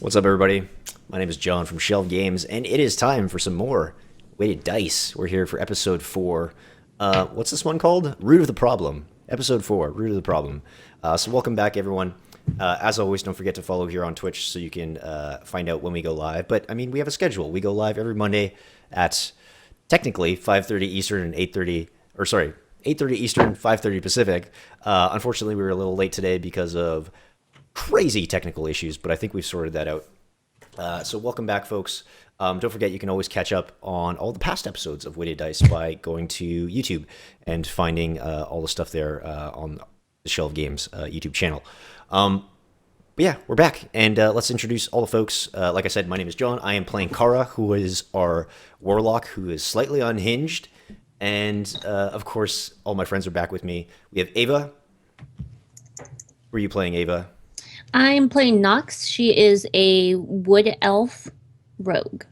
What's up, everybody? My name is John from Shelf Games, and it is time for some more Weighted Dice. We're here for episode 4. What's this one called? Root of the Problem. Episode 4, Root of the Problem. So welcome back, everyone. As always, don't forget to follow here on Twitch so you can find out when we go live. But, I mean, we have a schedule. We go live every Monday at, technically, 5:30 Eastern and 8:30 Eastern, 5:30 Pacific. Unfortunately, we were a little late today because of crazy technical issues, but I think we've sorted that out. So welcome back, folks. Don't forget, you can always catch up on all the past episodes of Weighted Dice by going to YouTube and finding all the stuff there on the Shelf Games YouTube channel. But yeah, we're back, and let's introduce all the folks. Like I said, my name is John. I am playing Kara, who is our warlock, who is slightly unhinged. And, of course, all my friends are back with me. We have Ava. Who are you playing, Ava? I'm playing Nox. She is a wood elf rogue.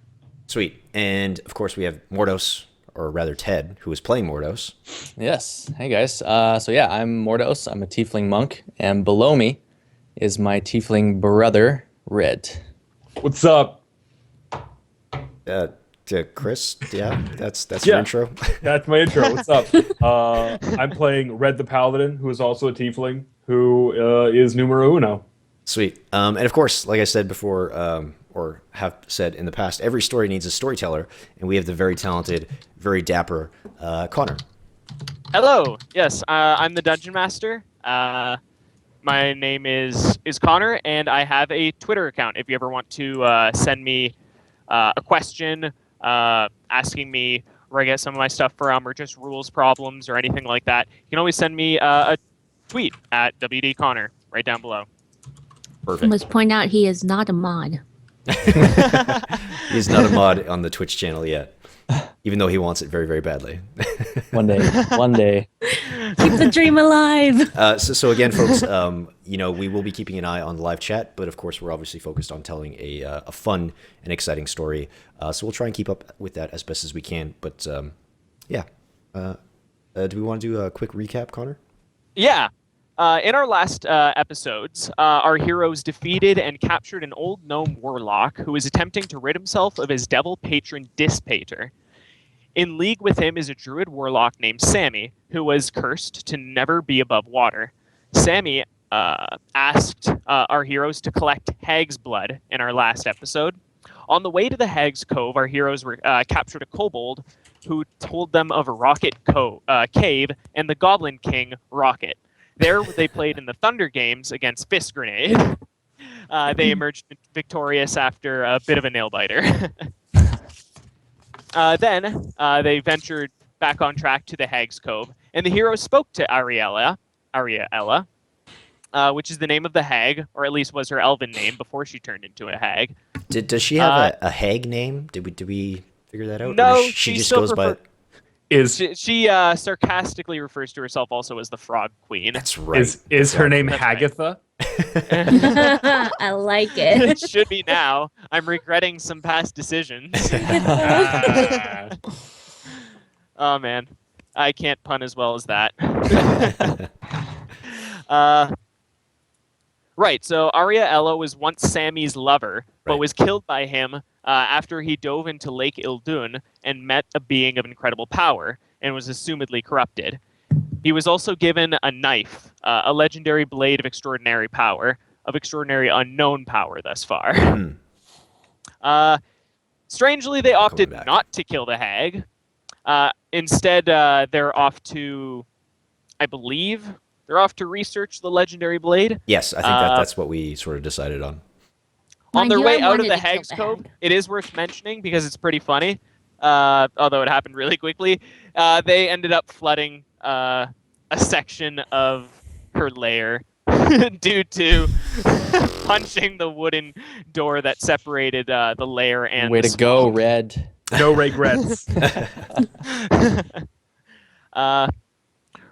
Sweet. And, of course, we have Mordos, or rather Ted, who is playing Mordos. Yes. Hey, guys. So, yeah, I'm Mordos. I'm a tiefling monk. And below me is my tiefling brother, Red. What's up? To Chris, yeah, that's your intro. That's my intro. What's up? I'm playing Red the Paladin, who is also a tiefling, who is numero uno. Sweet. And of course, like I said before, or have said in the past, every story needs a storyteller, and we have the very talented, very dapper Connor. Hello. Yes, I'm the Dungeon Master. My name is Connor, and I have a Twitter account. If you ever want to send me a question, asking me where I get some of my stuff from, or just rules problems or anything like that, you can always send me a tweet at WDConnor right down below. Perfect. I must point out he is not a mod. He's not a mod on the Twitch channel yet, even though he wants it very, very badly. One day. Keep the dream alive. So again, folks, we will be keeping an eye on the live chat, but of course, we're obviously focused on telling a fun and exciting story. So we'll try and keep up with that as best as we can. But do we want to do a quick recap, Connor? Yeah. In our last episodes, our heroes defeated and captured an old gnome warlock who was attempting to rid himself of his devil patron Dispater. In league with him is a druid warlock named Sammy, who was cursed to never be above water. Sammy asked our heroes to collect hag's blood in our last episode. On the way to the Hag's Cove, our heroes captured a kobold who told them of a rocket cave and the Goblin King, Rocket. There, they played in the Thunder Games against Fist Grenade. They emerged victorious after a bit of a nail-biter. Then, they ventured back on track to the Hag's Cove, and the heroes spoke to Ariella, which is the name of the hag, or at least was her elven name before she turned into a hag. Does she have a hag name? Did we figure that out? No, she just goes by... She sarcastically refers to herself also as the Frog Queen. That's right. Is her name That's Hagatha? I like it. It should be now. I'm regretting some past decisions. Oh, man. I can't pun as well as that. Right, so Arya Ella was once Sammy's lover, but was killed by him after he dove into Lake Ildun and met a being of incredible power and was assumedly corrupted. He was also given a knife, a legendary blade of extraordinary power, of extraordinary unknown power thus far. Strangely, they opted not to kill the hag. Instead, they're off to, I believe, research the legendary blade. Yes, I think that's what we sort of decided on. On their way out of the Hag's Cove, it is worth mentioning because it's pretty funny, although it happened really quickly. They ended up flooding a section of her lair due to punching the wooden door that separated the lair and Way to go, Red. No regrets.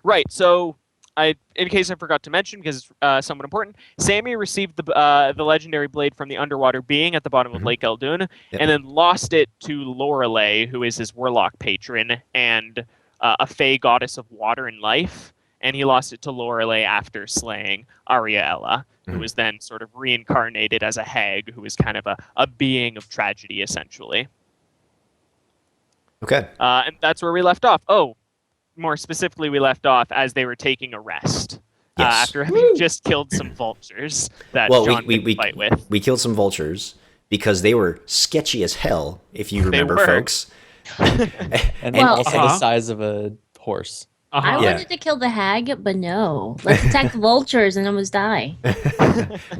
Right, so... in case I forgot to mention, because it's somewhat important, Sammy received the legendary blade from the underwater being at the bottom of Lake Eldun, and then lost it to Lorelei, who is his warlock patron and a fey goddess of water and life. and he lost it to Lorelei after slaying Ariella, who was then sort of reincarnated as a hag, who was kind of a being of tragedy, essentially. Okay. And that's where we left off. Oh, more specifically, we left off as they were taking a rest. Yes. After having just killed some vultures that Well, John we couldn't fight with. we killed some vultures because they were sketchy as hell, if you remember, were. folks. And Well- also the size of a horse. I Yeah. wanted to kill the hag, but no. Let's attack the vultures and almost die.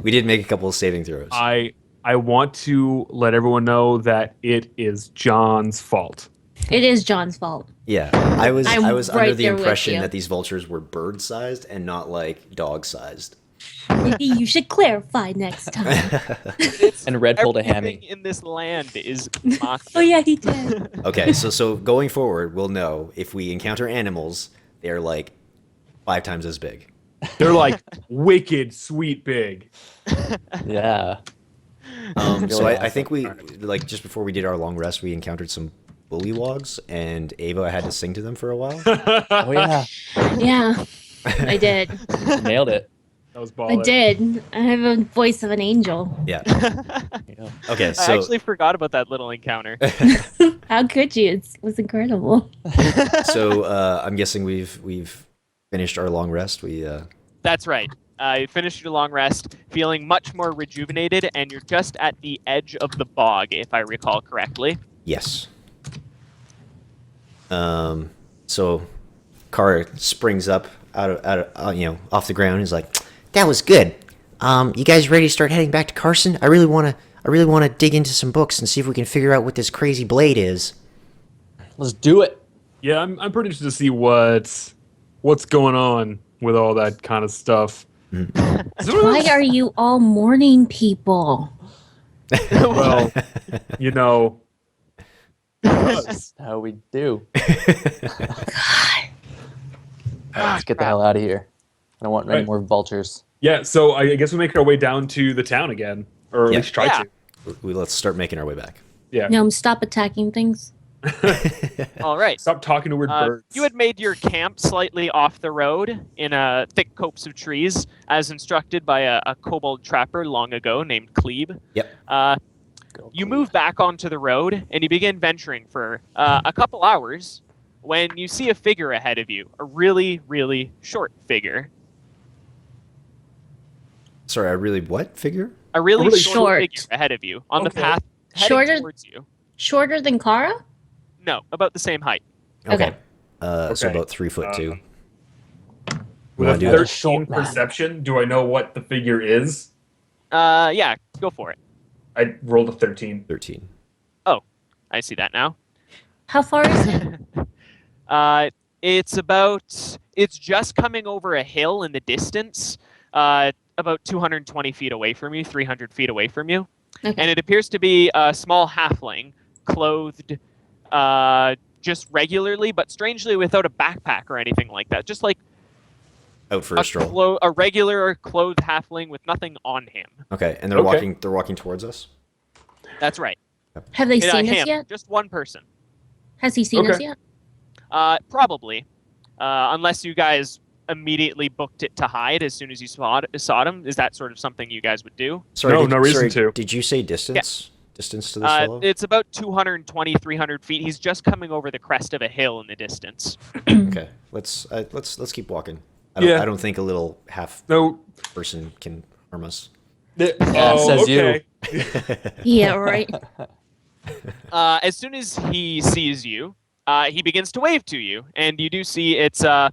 We did make a couple of saving throws. I want to let everyone know that it is John's fault. It is John's fault. Yeah, I was I'm under right the there with impression you. that these vultures were bird-sized and not like dog-sized. Maybe you should clarify next time. And Red pulled a Everything hammy. in this land is macho. Oh yeah, he did. Okay, so going forward, we'll know if we encounter animals, they're like 5 times as big. They're like wicked sweet big. Yeah. So Really I think we like just before we did our long rest, we encountered some bullywugs, and Ava had to sing to them for a while. Oh yeah. Yeah, I did. Nailed it. That was I baller. did. I have a voice of an angel. Yeah. Yeah. Okay, I so actually forgot about that little encounter. How could you? It was incredible. I'm guessing we've finished our long rest. That's right. You finished your long rest, feeling much more rejuvenated, and you're just at the edge of the bog, if I recall correctly. Yes. So Car springs up out of off the ground. He's like, "That was good. You guys ready to start heading back to Carson? I really want to dig into some books and see if we can figure out what this crazy blade is." Let's do it. Yeah, I'm pretty interested to see what's going on with all that kind of stuff. Why are you all morning people? Well, you know, That's how we do. Let's get the hell out of here. I don't want any Right. more vultures. yeah. So I guess we make our way down to the town again, or at Yeah. least try Yeah. to. Let's start making our way back. Yeah. No, stop attacking things. All right. Stop talking to weird birds. You had made your camp slightly off the road in a thick copse of trees, as instructed by a kobold trapper long ago named Klebe. Yep. You move back onto the road and you begin venturing for a couple hours when you see a figure ahead of you, a really, really short figure. Sorry, I really what figure? A really, Really short, short. figure ahead of you on the Okay. path heading Shorter- towards you. Shorter than Kara? No, about the same height. Okay. So Okay. about 3'2". With wanna a do that? 13 Short man. perception, do I know what the figure is? Yeah, go for it. I rolled a 13. 13. I see that now. How far is it? It's just coming over a hill in the distance, about 220 feet away from you, 300 feet away from you. Okay. And it appears to be a small halfling, clothed just regularly, but strangely without a backpack or anything like that. Just like Out for a stroll. a regular clothed halfling with nothing on him. Okay, and they're Okay. walking towards us. That's right. Have they seen us Him, yet? just one person. Has he seen us Okay. yet? Probably. Unless you guys immediately booked it to hide as soon as you saw him. Is that sort of something you guys would do? Sorry, No, no reason to. Did you say distance? Distance to this fellow? It's about 220, 300 feet. He's just coming over the crest of a hill in the distance. Okay, let's keep walking. Yeah. I don't think a little half No. person can harm us. says you. Yeah, right. As soon as he sees you, he begins to wave to you, and you do see it's an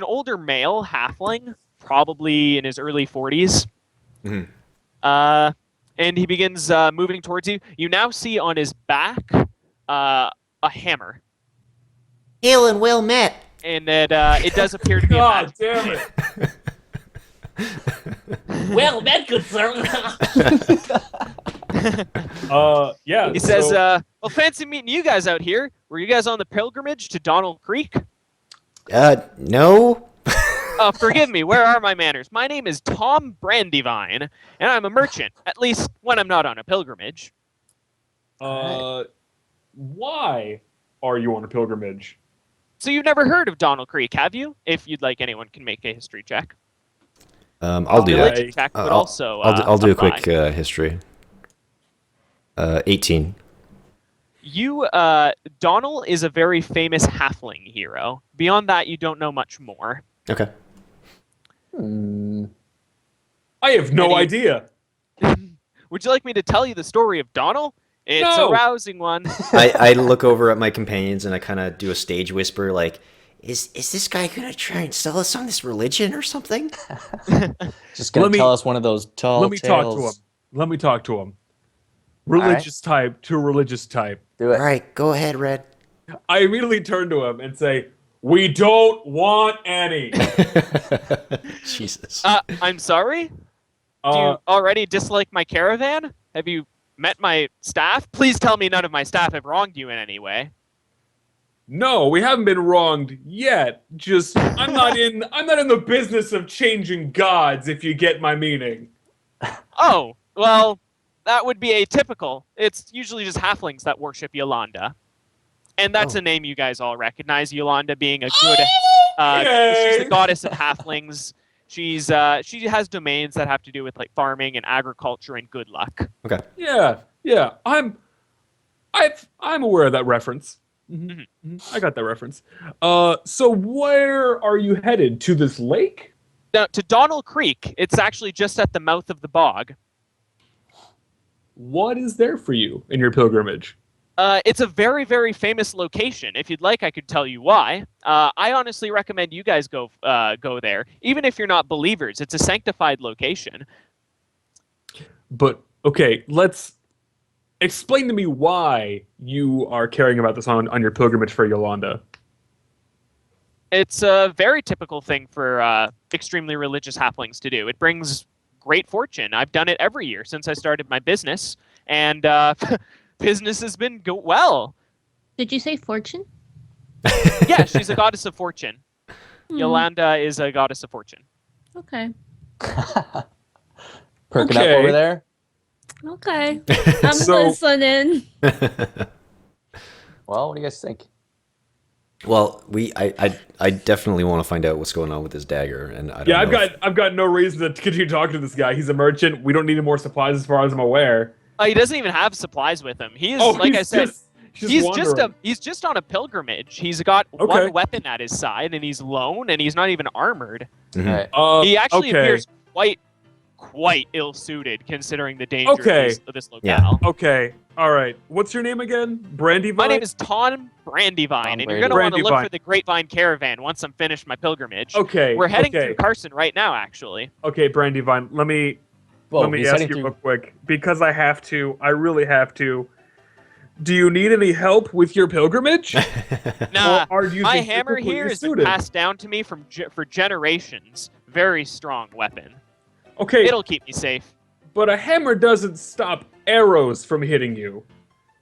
older male halfling, probably in his early 40s. Mhm. And he begins moving towards you. You now see on his back a hammer, Hail and well met. and it does appear to be a God magic. damn it. Well, that could certainly. Yeah. He says, so- well, fancy meeting you guys out here. Were you guys on the pilgrimage to Donald Creek? No. Forgive me, where are my manners? My name is Tom Brandywine, and I'm a merchant, at least when I'm not on a pilgrimage. why are you on a pilgrimage? So you've never heard of Donald Creek, have you? If you'd like, anyone can make a history check. I'll do Religion that. check would I'll, also. I'll do a apply. quick history. 18. Donald is a very famous halfling hero. Beyond that, you don't know much more. Okay. I have no Any- idea. Would you like me to tell you the story of Donald? It's No. a rousing one. I look over at my companions and I kind of do a stage whisper like, is this guy going to try and sell us on this religion or something? Just gonna Let me- tell us one of those tall Let me talk to him. tales. Let me talk to him. right. Religious type to religious type. Do it. All right, go ahead, Red. I immediately turn to him and say, "We don't want any." Jesus. I'm sorry? Do you already dislike my caravan? Have you met my staff? Please tell me none of my staff have wronged you in any way. No, we haven't been wronged yet. Just I'm not in the business of changing gods, if you get my meaning. Oh, well, that would be atypical. It's usually just halflings that worship Yolanda. And that's Oh. a name you guys all recognize, Yolanda being a good Okay. she's the goddess of halflings. She has domains that have to do with like farming and agriculture and good luck. Okay. Yeah. I'm aware of that reference. I got that reference. So where are you headed? To this lake? Now, to Donald Creek, it's actually just at the mouth of the bog. What is there for you in your pilgrimage? It's a very, very famous location. If you'd like, I could tell you why. I honestly recommend you guys go there, even if you're not believers. It's a sanctified location. But okay, let's explain to me why you are caring about this on your pilgrimage for Yolanda. It's a very typical thing for extremely religious halflings to do. It brings great fortune. I've done it every year since I started my business, and business has been well. Did you say fortune? Yeah, she's a goddess of fortune. Hmm, Yolanda is a goddess of fortune. Okay. Perking Okay. up over there. Okay. I'm So- listening. Well, what do you guys think? Well, I definitely want to find out what's going on with this dagger, and I don't Yeah, know I've got no reason to continue talking to this guy. He's a merchant. We don't need any more supplies, as far as I'm aware. He doesn't even have supplies with him. He is, Oh, like I he's said, wandering. he's just on a pilgrimage. He's got Okay. one weapon at his side, and he's lone, and he's not even armored. Mhm. All right. He actually okay. appears quite ill-suited considering the danger Okay. of this locale. Yeah. Okay, all right. What's your name again? Brandywine? My name is Tom Brandywine, Tom and you're going to want to look Brandywine. for the Grapevine Caravan once I'm finished my pilgrimage. Okay. We're heading okay. through Carson right now, actually. Okay, Brandywine. Let me he's ask heading you through- real quick, because I have to. I really have to. Do you need any help with your pilgrimage? Nah, Or are you my just hammer completely here has been suited? passed down to me for generations. Very strong weapon. Okay, It'll keep me safe. but a hammer doesn't stop arrows from hitting you,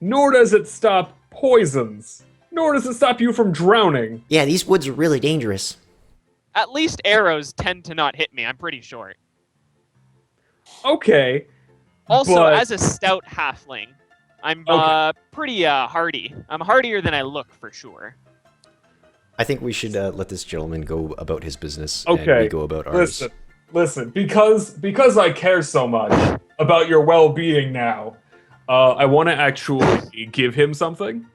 nor does it stop poisons, nor does it stop you from drowning. Yeah, these woods are really dangerous. At least arrows tend to not hit me. I'm pretty short. Okay, Also, but- as a stout halfling, I'm Okay. pretty hardy. I'm hardier than I look, for sure. I think we should let this gentleman go about his business, and Okay, we go about ours. listen. Because I care so much about your well-being now, I want to actually give him something.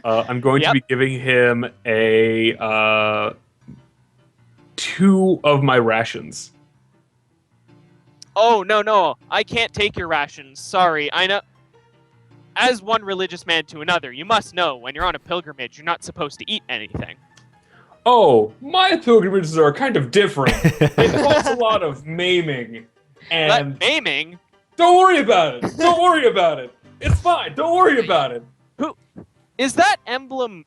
I'm going to Yep. be giving him a 2 of my rations. Oh, no. I can't take your rations. Sorry. I know. As one religious man to another, you must know when you're on a pilgrimage, you're not supposed to eat anything. Oh, my pilgrimages are kind of different. It involves a lot of maiming, and But maiming? don't worry about it. Don't worry about it. It's fine. Don't worry about it. Is that emblem...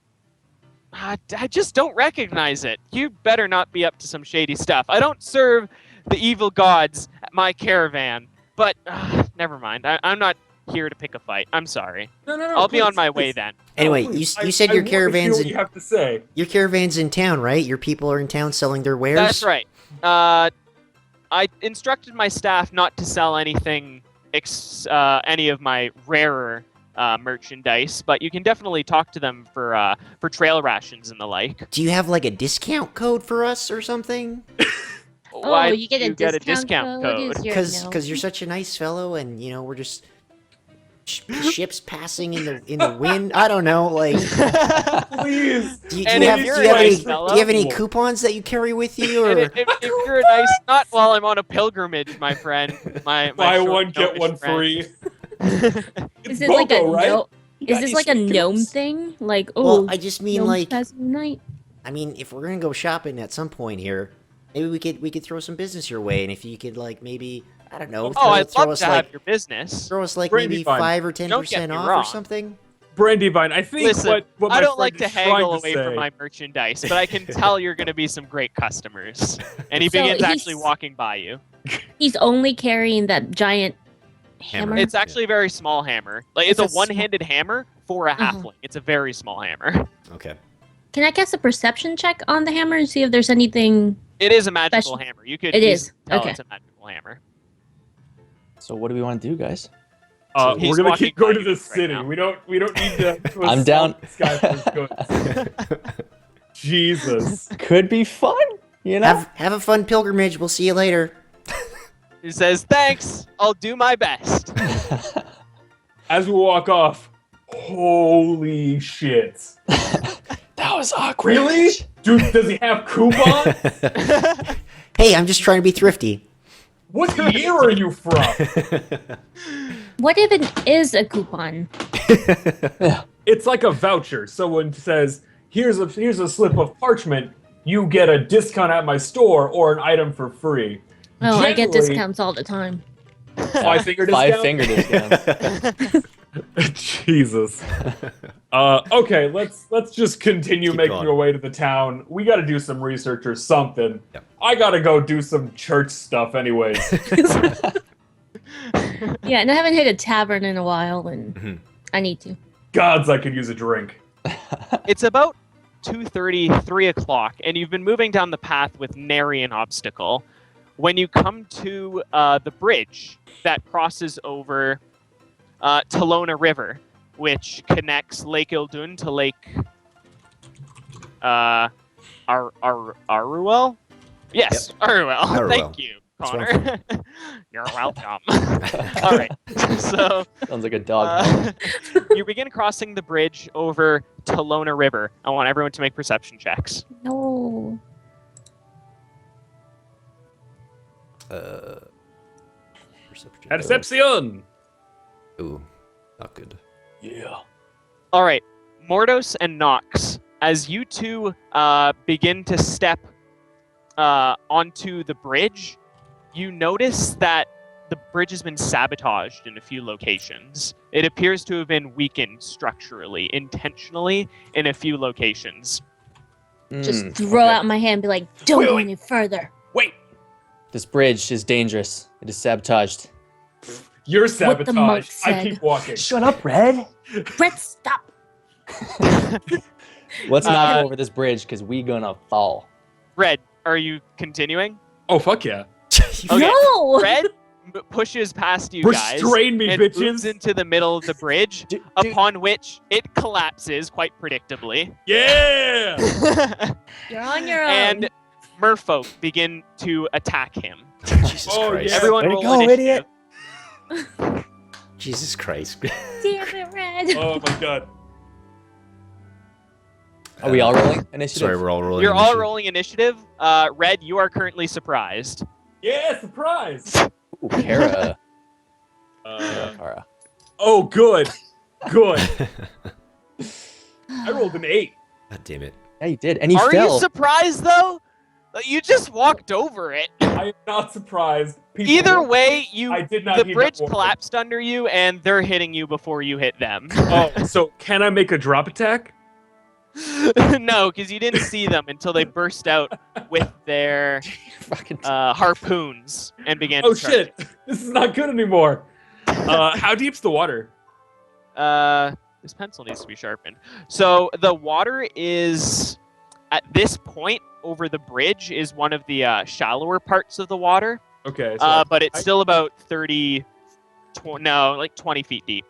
I just don't recognize it. You better not be up to some shady stuff. I don't serve the evil gods at my caravan. But, never mind. I'm not here to pick a fight. I'm sorry. No. I'll be on please, my please. way then. Anyway, No, you, please. you said I your want to hear caravan's what you in have to say. your caravan's in town, right? Your people are in town selling their wares. That's right. I instructed my staff not to sell anything, any of my rarer merchandise, but you can definitely talk to them for trail rations and the like. Do you have like a discount code for us or something? Why you get do a you get a discount discount code? code? Is your- Because you're such a nice fellow, and we're just ships passing in the wind. I don't know, like. Please. Do you And have if do you're you a have any nice do fellow- you have any coupons that you carry with you, And or if you're a nice, not while I'm on a pilgrimage, my friend. My Buy short one, get gnomish one friend. free. Is It's this like a BOGO, right? no? You Is got this any like a sweet gnome deals? thing? Like, well, I just mean gnomes like passing the night. I mean, if we're gonna go shopping at some point here, maybe we could throw some business your way, and if you could like maybe I don't know, Oh, I'd throw love us to like have your business. throw us like Brandy maybe Vine. 5 or Don't get 10% me off wrong. or something. Brandywine, I think Listen, what my I don't friend like to is trying haggle to away say, from my merchandise, but I can tell you're going to be some great customers. And he So begins he's- actually walking by you. He's only carrying that giant hammer. It's actually a very small hammer. Like it's It's a a small- one-handed hammer for a halfling. It's a very small hammer. Okay. Can I cast a perception check on the hammer and see if there's anything? It is a magical Special- hammer. You could It is. easily tell Okay. it's a magical hammer. So what do we want to do, guys? He's we're gonna walking keep going by to the you right city. now. We don't need to I'm assault down. this guy for his goods. Jesus. Could be fun, you know? Have a fun pilgrimage. We'll see you later. He says, "Thanks. I'll do my best." As we walk off, holy shit. That was awkward. Really? Dude, does he have coupons? Hey, I'm just trying to be thrifty. What year are you from? What if it is a coupon? It's like a voucher. Someone says, here's a slip of parchment. You get a discount at my store or an item for free. Oh, I get Generally- discounts all the time. 5-finger discount? 5-finger discounts. Jesus. Okay, let's just continue Keep making going. our way to the town. We got to do some research or something. Yep. I got to go do some church stuff anyways. Yeah, and I haven't hit a tavern in a while, and Mhm. I need to. Gods, I could use a drink. It's about 2:30, 3 o'clock, and you've been moving down the path with nary an obstacle. When you come to the bridge that crosses over Talona River, which connects Lake Ildun to Lake Aruel? Yes, Aruel. Aruel. Thank you, That's Connor. You're welcome. All right, so Sounds like a dog. you begin crossing the bridge over Talona River. I want everyone to make perception checks. No. Perception. Percepcion! Ooh, not good. Yeah. All right, Mordos and Nox, as you two begin to step onto the bridge, you notice that the bridge has been sabotaged in a few locations. It appears to have been weakened structurally, intentionally, in a few locations. Just Mm, throw okay. out my hand and be like, don't Wait, go wait. any further. Wait, This bridge is dangerous. It is sabotaged. you're What the monk sabotaged. I said. keep walking. Shut up, Red. Brett, stop. Let's not Uh, go over this bridge because we gonna fall. Red, are you continuing? Oh, fuck yeah. Okay. No. Red pushes past you guys Restrain me, and bitches. moves into the middle of the bridge, upon which it collapses quite predictably. Yeah! You're on your own. And merfolk begin to attack him. Jesus Oh, Christ. yeah. Everyone Way to roll go, initiative. idiot. Jesus Christ. Damn it, Red. Oh my god. Are we all rolling initiative? Sorry, we're all rolling. You're all initiative. rolling initiative. Red, you are currently surprised. Yeah, surprise! Ooh, Kara. Kara. Oh, good. Good. I rolled an 8. God damn it. Yeah, you did, and he Are fell. you surprised though? You just walked over it. I am not surprised. People Either were- way, I did not the heed bridge that warning. collapsed under you, and they're hitting you before you hit them. Oh, so can I make a drop attack? No, because you didn't see them until they burst out with their Fucking harpoons and began. Oh to charge shit! This is not good anymore. How deep's the water? This pencil needs to be sharpened. So the water is, at this point, over the bridge is one of the shallower parts of the water. Okay. So But it's still about 30, like 20 feet deep.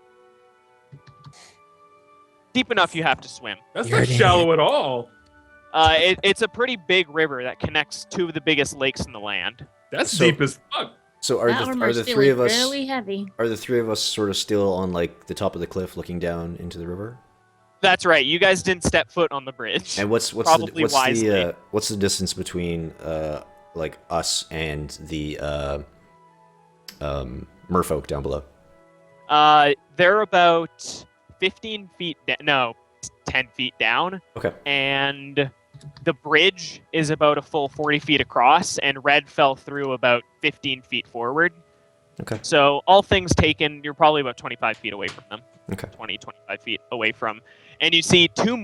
deep enough you have to swim. That's You're not an shallow at all. It's a pretty big river that connects two of the biggest lakes in the land. That's So- deep as fuck. So are That the armor's three feeling of us really heavy. are the three of us sort of still on like the top of the cliff looking down into the river? That's right. You guys didn't step foot on the bridge. And what's Probably wisely. what's the distance between like us and the merfolk down below? They're about 15 feet. No, 10 feet down. Okay. And the bridge is about a full 40 feet across, and Red fell through about 15 feet forward. Okay. So all things taken, you're probably about 25 feet away from them. Okay. 20, 25 feet away from. And you see two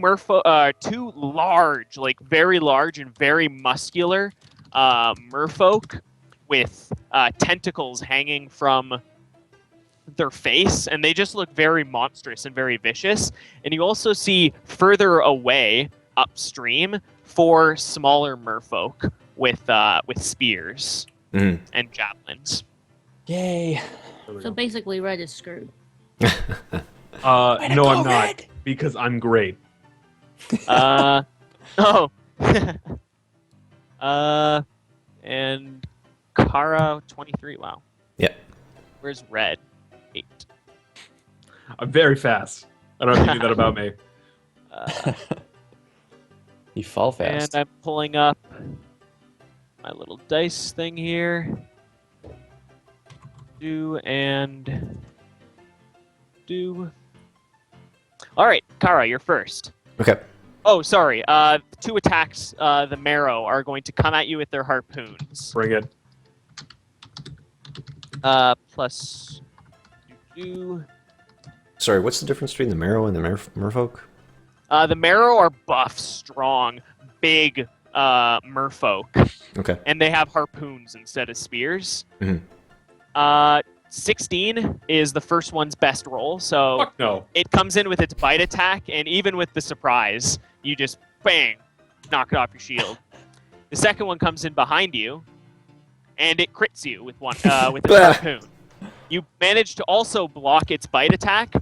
large, like very large and very muscular merfolk with tentacles hanging from their face, and they just look very monstrous and very vicious. And you also see further away upstream 4 smaller merfolk with spears Mhm. and javelins. Yay. So basically, Red is screwed. No, I'm not, Red. because I'm great. Oh. And Kara 23. Wow. Yeah. Where's Red? 8. I'm very fast. I don't know if you knew that about me. You fall fast. And I'm pulling up my little dice thing here. Do. All right, Kara, you're first. Okay. Oh, sorry. 2 attacks, the Marrow, are going to come at you with their harpoons. Bring it. Plus. Sorry, what's the difference between the marrow and the merfolk? The Marrow are buff, strong, big merfolk, Okay. and they have harpoons instead of spears. Mhm. 16 is the first one's best roll, so Fuck no. it comes in with its bite attack, and even with the surprise, you just bang, knock it off your shield. The second one comes in behind you, and it crits you with its harpoon. You manage to also block its bite attack,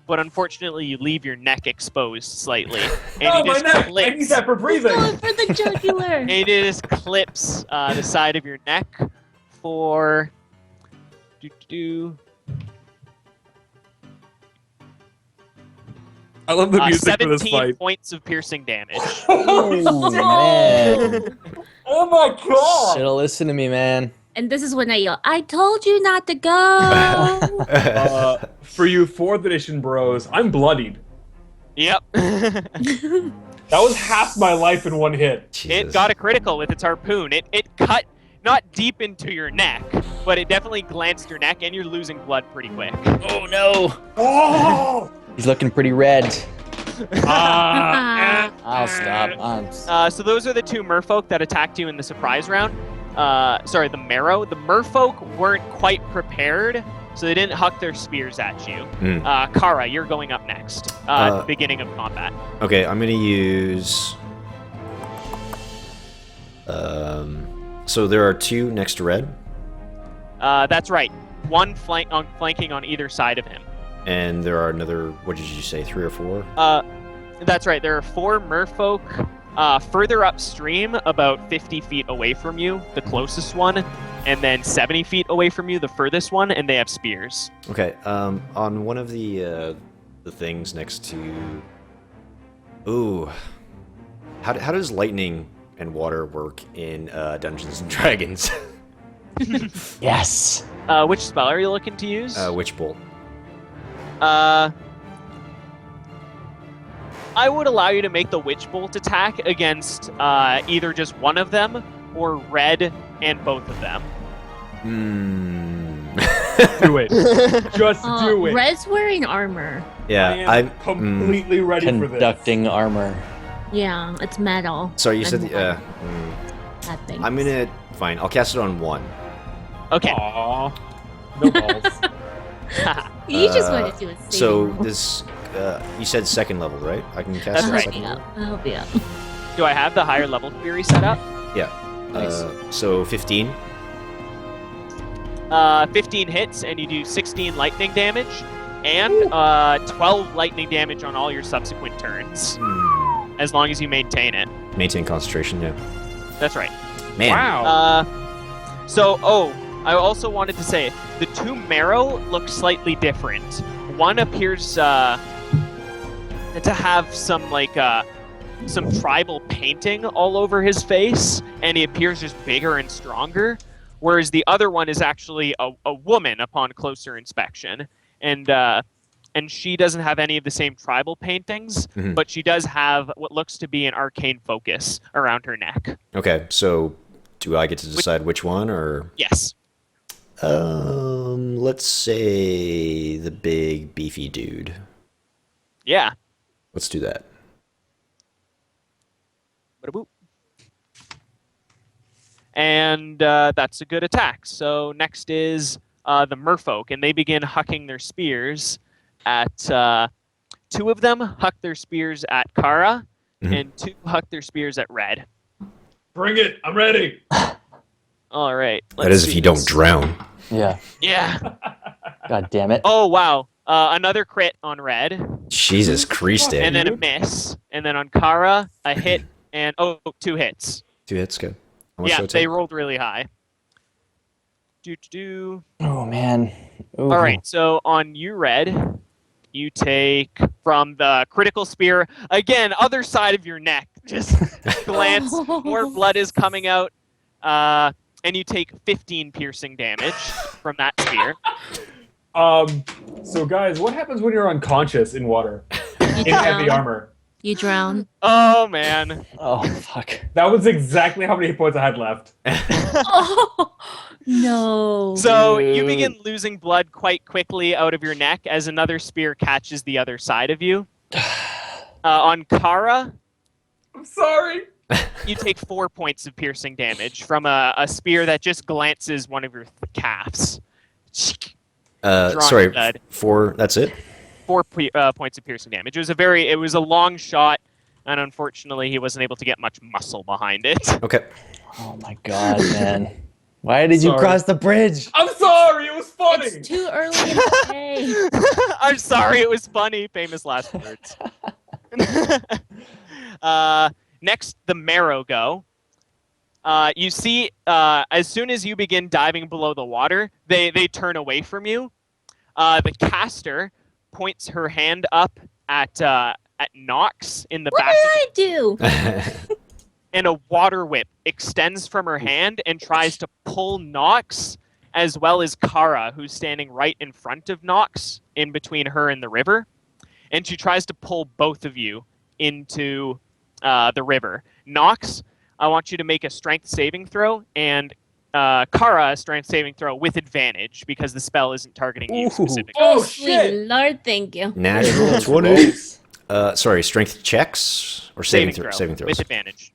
but unfortunately, you leave your neck exposed slightly, and Oh, you my just neck! I clips. need that for breathing. Going for the jugular. And it just clips the side of your neck for. I love the music for this 17 fight. points of piercing damage. Oh, man. Oh my god! Should've listened to me, man. And this is when I yell, I told you not to go. For you 4th edition bros, I'm bloodied. Yep. That was half my life in one hit. It Jesus. got a critical with its harpoon. It cut not deep into your neck, but it definitely glanced your neck, and you're losing blood pretty quick. Oh, no. Oh! He's looking pretty red. Ah, I'll stop. So those are the 2 merfolk that attacked you in the surprise round. Sorry, the Marrow. The merfolk weren't quite prepared, so they didn't huck their spears at you. Kara, you're going up next. Beginning of combat. Okay, I'm gonna use. So there are 2 next to Red, That's right. One flanking on either side of him. and there are another. What did you say? 3 or 4? That's right. There are 4 merfolk further upstream, about 50 feet away from you, the closest one, and then 70 feet away from you, the furthest one, and they have spears. Okay. On one of the things next to. Ooh. How does lightning and water work in Dungeons and Dragons? Yes. Which spell are you looking to use? Witch bolt. I would allow you to make the Witch Bolt attack against either just one of them or Red and both of them. do it. Just do it. Red's wearing armor. Yeah, I am completely ready for this. Conducting armor. Yeah, it's metal. Sorry, you said And the. That thing. I'm gonna. Fine, I'll cast it on 1. Okay. Aw. No balls. You just wanted to do a So saving this. You said 2nd level, right? I can cast That's it on right. 2nd level? I'll help you out. Do I have the higher level Fury set up? Yeah. Nice. So 15. 15 hits, and you do 16 lightning damage, and 12 lightning damage on all your subsequent turns, as long as you maintain it. Maintain concentration, yeah. That's right. Man. Wow. I also wanted to say the two marrow look slightly different. One appears to have some tribal painting all over his face, and he appears just bigger and stronger. Whereas the other one is actually a woman upon closer inspection, and she doesn't have any of the same tribal paintings, but she does have what looks to be an arcane focus around her neck. Okay, so do I get to decide which one, or? Yes. Let's say the big beefy dude. Yeah. Let's do that. Ba-da-boop. And that's a good attack. So next is the merfolk, and they begin hucking their spears at two of them huck their spears at Kara, and two huck their spears at Red. Bring it. I'm ready. All right. That is if you don't drown. Yeah. Yeah. God damn it. Oh, wow. Another crit on Red, Jesus Christ. and then a miss. And then on Kara, a hit, and 2 hits. 2 hits, good. How much Yeah, do I they take? rolled really high. Do. Oh, man. Ooh. All right, so on you, Red, you take from the critical spear, again, other side of your neck. Just glance, more blood is coming out, and you take 15 piercing damage from that spear. So guys, what happens when you're unconscious in water? You In heavy drown. armor? You drown. Oh, man. Oh, fuck. That was exactly how many hit points I had left. Oh, no. So you begin losing blood quite quickly out of your neck as another spear catches the other side of you. On Kara, I'm sorry. you take 4 points of piercing damage from a spear that just glances one of your calves. Sorry, blood. 4, that's it? 4 points of piercing damage. It was a long shot, and unfortunately, he wasn't able to get much muscle behind it. Okay. Oh, my God, man. Why did you Sorry. cross the bridge? I'm sorry. It was funny. It's too early in the day. I'm sorry, it was funny. Famous last words. Next, the marrow go. You see, as soon as you begin diving below the water, they turn away from you. The caster points her hand up at Nox in the What back, did I do? and a water whip extends from her hand and tries to pull Nox, as well as Kara, who's standing right in front of Nox, in between her and the river. And she tries to pull both of you into the river. Nox, I want you to make a strength saving throw, and Kara a strength saving throw with advantage because the spell isn't targeting you Ooh. specifically. Oh, Sweet shit. Lord, thank you. Natural 20. Sorry, strength checks or saving throws? Saving throws. with advantage.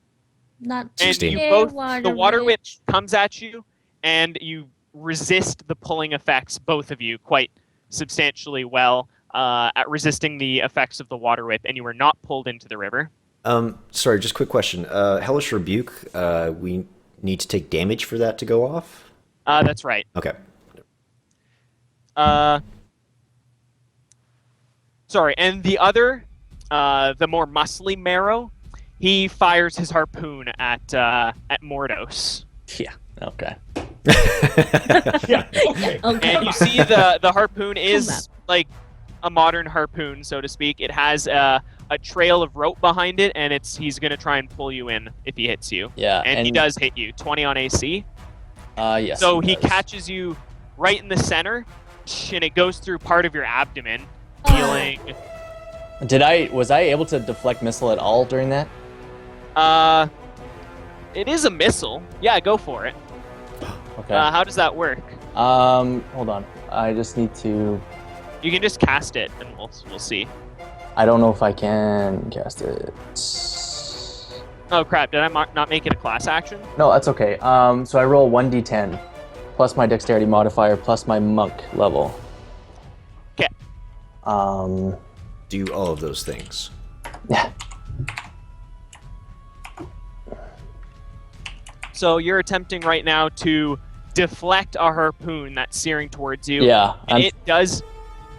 Not And 16. you fair, both, water the water whip. whip comes at you, and you resist the pulling effects, both of you, quite substantially well at resisting the effects of the water whip, and you were not pulled into the river. Sorry, just quick question. Hellish Rebuke, we need to take damage for that to go off? That's right. Okay. Sorry, and the other, the more muscly marrow, he fires his harpoon at Mordos. Yeah, okay. Yeah. Okay. Okay. And you see the harpoon Come is like a modern harpoon, so to speak. It has a trail of rope behind it, and he's going to try and pull you in if he hits you. Yeah, And he does hit you, 20 on AC. Yes. So he does. catches you right in the center, and it goes through part of your abdomen, Oh. dealing... Was I able to deflect missile at all during that? It is a missile. Yeah, go for it. Okay. How does that work? Hold on. I just need to. You can just cast it, and we'll see. I don't know if I can cast it. Oh crap! Did I not make it a class action? No, that's okay. So I roll 1d10 plus my dexterity modifier plus my monk level. Okay. Do all of those things. Yeah. So you're attempting right now to deflect a harpoon that's searing towards you. Yeah. And it does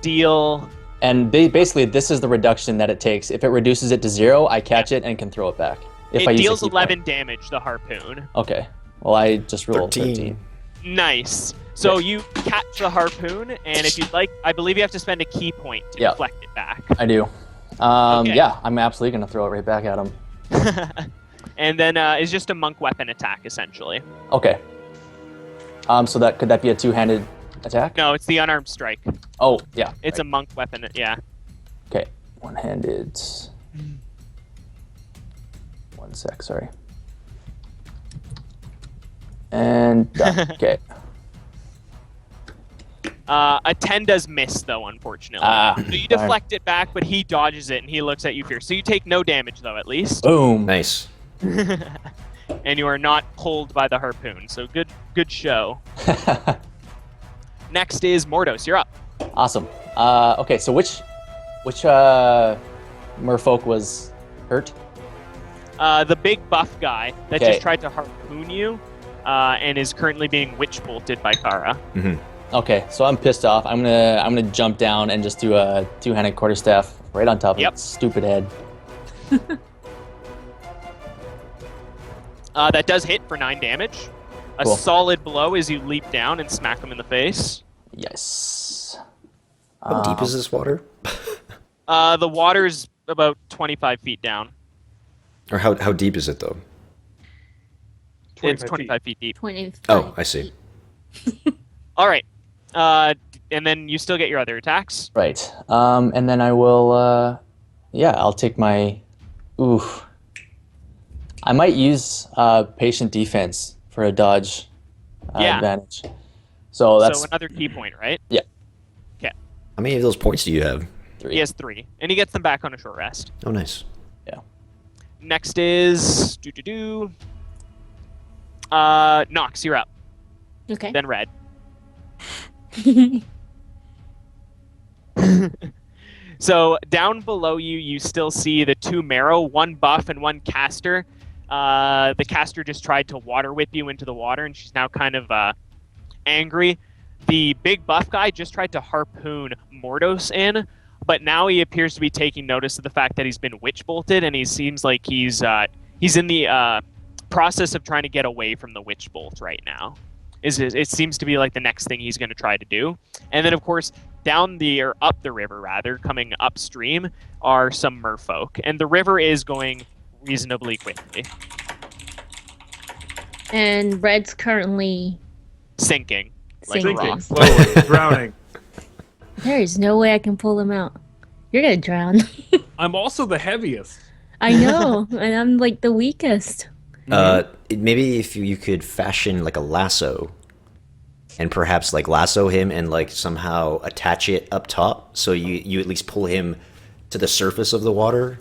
deal. And basically, this is the reduction that it takes. If it reduces it to 0, I catch it and can throw it back. If I It use a deals key point. 11 damage, the harpoon. Okay. Well, I just rolled 13. 13. Nice. So Yes. you catch the harpoon, and if you'd like, I believe you have to spend a key point to Yeah. deflect it back. I do. Okay. Yeah, I'm absolutely going to throw it right back at him. And then it's just a monk weapon attack, essentially. Okay. So could that be a two-handed attack? No, it's the unarmed strike. Oh, yeah. It's a monk weapon, yeah. Okay. One-handed. 1 sec, sorry. And done. Okay. A 10 does miss, though, unfortunately. So you darn. deflect it back, but he dodges it, and he looks at you fierce. So you take no damage, though, at least. Boom. Nice. And you are not pulled by the harpoon. So good show. Next is Mordos. You're up. Awesome. Okay, so which merfolk was hurt? The big buff guy that Okay. just tried to harpoon you and is currently being witch bolted by Kara. Okay, so I'm pissed off. I'm gonna jump down and just do a two-handed quarterstaff right on top of Yep. its stupid head. That does hit for 9 damage. A Cool. solid blow as you leap down and smack him in the face. Yes. How deep is this water? The water's about 25 feet down. Or how deep is it though? It's 25 25 feet deep. 25. Oh, I see. All right. And then you still get your other attacks. Right. And then I will. I'll take my. Oof. I might use patient defense for a dodge Yeah. advantage. So that's So another key point, right? How many of those points do you have? 3. He has 3. And he gets them back on a short rest. Oh, nice. Next is Nox, you're up. Okay. Then Red. So down below you, you still see the 2 Marrow, 1 buff and 1 caster. The caster just tried to water whip you into the water, and she's now kind of angry. The big buff guy just tried to harpoon Mordos in, but now he appears to be taking notice of the fact that he's been witch bolted, and he seems like he's in the process of trying to get away from the witch bolt right now. It seems to be like the next thing he's going to try to do. And then, of course, up the river, rather, coming upstream, are some merfolk. And the river is going reasonably quickly. And Red's currently Sinking. Like sinking. rock. Slowly, drowning. There is no way I can pull him out. You're gonna drown. I'm also the heaviest. I know, and I'm like the weakest. Maybe if you could fashion like a lasso, and perhaps like lasso him and like somehow attach it up top, so you at least pull him to the surface of the water.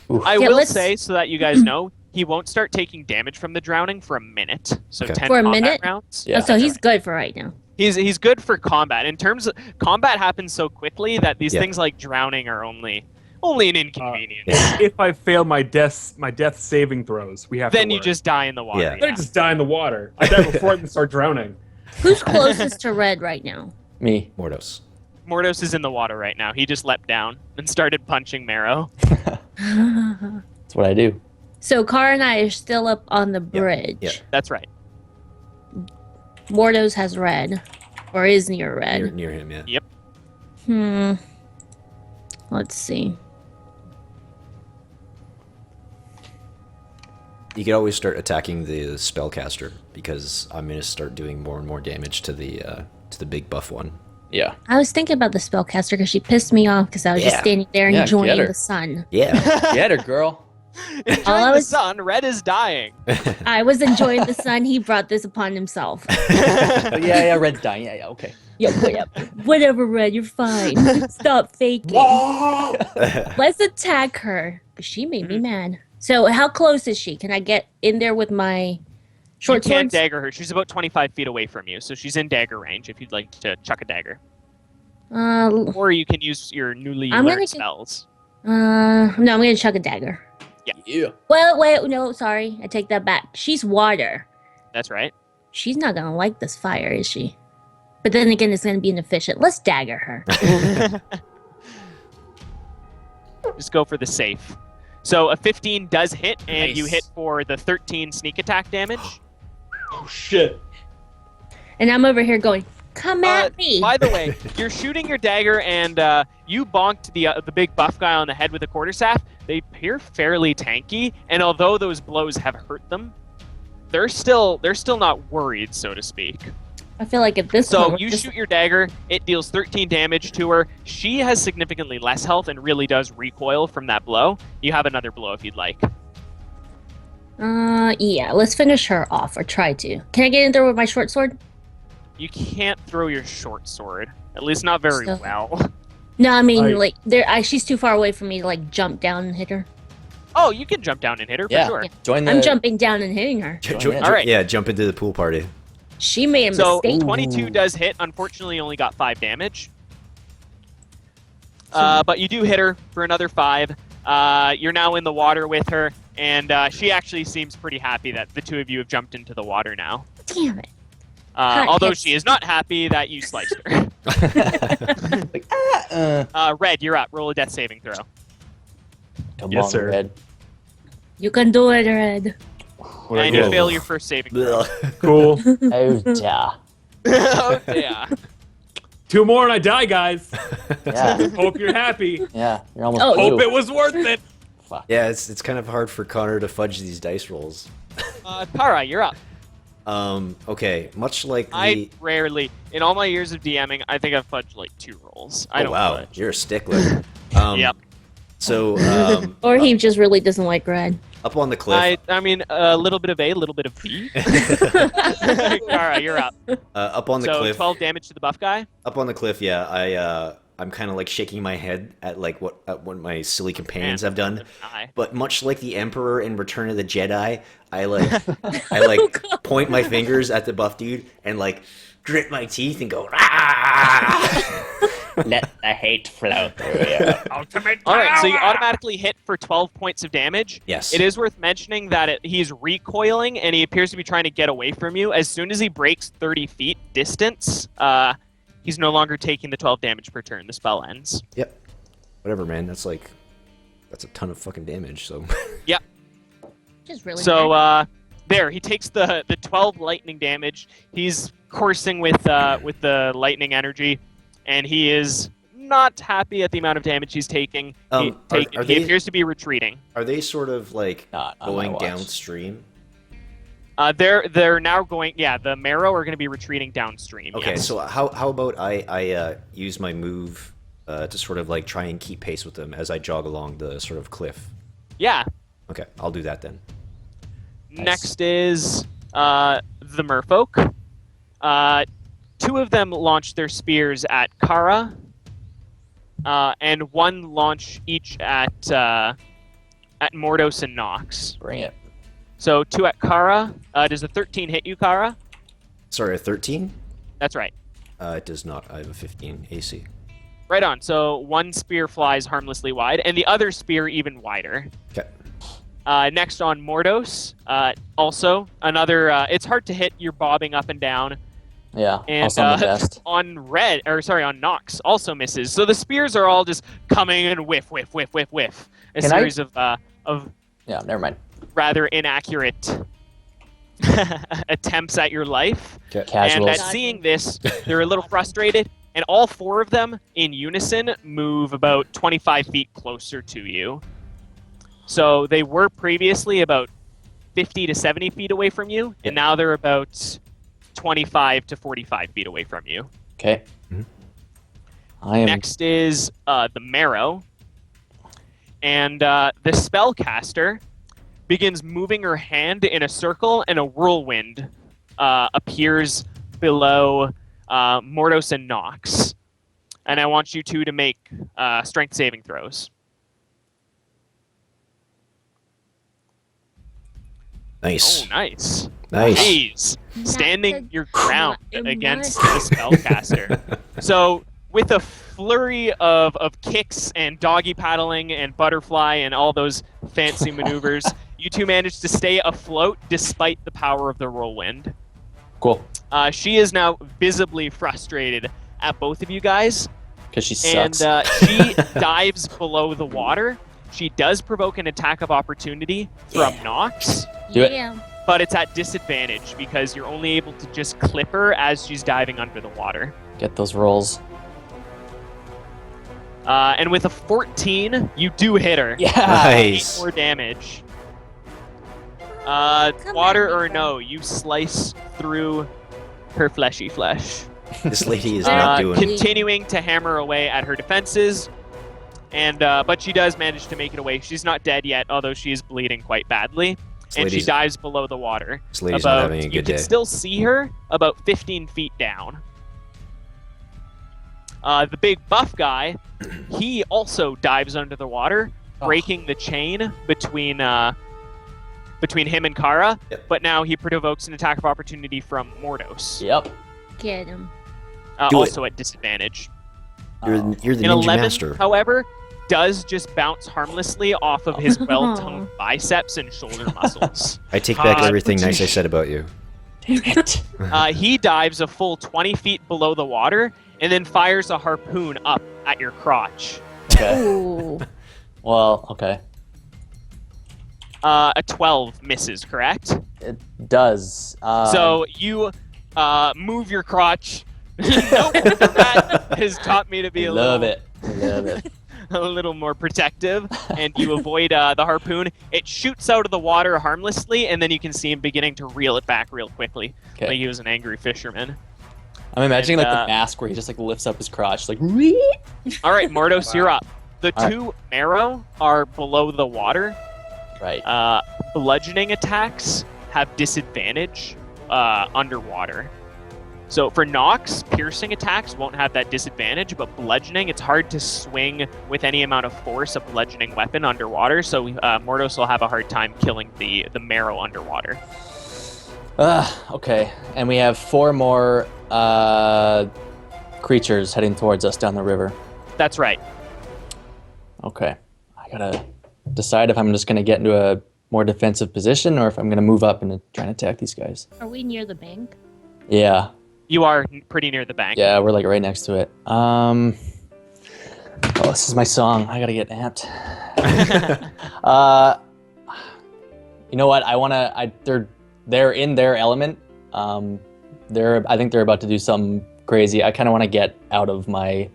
I Yeah, will let's- say, so that you guys know, he won't start taking damage from the drowning for a minute. So Okay. 10 For a combat minute? rounds. Yeah. Oh, so he's good for right now. He's good for combat. In terms of combat happens so quickly that these Yeah. things like drowning are only an inconvenience. If I fail my death saving throws, we have Then to you worry. just die in the water. Yeah. Then I just die in the water. I die before I even start drowning. Who's closest to Red right now? Me. Mordos. Mordos is in the water right now. He just leapt down and started punching Marrow. That's what I do. So Kara and I are still up on the Yeah, bridge. yeah. That's right. Mordos has Red, or is near Red. Near him, yeah. Let's see. You could always start attacking the spellcaster because I'm gonna start doing more and more damage to the big buff one. Yeah. I was thinking about the spellcaster because she pissed me off because I was just Yeah. standing there Yeah, enjoying get her. the sun. Yeah. Get her, girl. Enjoying I the was- sun, Red is dying. I was enjoying the sun. He brought this upon himself. Oh, yeah, Red's dying. Yeah, okay. Whatever, Red. You're fine. Stop faking. Let's attack her. 'Cause she made me mad. So how close is she? Can I get in there with my You short can't swords? dagger her. She's about 25 feet away from you, so she's in dagger range if you'd like to chuck a dagger. Or you can use your newly I'm gonna learned get- spells. no, I'm gonna chuck a dagger. Yeah. Well, wait, no, sorry. I take that back. She's water. That's right. She's not gonna like this fire, is she? But then again, it's going to be inefficient. Let's dagger her. Just go for the safe. So a 15 does hit, and you Nice. hit for the 13 sneak attack damage. Oh shit. And I'm over here going, come at me. By the way, you're shooting your dagger, and you bonked the big buff guy on the head with a quarterstaff. They appear fairly tanky, and although those blows have hurt them, they're still not worried, so to speak. I feel like at this So point, you shoot your dagger, it deals 13 damage to her. She has significantly less health and really does recoil from that blow. You have another blow if you'd like. Yeah, let's finish her off, or try to. Can I get in there with my short sword? You can't throw your short sword, at least not very So- well. No, I mean, I- she's too far away for me to, like, jump down and hit her. Oh, you can jump down and hit her Yeah. for sure. Yeah. Join the. I'm jumping down and hitting her. All right. Yeah, jump into the pool party. She made a So mistake. 22 does hit. Unfortunately, only got 5 damage. But you do hit her for another 5. You're now in the water with her, and she actually seems pretty happy that the two of you have jumped into the water now. Damn it. Hot Although hits. she is not happy that you sliced her. Like, Red, you're up. Roll a death saving throw. come Yes, on, sir. Red. You can do it, Red. What And I you get? fail your first saving throw. Cool. Oh, yeah. Oh, yeah. 2 more and I die, guys. Yeah. Hope you're happy. Yeah. You're almost Oh, blue. Hope it was worth it. Fuck. Yeah, it's kind of hard for Connor to fudge these dice rolls. Kara, you're up. Okay, much like the... I rarely, in all my years of DMing, I think I've fudged like 2 rolls. I Oh, don't wow, fudge. you're a stickler. Yep. So, Or he just really doesn't like Red. up on the cliff, I mean, a little bit of A, a little bit of B. Kara, you're up. up on the So cliff, 12 damage to the buff guy. up on the cliff, yeah, I'm kind of like shaking my head at like what my silly companions have done. Aye. But much like the Emperor in Return of the Jedi, I like point my fingers at the buff dude and like grit my teeth and go, "Ah!" Let the hate flow through you. Ultimate All right, so you power! automatically hit for 12 points of damage. Yes. It is worth mentioning that he's recoiling and he appears to be trying to get away from you. As soon as he breaks 30 feet distance, he's no longer taking the 12 damage per turn. The spell ends. Yep. Whatever, man. That's a ton of fucking damage. So. Yep. Just really So bad. there, he takes the 12 lightning damage. He's coursing with the lightning energy, and he is not happy at the amount of damage he's taking. Are He they- appears to be retreating. Are they sort of like Not on my going watch. downstream? They're now going. Yeah, the marrow are going to be retreating downstream. Okay, yes. so how about I use my move to sort of like try and keep pace with them as I jog along the sort of cliff. Yeah. Okay, I'll do that then. Next is the merfolk. 2 of them launch their spears at Kara, and 1 launch each at Mordos and Nox. Bring it. So 2 at Kara. Does a 13 hit you, Kara? Sorry, a 13? That's right. It does not. I have a 15 AC. Right on. So 1 spear flies harmlessly wide, and the other spear even wider. Okay. Next on Mordos, also another. It's hard to hit. You're bobbing up and down. Yeah. And also on the best. on Nox also misses. So the spears are all just coming and whiff, whiff, whiff, whiff, whiff. A Can I- series of Yeah. Never mind. rather inaccurate attempts at your life. Okay. Casuals. And at seeing this, they're a little frustrated, and all 4 of them in unison move about 25 feet closer to you. So they were previously about 50 to 70 feet away from you, and now they're about 25 to 45 feet away from you. Okay. Mhm. I am. Next is the Marrow. And the spellcaster begins moving her hand in a circle, and a whirlwind appears below Mordos and Nox. And I want you 2 to make strength saving throws. Nice. Oh, nice. Nice. Jeez. Standing your ground not- against the spellcaster. So, with a flurry of kicks and doggy paddling and butterfly and all those fancy maneuvers, you 2 managed to stay afloat despite the power of the whirlwind. Cool. She is now visibly frustrated at both of you guys. Because she And sucks. she dives below the water. She does provoke an attack of opportunity from Nox, Do it. Yeah. but it's at disadvantage because you're only able to just clip her as she's diving under the water. Get those rolls. And with a 14, you do hit her. Yeah. Nice. 8 more damage. Come Water at me, or no, you slice through her fleshy flesh. This lady is not doing it. Continuing to hammer away at her defenses, and but she does manage to make it away. She's not dead yet, although she is bleeding quite badly, and she lady's- dives below the water. This lady's not having a You good can day. still see her about 15 feet down. The big buff guy, he also dives under the water, breaking the chain between him and Kara. Yep. But now he provokes an attack of opportunity from Mordos, Yep. Get him. Do it. also at disadvantage. You're the An ninja 11, master. however, does just bounce harmlessly off of his well-toned biceps and shoulder muscles. I take back Ah, everything nice I said about you. Damn it. He dives a full 20 feet below the water and then fires a harpoon up at your crotch. Okay. Ooh. Well, okay. A 12 misses, correct? It does. So you move your crotch. Nope, that has taught me to be a love little, it. Love it. a little more protective, and you avoid the harpoon. It shoots out of the water harmlessly, and then you can see him beginning to reel it back real quickly, Okay. like he was an angry fisherman. I'm imagining And, like the mask where he just like lifts up his crotch, like. Wee! All right, Mordos, you're up. The All right. two Marrow are below the water. Right. Bludgeoning attacks have disadvantage underwater. So for Nox, piercing attacks won't have that disadvantage, but bludgeoning, it's hard to swing with any amount of force a bludgeoning weapon underwater, so Mordos will have a hard time killing the Marrow underwater. Okay. And we have 4 more creatures heading towards us down the river. That's right. Okay. I gotta decide if I'm just gonna get into a more defensive position or if I'm gonna move up and try and attack these guys. Are we near the bank? Yeah. You are pretty near the bank. Yeah, we're like right next to it. Oh, this is my song. I gotta get amped. You know what? They're in their element. I think they're about to do something crazy. I kind of want to get out of my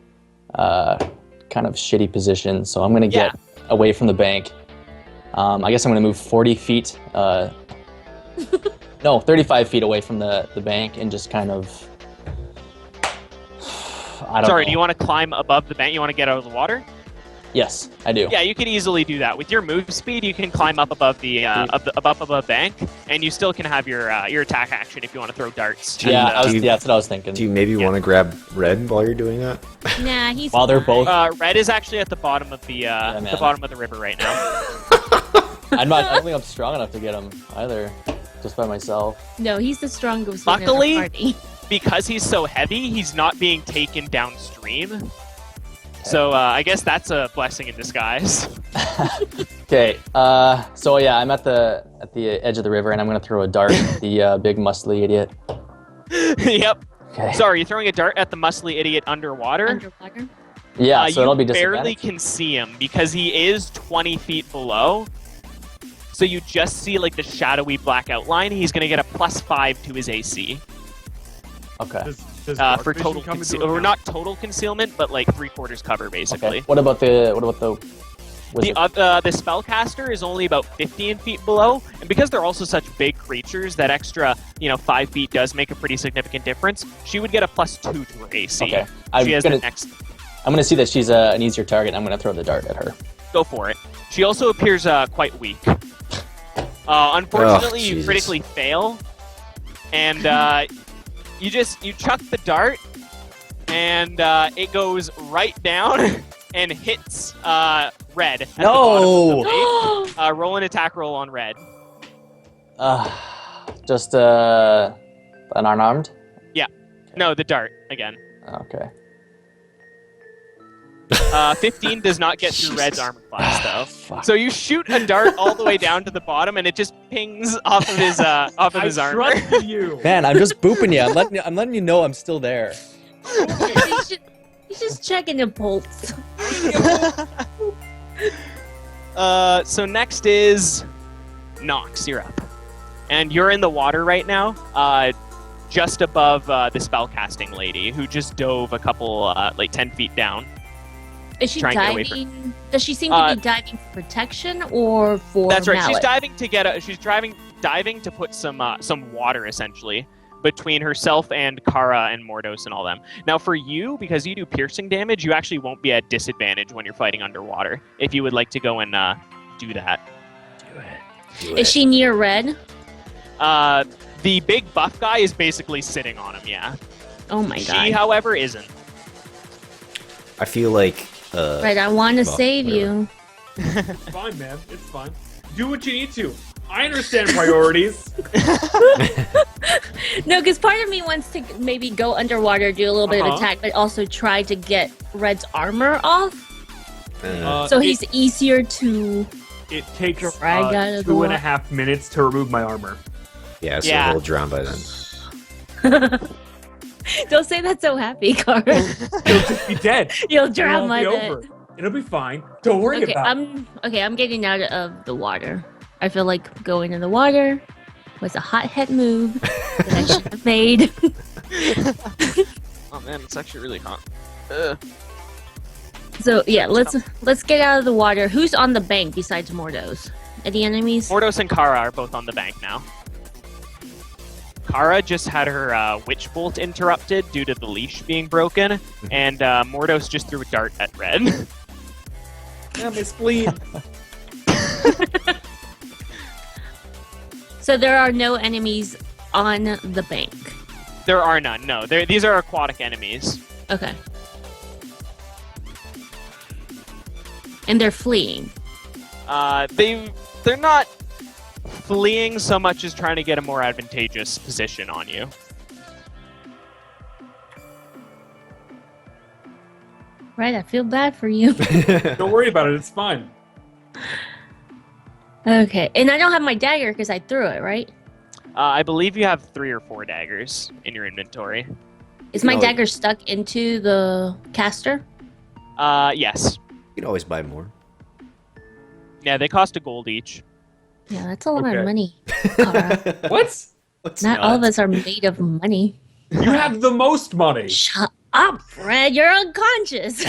kind of shitty position, so I'm gonna get away from the bank. I guess I'm gonna move 40 feet. No, 35 feet away from the bank and just kind of. I don't Sorry, know. do you want to climb above the bank? You want to get out of the water? Yes, I do. Yeah, you can easily do that. With your move speed, you can climb up above the above bank, and you still can have your attack action if you want to throw darts. Yeah, And, that's what I was thinking. Do you maybe want to grab Red while you're doing that? Nah, he's While they're fine. both- Red is actually at the bottom of the man. bottom of the river right now. I don't think I'm strong enough to get him either, just by myself. No, he's the strongest one in our Luckily- party. Because he's so heavy, he's not being taken downstream. So I guess that's a blessing in disguise. Okay, so yeah, I'm at the edge of the river, and I'm gonna throw a dart at the big muscly idiot. Yep. Okay. Sorry, you're throwing a dart at the muscly idiot underwater. Underwater. Yeah, so you it'll be barely disadvantage. can see him because he is 20 feet below. So you just see like the shadowy black outline. He's going to get a +5 to his AC Okay. Does dark for vision total come into concealment, or account? not total concealment, but like 3/4 cover basically. Okay. What about the wizard? The spellcaster is only about 15 feet below, and because they're also such big creatures, that extra 5 feet does make a pretty significant difference. She would get a +2 to her AC. Okay. She has the next. I'm gonna see that she's an easier target. I'm gonna throw the dart at her. Go for it. She also appears quite weak. Unfortunately, you Jesus. critically fail, and you chuck the dart, and it goes right down and hits Red. At the bottom of the bank. Roll an attack roll on Red. Just an unarmed. No, the dart again. Okay. 15 does not get through Red's armor class, though. Fuck. So you shoot a dart all the way down to the bottom, and it just pings off of his I armor. trust you. Man, I'm just booping you. I'm letting you know I'm still there. He's just checking the pulse. So next is Nox. You're up, and you're in the water right now, just above the spellcasting lady who just dove a couple 10 feet down. Is she Try and get away diving? Does she seem to be diving for protection or for That's right. mallet? She's diving to get. Diving to put some water essentially between herself and Kara and Mordos and all them. Now for you, because you do piercing damage, you actually won't be at disadvantage when you're fighting underwater. If you would like to go and do that. Is she near Red? The big buff guy is basically sitting on him. Yeah. Oh my god. She, however, isn't. I feel like. Red, I want to well, save whatever. you. It's fine, man. It's fine. Do what you need to. I understand priorities. No, because part of me wants to maybe go underwater, do a little bit of Uh-huh. attack, but also try to get Red's armor off, so It- he's easier to. It takes Drag out of the 2.5 minutes to remove my armor. Yeah, so Yeah. he'll drown by then. Don't say that so happy, Cara. He'll just be dead. You'll It'll drown all my be bed. over. It'll be fine. Don't worry Okay, about it. I'm getting out of the water. I feel like going in the water was a hothead move that I should have made. Oh man, it's actually really hot. So yeah, let's get out of the water. Who's on the bank besides Mordos? Any enemies? Mordos and Kara are both on the bank now. Kara just had her witch bolt interrupted due to the leash being broken, and Mordos just threw a dart at Red. Yeah, my spleen. So there are no enemies on the bank. There are none. No, these are aquatic enemies. Okay. And they're fleeing. They're not fleeing so much as trying to get a more advantageous position on you. Right, I feel bad for you. Don't worry about it. It's fine. Okay, and I don't have my dagger because I threw it, right? I believe you have 3 or 4 daggers in your inventory. Is my No. dagger stuck into the caster? Yes. You can always buy more. Yeah, they cost a gold each. Yeah, that's a lot Okay. of money. Cara. What? Not all of us are made of money. You have the most money. Shut up, Fred. You're unconscious.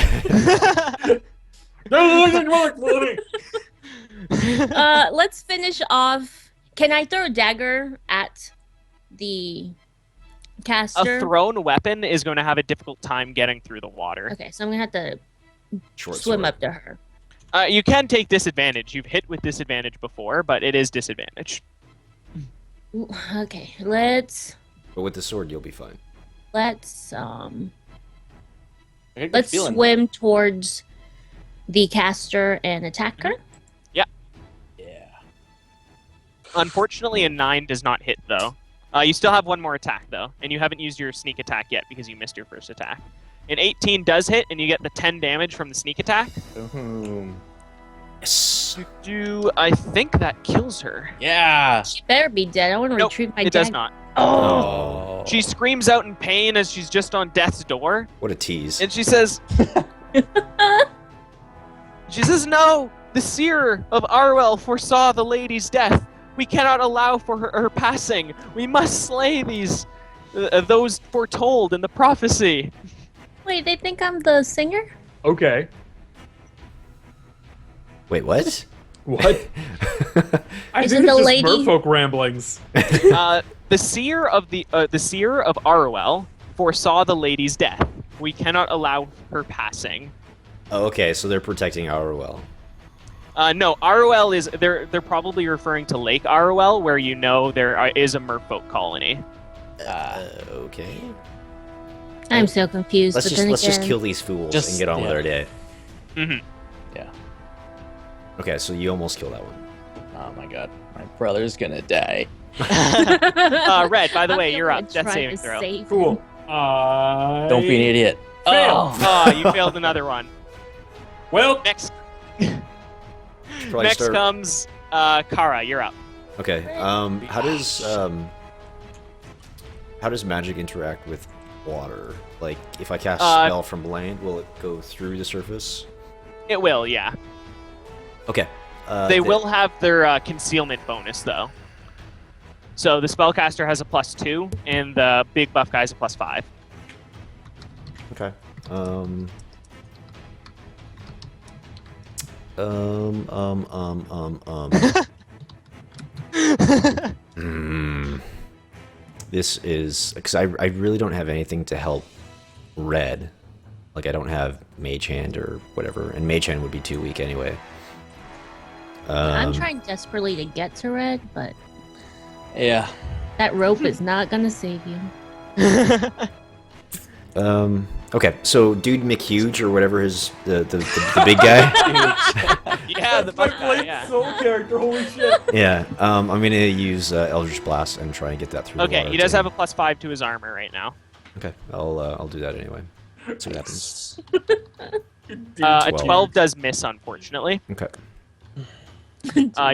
Let's finish off. Can I throw a dagger at the caster? A thrown weapon is going to have a difficult time getting through the water. Okay, so I'm gonna have to Short swim sword. up to her. You can take disadvantage. You've hit with disadvantage before, but it is disadvantage. Ooh, okay, let's But with the sword, you'll be fine. let's I get let's good feeling. swim towards the caster and attack her. Yeah. Unfortunately, a 9 does not hit, though. You still have one more attack, though, and you haven't used your sneak attack yet because you missed your first attack. An 18 does hit, and you get the 10 damage from the sneak attack. Boom. Yes. I think that kills her. Yeah. She better be dead. I want to Nope, retrieve my it dagger. does not. Oh, She screams out in pain as she's just on death's door, what a tease. and she says, "No, the seer of Arwell foresaw the lady's death. We cannot allow for her passing. We must slay those foretold in the prophecy." Wait, they think I'm the singer? Okay. Wait, what? What? I Isn't think the it's just lady- merfolk ramblings. The seer of Arwell foresaw the lady's death. We cannot allow her passing. Oh, okay, so they're protecting our well. No, Arwell is they're probably referring to Lake Arwell, where you know there is a merfolk colony. Okay. I'm so confused. Let's but just then let's just again- kill these fools Just- and get on with yeah. our day. Mhm. Yeah. Okay, so you almost killed that one. Oh my god. My brother's gonna die. Red, by the I'm way, you're gonna up. Death try saving to throw. save Cool. him. Don't be an idiot. Fail. Oh. You failed another one. Well, Next, Probably next start- comes Kara. You're up. Okay. How does magic interact with water? Like, if I cast spell from land, will it go through the surface? It will, yeah. Okay. They will have their concealment bonus though. So the spellcaster has a +2, and the big buff guy has a +5. Okay. This is because I really don't have anything to help red. Like I don't have mage hand or whatever, and mage hand would be too weak anyway. I'm trying desperately to get to red, but Yeah. that rope is not gonna save you. Okay, so dude McHuge or whatever his the big guy. Yeah, the buff guy, Blade yeah. Soul character, holy shit. Yeah. I'm gonna use Eldritch Blast and try and get that through. The Okay, water he does too. have a +5 to his armor right now. Okay, I'll do that anyway. See what happens. A 12. 12 does miss, unfortunately. Okay.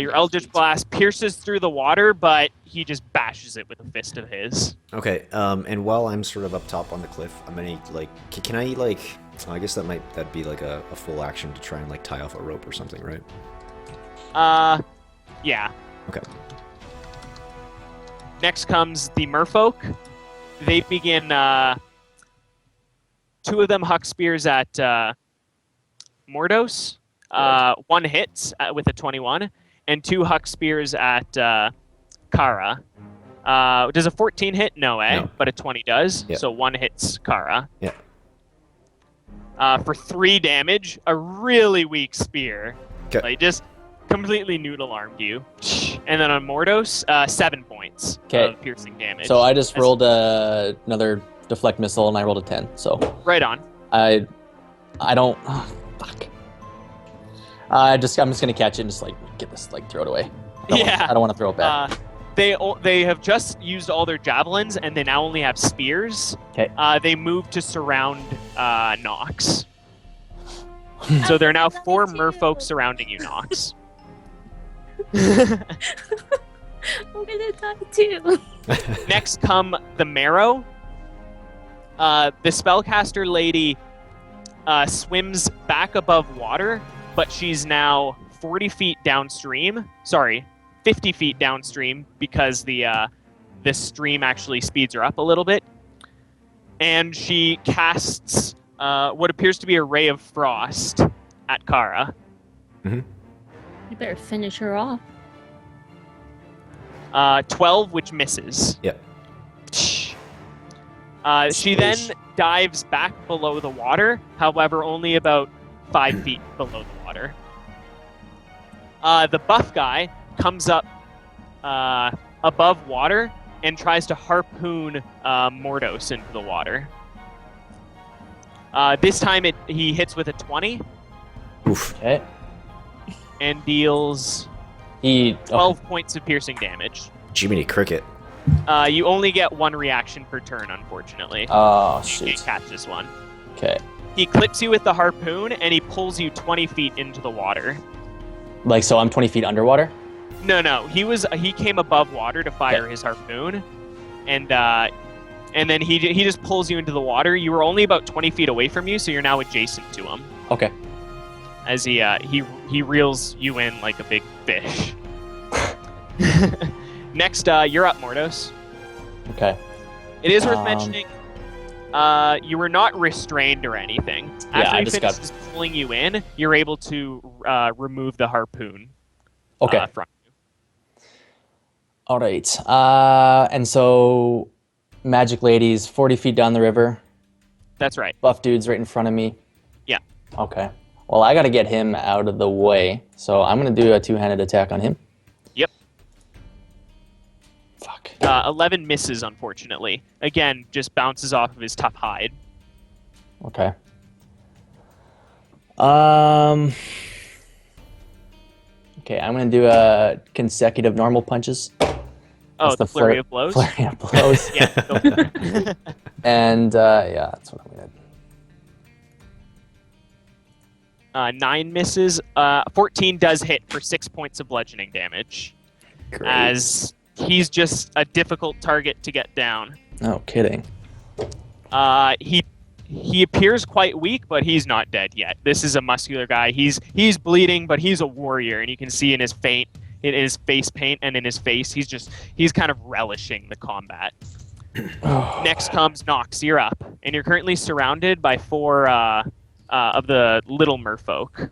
Your Eldritch Blast pierces through the water, but he just bashes it with a fist of his. Okay. And while I'm sort of up top on the cliff, I'm gonna like. Can I like? I guess that'd be like a full action to try and like tie off a rope or something, right? Yeah. Okay. Next comes the merfolk. They begin, two of them huck spears at Mordos. One hits with a 21, and 2 huck spears at Kara. Does a 14 hit? No, No. but a 20 does. Yeah. So 1 hits Kara. Yeah. For 3 damage, a really weak spear. 'Kay. Like, just completely noodle armed you. And then on Mordos, 7 points 'Kay. of piercing damage. So I just rolled another deflect missile and I rolled a 10. So Right on. I don't. Oh, fuck. I'm just gonna catch it and just like get this like throw it away. I don't want to throw it back. They have just used all their javelins and they now only have spears. 'Kay. They moved to surround Nox. So there are now 4 merfolk surrounding you, Nox. I'm gonna die too. Next come the Marrow. The spellcaster lady swims back above water, but she's now 40 feet downstream. Sorry, 50 feet downstream because the stream actually speeds her up a little bit. And she casts what appears to be a ray of frost at Kara. You better finish her off. 12, which misses. Yep. She then dives back below the water, however, only about 5 feet below the water. The buff guy comes up above water and tries to harpoon Mordos into the water. This time he hits with a 20 Oof. Okay. and deals 12 points of piercing damage. Jiminy Cricket. You only get 1 reaction per turn, unfortunately. Oh You shoot. can't catch this one. Okay. He clips you with the harpoon and he pulls you 20 feet into the water. Like so, I'm 20 feet underwater. No. He came above water to fire his harpoon, and then he just pulls you into the water. You were only about 20 feet away from you, so you're now adjacent to him. Okay. As he reels you in like a big fish. Next, you're up, Mordos. Okay. It is worth Um, mentioning, you were not restrained or anything. Yeah, After I he just finishes pulling you in, you're able to remove the harpoon Okay. from you. All right. And so, magic ladies, 40 feet down the river. That's right. Buff dude's right in front of me. Yeah. Okay. Well, I got to get him out of the way, so I'm gonna do a 2-handed attack on him. Yep. Fuck. 11 misses, unfortunately. Again, just bounces off of his tough hide. Okay. Okay, I'm gonna do a consecutive normal punches. Oh, That's the flurry of blows? Flurry of blows. Yeah, go for it. And yeah, that's what I'm gonna do. 9 misses. 14 does hit for 6 points of bludgeoning damage. Great. As he's just a difficult target to get down. No kidding. He appears quite weak, but he's not dead yet. This is a muscular guy. He's bleeding, but he's a warrior, and you can see in his face paint and in his face, he's kind of relishing the combat. Next comes Nox. You're up, and you're currently surrounded by 4 of the little merfolk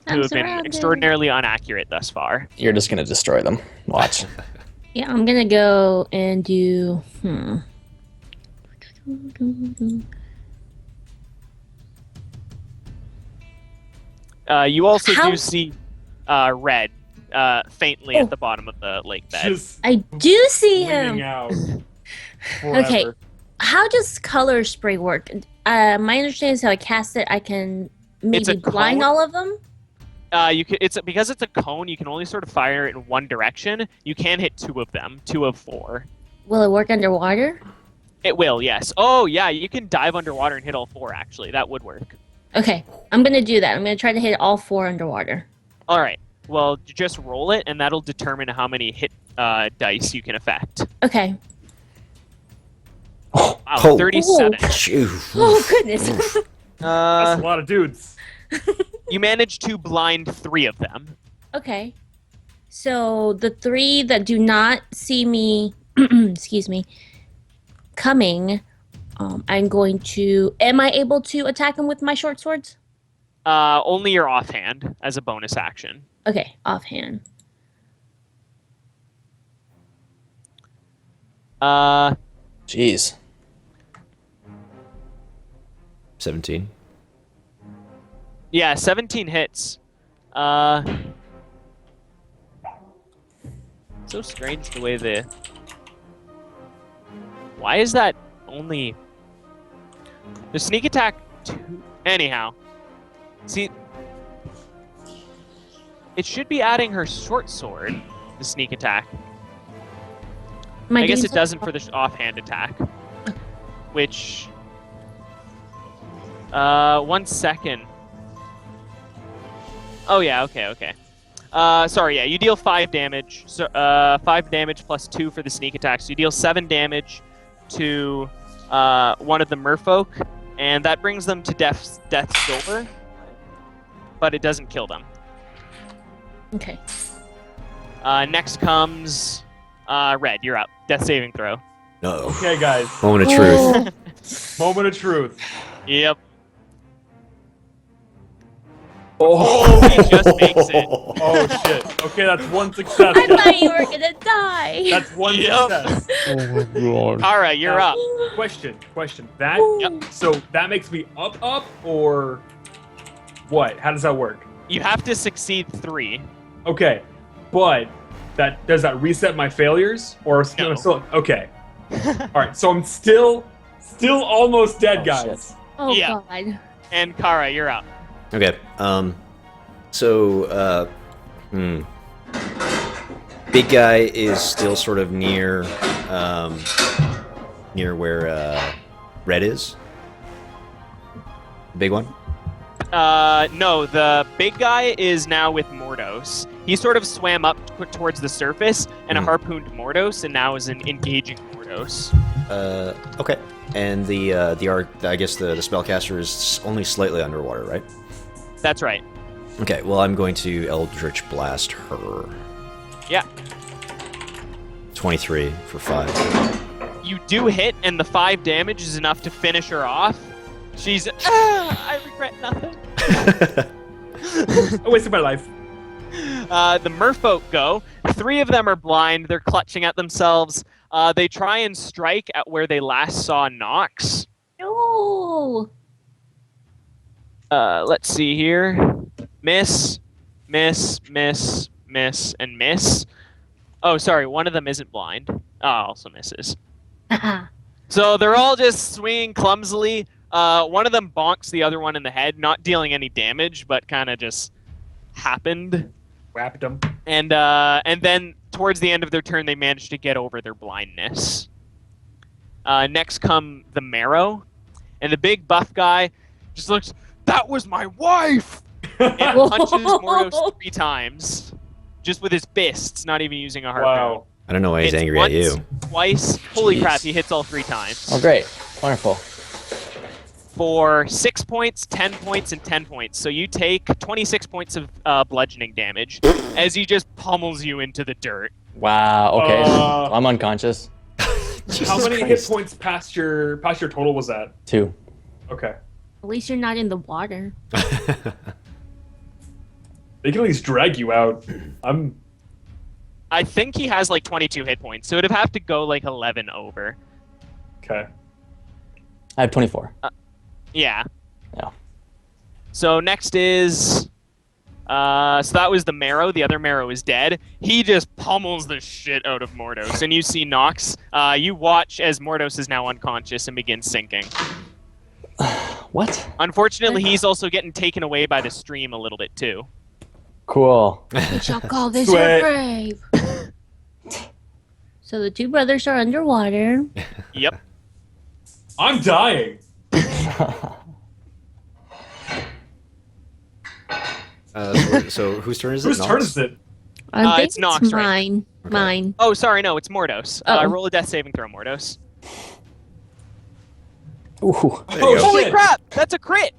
who have been extraordinarily inaccurate thus far. You're just gonna destroy them. Watch. Yeah, I'm gonna go and do. You also How- do see Red faintly at the bottom of the lake bed. Just I do see bleeding him. out. Okay. Forever. How does color spray work? My understanding is how I cast it, I can It's a maybe blind cone. all of them. Because it's a cone. You can only sort of fire it in one direction. You can hit 2 of them, 2 of 4. Will it work underwater? It will, yes. Oh yeah, you can dive underwater and hit all 4. Actually, that would work. Okay, I'm gonna do that. I'm gonna try to hit all 4 underwater. All right. Well, just roll it, and that'll determine how many hit dice you can affect. Okay. Wow, Oh. 37. Phew. Oh goodness. That's a lot of dudes. You managed to blind 3 of them. Okay. So the 3 that do not see me, excuse me, coming, I'm going to. Am I able to attack them with my short swords? Only your offhand as a bonus action. Okay, offhand. Jeez. 17. Yeah, 17 hits. So strange the way the. Why is that only? The sneak attack 2. Anyhow, see, it should be adding her short sword. The sneak attack. Am I guess doing it doesn't for the offhand attack. Which. 1 second. Oh yeah, okay. Sorry, yeah, you deal 5 damage. So 5 damage plus 2 for the sneak attack. So you deal 7 damage to one of the merfolk, and that brings them to death's door. But it doesn't kill them. Okay. Next comes Red. You're up. Death saving throw. No. Okay, guys. Moment of truth. Moment of truth. Yep. Oh, He just makes it. oh shit. Okay, that's 1 success. I thought you were gonna die. That's 1 Yep. success. All right, you're up. Question. That Yep. so that makes me up or what? How does that work? You have to succeed 3. Okay, but does that reset my failures or No. still okay? All right, so I'm still almost dead, Oh, guys. Oh Yeah. god. And Kara, you're up. Okay. So, big guy is still sort of near where Red is. Big one. No, the big guy is now with Mordos. He sort of swam up towards the surface and harpooned Mordos, and now is engaging Mordos. Okay. And the I guess the spellcaster is only slightly underwater, right? That's right. Okay. Well, I'm going to Eldritch Blast her. Yeah. 23 for 5. You do hit, and the 5 damage is enough to finish her off. She's, I regret nothing. I wasted my life. The merfolk go. 3 of them are blind. They're clutching at themselves. They try and strike at where they last saw Nox. No. Let's see here. Miss, miss, miss, miss, and miss. Oh, sorry. One of them isn't blind. Oh, also misses. So they're all just swinging clumsily. One of them bonks the other one in the head, not dealing any damage, but kind of just happened. Whapped him. And then towards the end of their turn, they managed to get over their blindness. Next come the Marrow, and the big buff guy just looks. That was my wife. It punches Mordos 3 times, just with his fists, not even using a harpoon. Wow. I don't know why he's It's angry once, at you. Twice. Holy Jeez. crap! He hits all 3 times. Oh, great. Wonderful. For 6 points, 10 points, and 10 points. So you take 26 points of bludgeoning damage as he just pummels you into the dirt. Wow. Okay. I'm unconscious. How many hit Christ. points past your total was that? 2. Okay. At least you're not in the water. They can at least drag you out. I think he has like 22 hit points, so it'd have to go like 11 over. Okay. I have 24. Yeah. Yeah. So next is, so that was the Marrow. The other Marrow is dead. He just pummels the shit out of Mordos, and you see Nox. You watch as Mordos is now unconscious and begins sinking. What? Unfortunately, he's also getting taken away by the stream a little bit too. Cool. We shall call this Sweat. your grave. So the 2 brothers are underwater. Yep. I'm dying. So whose turn is it? Whose turn Nox? is it? I think It's Nox, right? mine. Okay. Mine. Oh, sorry, no, it's Mordos. Oh. Roll a death saving throw, Mordos. Ooh. There you Oh, go. Holy shit. crap! That's a crit.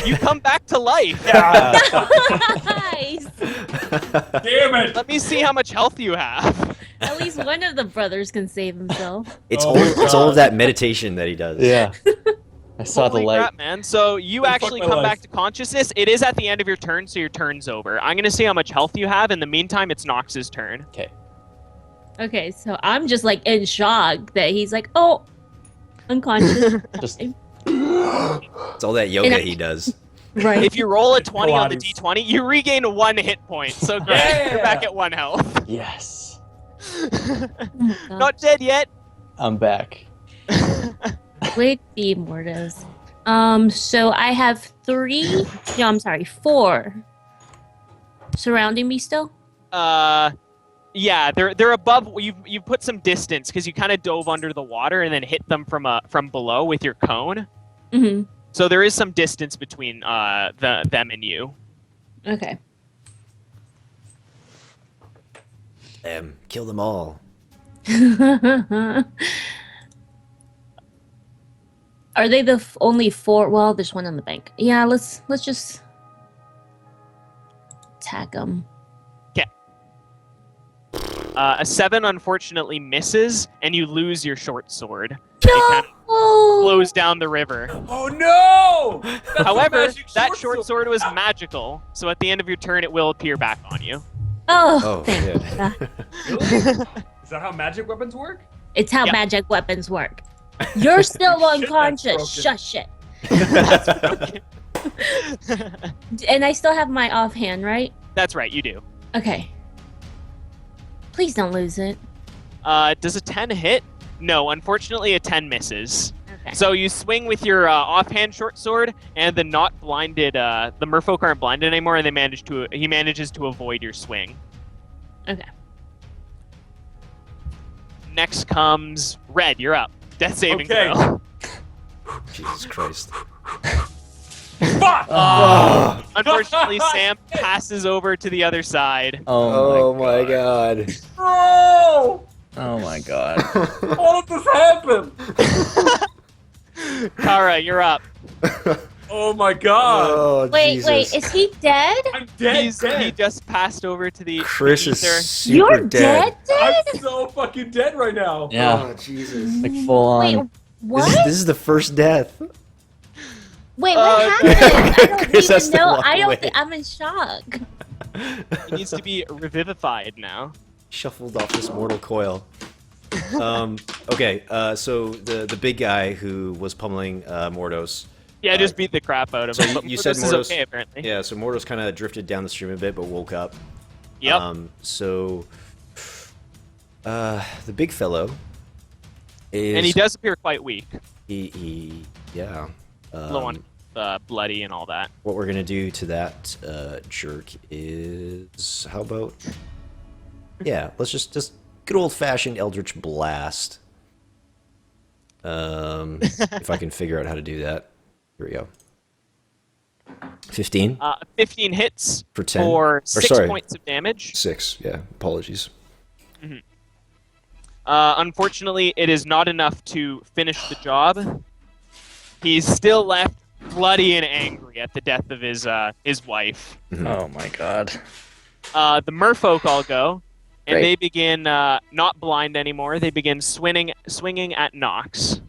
You come back to life. Nice. Damn it! Let me see how much health you have. At least one of the brothers can save himself. It's Oh all my it's all God. of that meditation that he does. Yeah. I saw the Holy light. crap, man. So you Fuck actually my come life. back to consciousness. It is at the end of your turn, so your turn's over. I'm going to see how much health you have. In the meantime, it's Nox's turn. Okay. Okay, so I'm just like in shock that he's like, oh, unconscious. Just It's all that yoga And I- he does. Right. If you roll a 20 on the Pilates. d20, you regain 1 hit point. So great, Yeah. you're back at 1 health. yes. Oh my God. Not dead yet. I'm back. Would be Mortis. So I have 3. No, I'm sorry, 4 surrounding me still. Yeah, they're above. You've put some distance because you kind of dove under the water and then hit them from below with your cone. Mm-hmm. So there is some distance between them and you. Okay. Kill them all. Are they the only 4? Well, there's one on the bank. Yeah, let's just attack them. A 7 unfortunately misses, and you lose your short sword. It kind of Oh, flows down the river. Oh no! That's a However, magic that short sword was magical, so at the end of your turn, it will appear back on you. oh, Oh thank shit. God. Really? Is that how magic weapons work? It's how Yep. magic weapons work. You're still Shit, that's unconscious. broken. Shush it. And I still have my offhand, right? That's right, you do. Okay. Please don't lose it. Does a 10 hit? No, unfortunately, a 10 misses. Okay. So you swing with your offhand short sword, and the not blinded, the merfolk aren't blinded anymore, and he manages to avoid your swing. Okay. Next comes Red. You're up. Death saving Okay. throw. Jesus Christ. Fuck! Unfortunately, Sam passes over to the other side. Oh my god. Bro! Oh my god. How did this happen? Kara, you're up. Oh my god! Oh, Wait, Jesus. wait, is he dead? I'm dead. He dead. just passed over to the Chris the is ether. super You're dead. dead? I'm so fucking dead right now. Yeah. Oh, Jesus. Like full on. Wait, what? This is the first death. Wait, what Uh, happened? I don't Chris has even to know. walk I away. don't think I'm in shock. He needs to be revivified now. Shuffled off this mortal coil. Okay, so the big guy who was pummeling Mordos. Yeah, just beat the crap out of him. But you said this is Mordos- okay, apparently. Yeah, so Mordos kind of drifted down the stream a bit, but woke up. Yep. So the big fellow is. And he does appear quite weak. Yeah. Low on bloody and all that. What we're gonna do to that jerk is, how about? Yeah, let's just good old fashioned Eldritch Blast. If I can figure out how to do that, here we go. 15 15 hits for 10. for Or 6 sorry, points of damage. 6. Yeah, apologies. Unfortunately, it is not enough to finish the job. He's still left bloody and angry at the death of his wife. Oh my god. The merfolk all go, and Great. they begin not blind anymore. They begin swinging at Nox.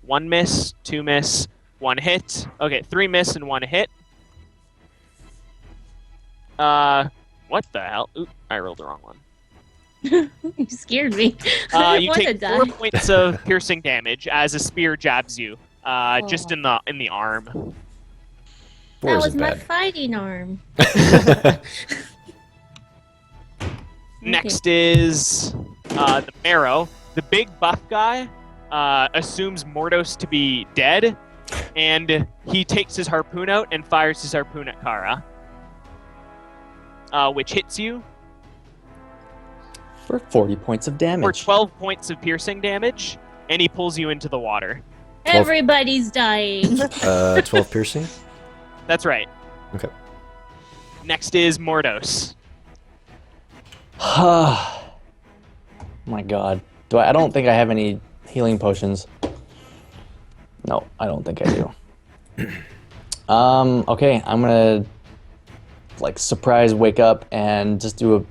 1 miss, 2 miss, 1 hit. Okay, 3 miss and 1 hit. What the hell? Oop, I rolled the wrong one. You scared me. You take 4 points of piercing damage as a spear jabs you, just in the arm. 4 That was isn't my bad. fighting arm. Next is the Marrow. The big buff guy assumes Mordos to be dead, and he takes his harpoon out and fires his harpoon at Kara, which hits you For 40 points of for damage. 12 points of piercing damage, and he pulls you into the water. 12. Everybody's dying. 12 piercing? That's right. Okay. Next is Mordos. My god. I don't think I have any healing potions. No, I don't think I do. Okay, I'm gonna like surprise wake up and just do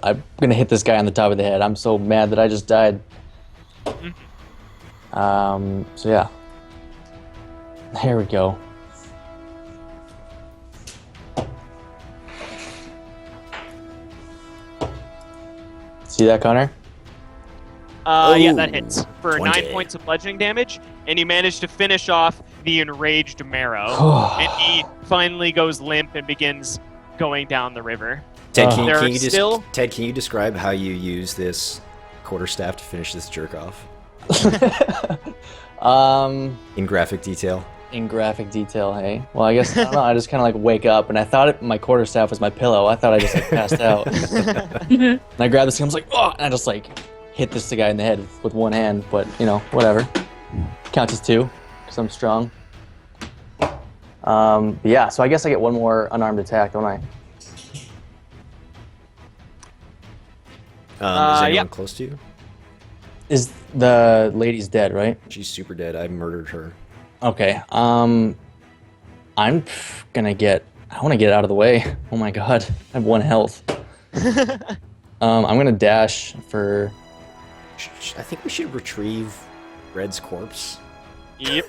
I'm gonna hit this guy on the top of the head. I'm so mad that I just died. So yeah. There we go. See that, Connor? Yeah, that hits for 20. 9 points of bludgeoning damage, and you manage to finish off the enraged Marrow. And he finally goes limp and begins going down the river. Ted, There are you still- Ted, can you describe how you use this quarterstaff to finish this jerk off in graphic detail? In graphic detail, hey? Well, I guess, I don't know, I just kind of like wake up, and I thought my quarterstaff was my pillow. I thought I just like passed out. And I grabbed this thing, I was like, oh, and I just like hit this guy in the head with one hand, but you know, whatever. Counts as 2, because I'm strong. Yeah, so I guess I get one more unarmed attack, don't I? Is anyone yeah. close to you? Is the lady's dead, right? She's super dead. I murdered her. Okay, I'm gonna I wanna get out of the way. Oh my god, I have 1 health. I'm gonna dash for, I think we should retrieve Red's corpse Yep.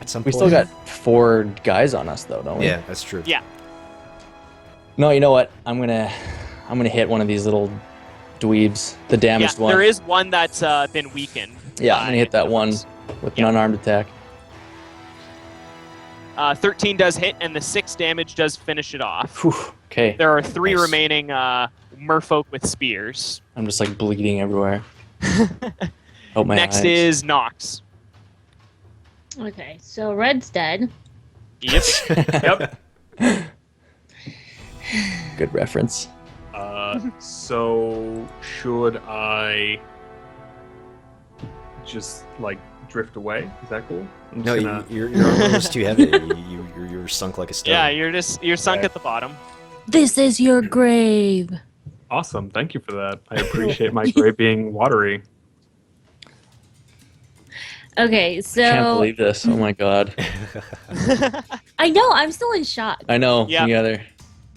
at some we point. still got 4 guys on us though, don't we? Yeah, that's true. Yeah. No, you know what? I'm gonna hit one of these little dweebs, the Yeah, damaged one. there is one that's been weakened. Yeah, I'm gonna hit that one with an unarmed attack. 13 does hit, and the 6 damage does finish it off. Whew, okay, There are 3 Nice. remaining merfolk with spears. I'm just like bleeding everywhere. Oh my Next eyes. is Nox. Okay, so Red's dead. Yep. Yep. Good reference. So should I just like drift away? Is that cool? I'm No, just gonna... your armor was too heavy. You're sunk like a stone. Yeah, you're sunk Okay. at the bottom. This is your grave. Awesome. Thank you for that. I appreciate my grave being watery. Okay, Can't so believe this. Oh my god. I know I'm still in shock. I know. Yeah. Together.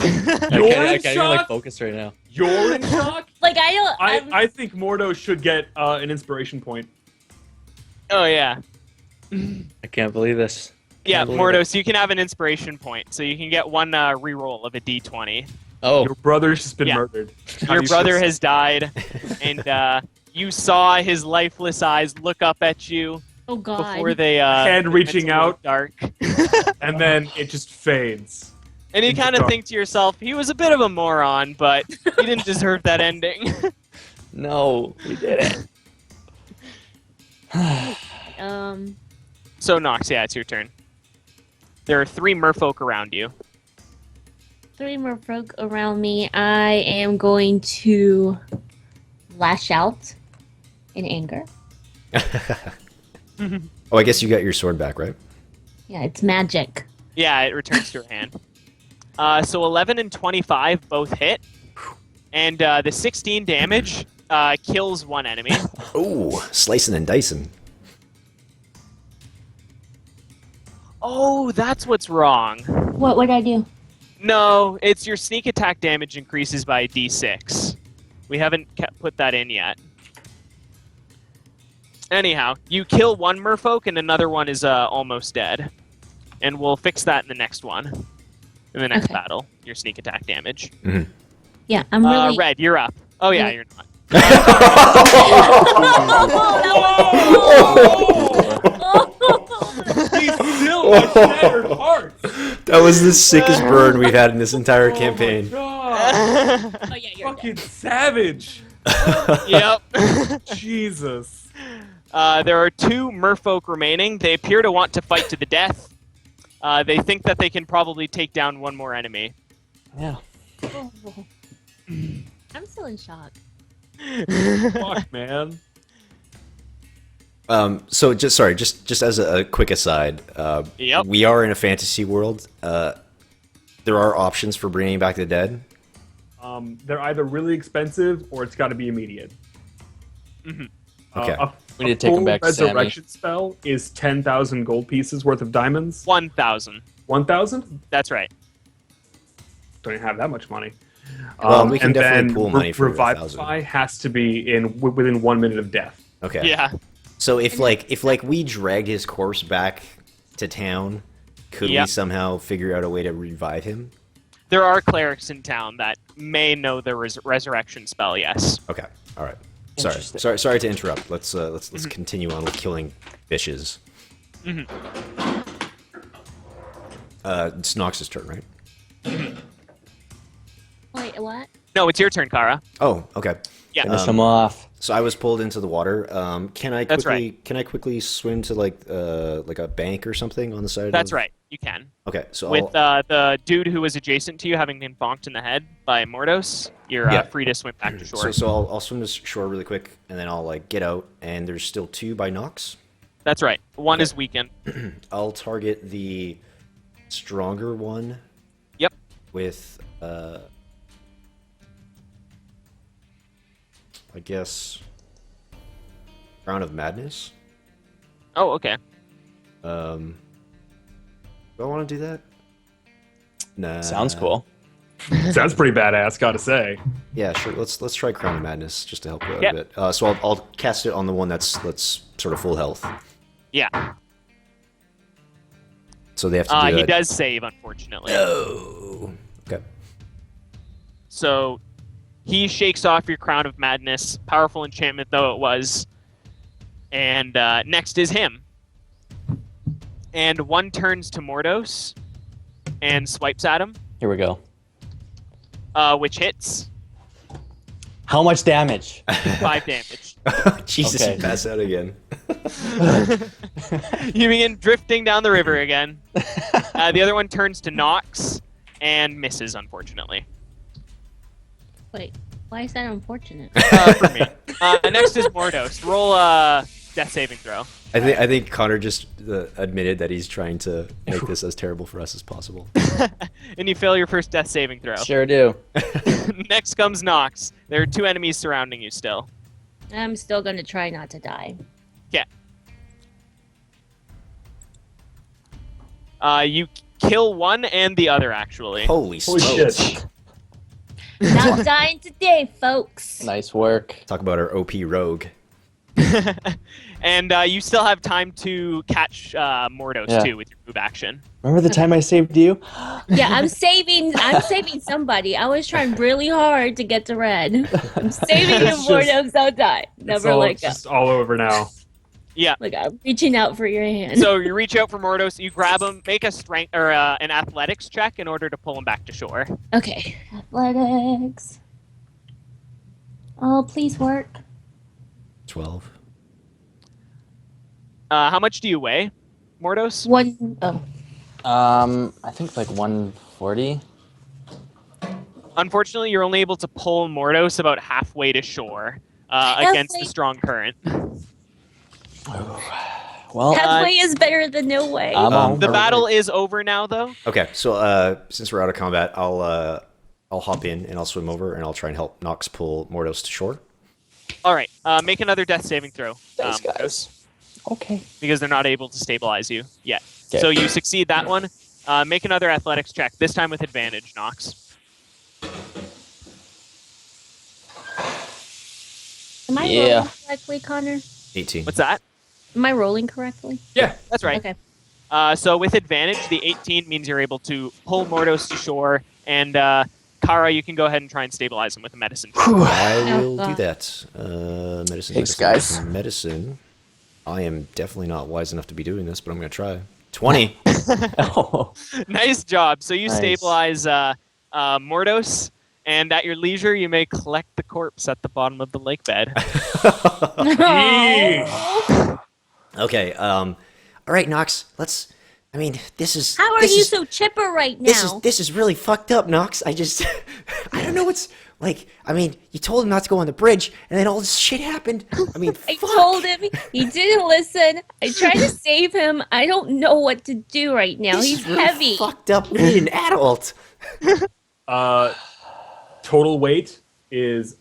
I You're can't in even like shock? focus right now. You're in shock? Like I don't. I'm- I think Mordo should get an inspiration point. Oh yeah. I can't believe this. Yeah, Can't believe Mordos, you can have an inspiration point, so you can get one reroll of a d20. Oh, Your brother's just been Yeah. murdered. Your brother has died, and you saw his lifeless eyes look up at you oh God. before they Hand went reaching to out. dark. And then it just fades. And you kind of think to yourself, he was a bit of a moron, but he didn't deserve that ending. no, we did it. So Nox, yeah, it's your turn. There are 3 merfolk around you. 3 more folk around me. I am going to lash out in anger. Oh, I guess you got your sword back, right? Yeah, it's magic. Yeah, it returns to her hand. So 11 and 25 both hit, and the 16 damage kills one enemy. Ooh, slicing and dicing. Oh, that's what's wrong. What did I do? No, it's your sneak attack damage increases by d6. We haven't put that in yet. Anyhow, you kill one merfolk and another one is almost dead. And we'll fix that in the next one. In the next Okay. battle, your sneak attack damage. Yeah, I'm really. Red, you're up. Oh yeah, you're not. He's still a shattered heart. That was the sickest burn we've had in this entire campaign. God. Oh yeah, you're Fucking savage. Yep. Jesus. There are 2 merfolk remaining. They appear to want to fight to the death. They think that they can probably take down one more enemy. Yeah. I'm still in shock. Fuck, man. So just as a quick aside, Yep. we are in a fantasy world. There are options for bringing back the dead. They're either really expensive or it's got to be immediate. Okay. We need to take them back to Sammy. resurrection spell is 10,000 gold pieces worth of diamonds. 1,000. 1,000? That's right. Don't even have that much money. Well, we can and definitely then pool money for Revivify has to be within 1 minute of death. Okay. Yeah. So if we dragged his corpse back to town, could we Yep. somehow figure out a way to revive him? There are clerics in town that may know the resurrection spell, yes. Okay. All right. Interesting. Sorry to interrupt. Let's continue on with killing fishes. It's Nox's turn, right? Wait, what? No, it's your turn, Kara. Oh, okay. Yeah. Finish them off. So I was pulled into the water. Can I That's quickly right. can I quickly swim to like a bank or something on the side? That's of... right. You can. Okay, so With I'll, the dude who was adjacent to you having been bonked in the head by Mordos, you're Yeah. free to swim back to shore. so I'll swim to shore really quick, and then I'll like get out. And there's still 2 by Nox. That's right. One Okay. is weakened. I'll target the stronger one. Yep. With I guess Crown of Madness. Oh, okay. Do I want to do that? Nah. Sounds cool. Sounds pretty badass, gotta say. Yeah, sure. Let's try Crown of Madness just to help you out Yep. a bit. So I'll cast it on the one that's sort of full health. Yeah. So they have to do He that. does save, unfortunately. Oh. Okay. So he shakes off your Crown of Madness, powerful enchantment though it was. And next is him. And one turns to Mordos and swipes at him, Here we go. which hits How much damage? 5 damage. Jesus, Okay. you pass out again. You begin drifting down the river again. The other one turns to Nox and misses, unfortunately. Wait, why is that unfortunate? For me. Next is Mordos. Roll a death saving throw. I think Connor just admitted that he's trying to make this as terrible for us as possible. And you fail your first death saving throw. Sure do. Next comes Nox. There are 2 enemies surrounding you still. I'm still gonna try not to die. Yeah. You kill one and the other, actually. Holy Holy smokes. shit. Not dying today, folks. Nice work. Talk about our OP rogue. And you still have time to catch Mordos, Yeah. too, with your move action. Remember the time I saved you? Yeah, I'm saving somebody. I was trying really hard to get to red. I'm saving him It's for just- them, so die. It's Never all, let it's go. just all over now. Yeah. Like I'm reaching out for your hand. So you reach out for Mordos, you grab him, make a strength or an athletics check in order to pull him back to shore. Okay, athletics. Oh, please work. 12. How much do you weigh, Mordos? One. Oh, I think like 140. Unfortunately, you're only able to pull Mordos about halfway to shore against the Halfway. strong current. Well, Halfway is better than no way. I'm on. The battle is over now, though. Okay, so since we're out of combat, I'll hop in and I'll swim over and I'll try and help Nox pull Mordos to shore. All right, make another death saving throw. Thanks, Mordos, guys. Okay. because they're not able to stabilize you yet. Okay. So you succeed that one. Make another athletics check, this time with advantage, Nox. Am I Yeah. rolling correctly, Connor? 18. What's that? Am I rolling correctly? Yeah. That's right. Okay. So with advantage, the 18 means you're able to pull Mordos to shore, and Kara, you can go ahead and try and stabilize him with a medicine. I will God. do that. Medicine, Thanks, medicine, guys. Medicine. I am definitely not wise enough to be doing this, but I'm going to try. 20. Oh. Nice job. So you Nice. stabilize Mordos, and at your leisure, you may collect the corpse at the bottom of the lake bed. Okay. All right, Nox. Let's. I mean, this is. How are this you is, so chipper right now? This is really fucked up, Nox. I just. I don't know what's. Like, I mean, you told him not to go on the bridge, and then all this shit happened. I mean, I fuck. told him he didn't listen. I tried to save him. I don't know what to do right now. This He's is really heavy. fucked up. We need an adult. Total weight is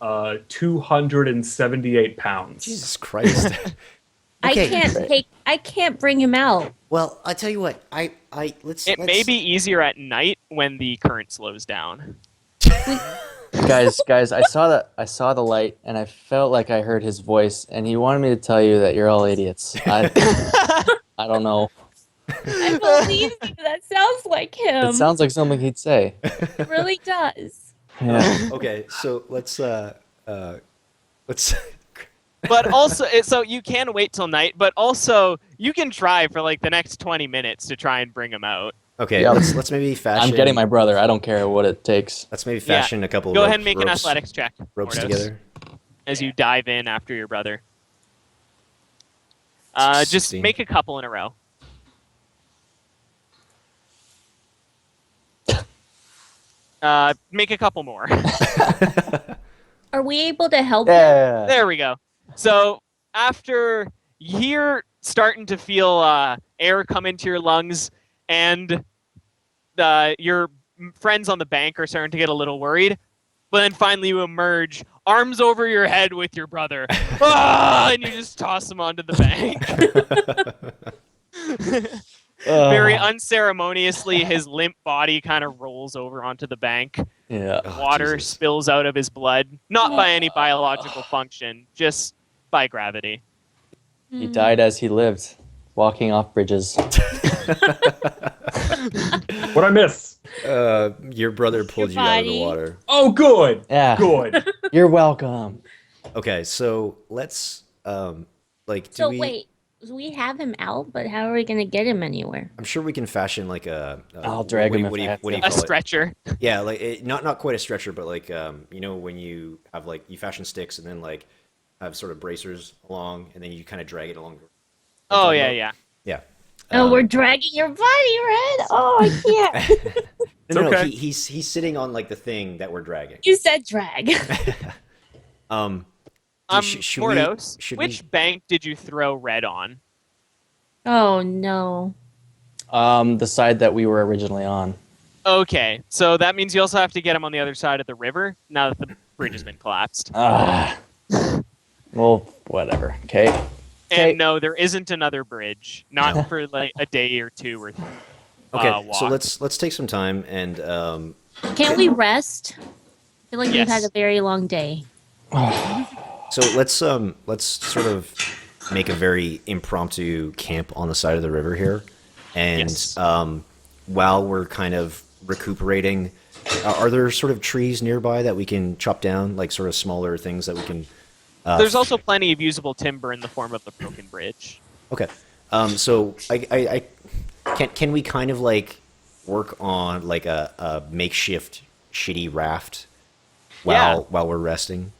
278 pounds. Jesus Christ. Okay. I can't bring him out. Well, I tell you what. Let's. It may be easier at night when the current slows down. guys, I saw the light, and I felt like I heard his voice, and he wanted me to tell you that you're all idiots. I don't know. I believe you. That sounds like him. It sounds like something he'd say. It really does. Yeah. Okay, so let's. But also, so you can wait till night, but also you can try for like the next 20 minutes to try and bring him out. Okay, Yep. let's maybe fashion. I'm getting my brother. I don't care what it takes. Let's maybe fashion a couple. Go of ahead and make an ropes, athletics check. ropes Mordos, together. as you dive in after your brother. Just 16. make a couple in a row. Make a couple more. Are we able to help him? Yeah. There we go. So after you're starting to feel air come into your lungs, and your friends on the bank are starting to get a little worried, but then finally you emerge, arms over your head with your brother, and you just toss him onto the bank. Very unceremoniously, his limp body kind of rolls over onto the bank. Yeah. Oh, Water Jesus. spills out of his blood, not by any biological function, just by gravity. He died as he lived, walking off bridges. What I miss? Your brother pulled you Your out of the body. water. Oh, good. Yeah. Good. You're welcome. Okay, so let's like. Do So we, wait, we have him out, but how are we gonna get him anywhere? I'm sure we can fashion like a. I'll drag what do him you- if What do I you, have what do you to. A call it? stretcher. Yeah, like not quite a stretcher, but like you know when you have like you fashion sticks and then like have sort of bracers along, and then you kind of drag it along. Oh, yeah, yeah. Yeah. Oh, we're dragging your body, Red. Oh, I can't. No, okay. he's sitting on like the thing that we're dragging. You said drag. Should Mordos, should which bank did you throw Red on? Oh no. The side that we were originally on. Okay, so that means you also have to get him on the other side of the river now that the bridge has been collapsed. Ah. Well, whatever. Okay. Okay. And no, there isn't another bridge. Not for like a day or two or Okay, walk. so let's take some time and Can't we rest? I feel like Yes. we've had a very long day. so let's sort of make a very impromptu camp on the side of the river here, and Yes. while we're kind of recuperating, are there sort of trees nearby that we can chop down, like sort of smaller things that we can? There's also plenty of usable timber in the form of the broken bridge. Okay, so I can we kind of like work on like a makeshift shitty raft while we're resting?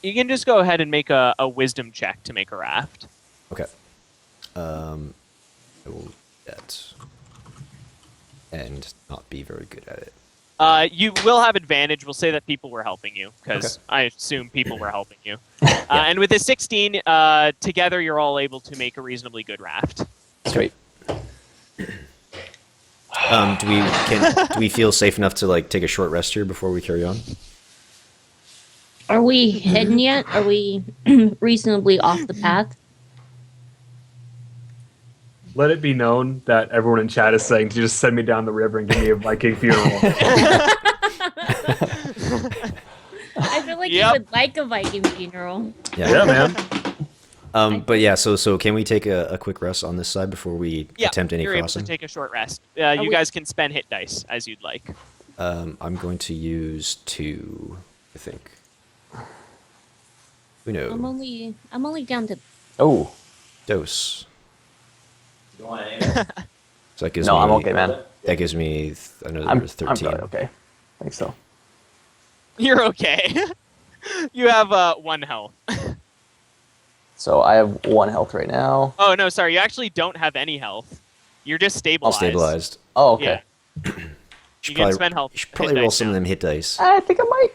You can just go ahead and make a wisdom check to make a raft. Okay. I will do that. And not be very good at it. You will have advantage. We'll say that people were helping you, because I assume people were helping you. And with a 16, together you're all able to make a reasonably good raft. Sweet. Do we feel safe enough to like take a short rest here before we carry on? Are we heading yet? Are we reasonably off the path? Let it be known that everyone in chat is saying to just send me down the river and give me a Viking funeral. I feel like Yep. you would like a Viking funeral. Yeah, man. But yeah, so can we take a quick rest on this side before we Yeah, attempt any you're able crossing? to take a short rest. You we- guys can spend hit dice as you'd like. I'm going to use 2, I think. We know. I'm only down to Oh. Dose. So that gives No, me, I'm okay, man. That gives me another I'm 13. good. Okay. I think so. You're okay. You have 1 health. So I have 1 health right now. Oh, no, sorry. You actually don't have any health. You're just All stabilized. stabilized. Oh, okay. Yeah. Should You can spend health. You should hit probably roll dice some now. of them hit dice. I think I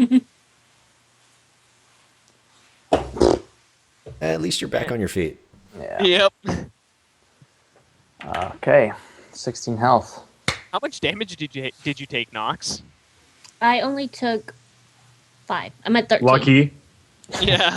might. At least you're back on your feet. Yeah. Yep. Okay. 16 health. How much damage did you take, Nox? I only took 5. I'm at 13. Lucky. Yeah.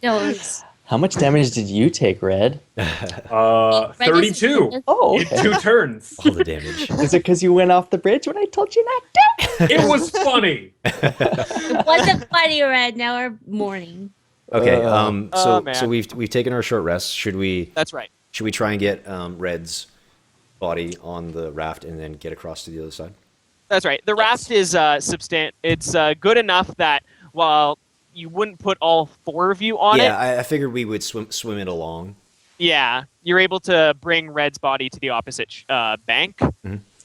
Dose. How much damage did you take, Red? 32 Oh, in okay. 2 turns. All the damage. Is it because you went off the bridge when I told you not to? It was funny. It wasn't funny, Red. Now we're mourning. Okay. man. So we've taken our short rest. Should we That's right. try and get Red's body on the raft and then get across to the other side? That's right. The raft is It's good enough that while you wouldn't put all 4 of you on Yeah, it, I figured we would swim it along. yeah, you're able to bring Red's body to the opposite bank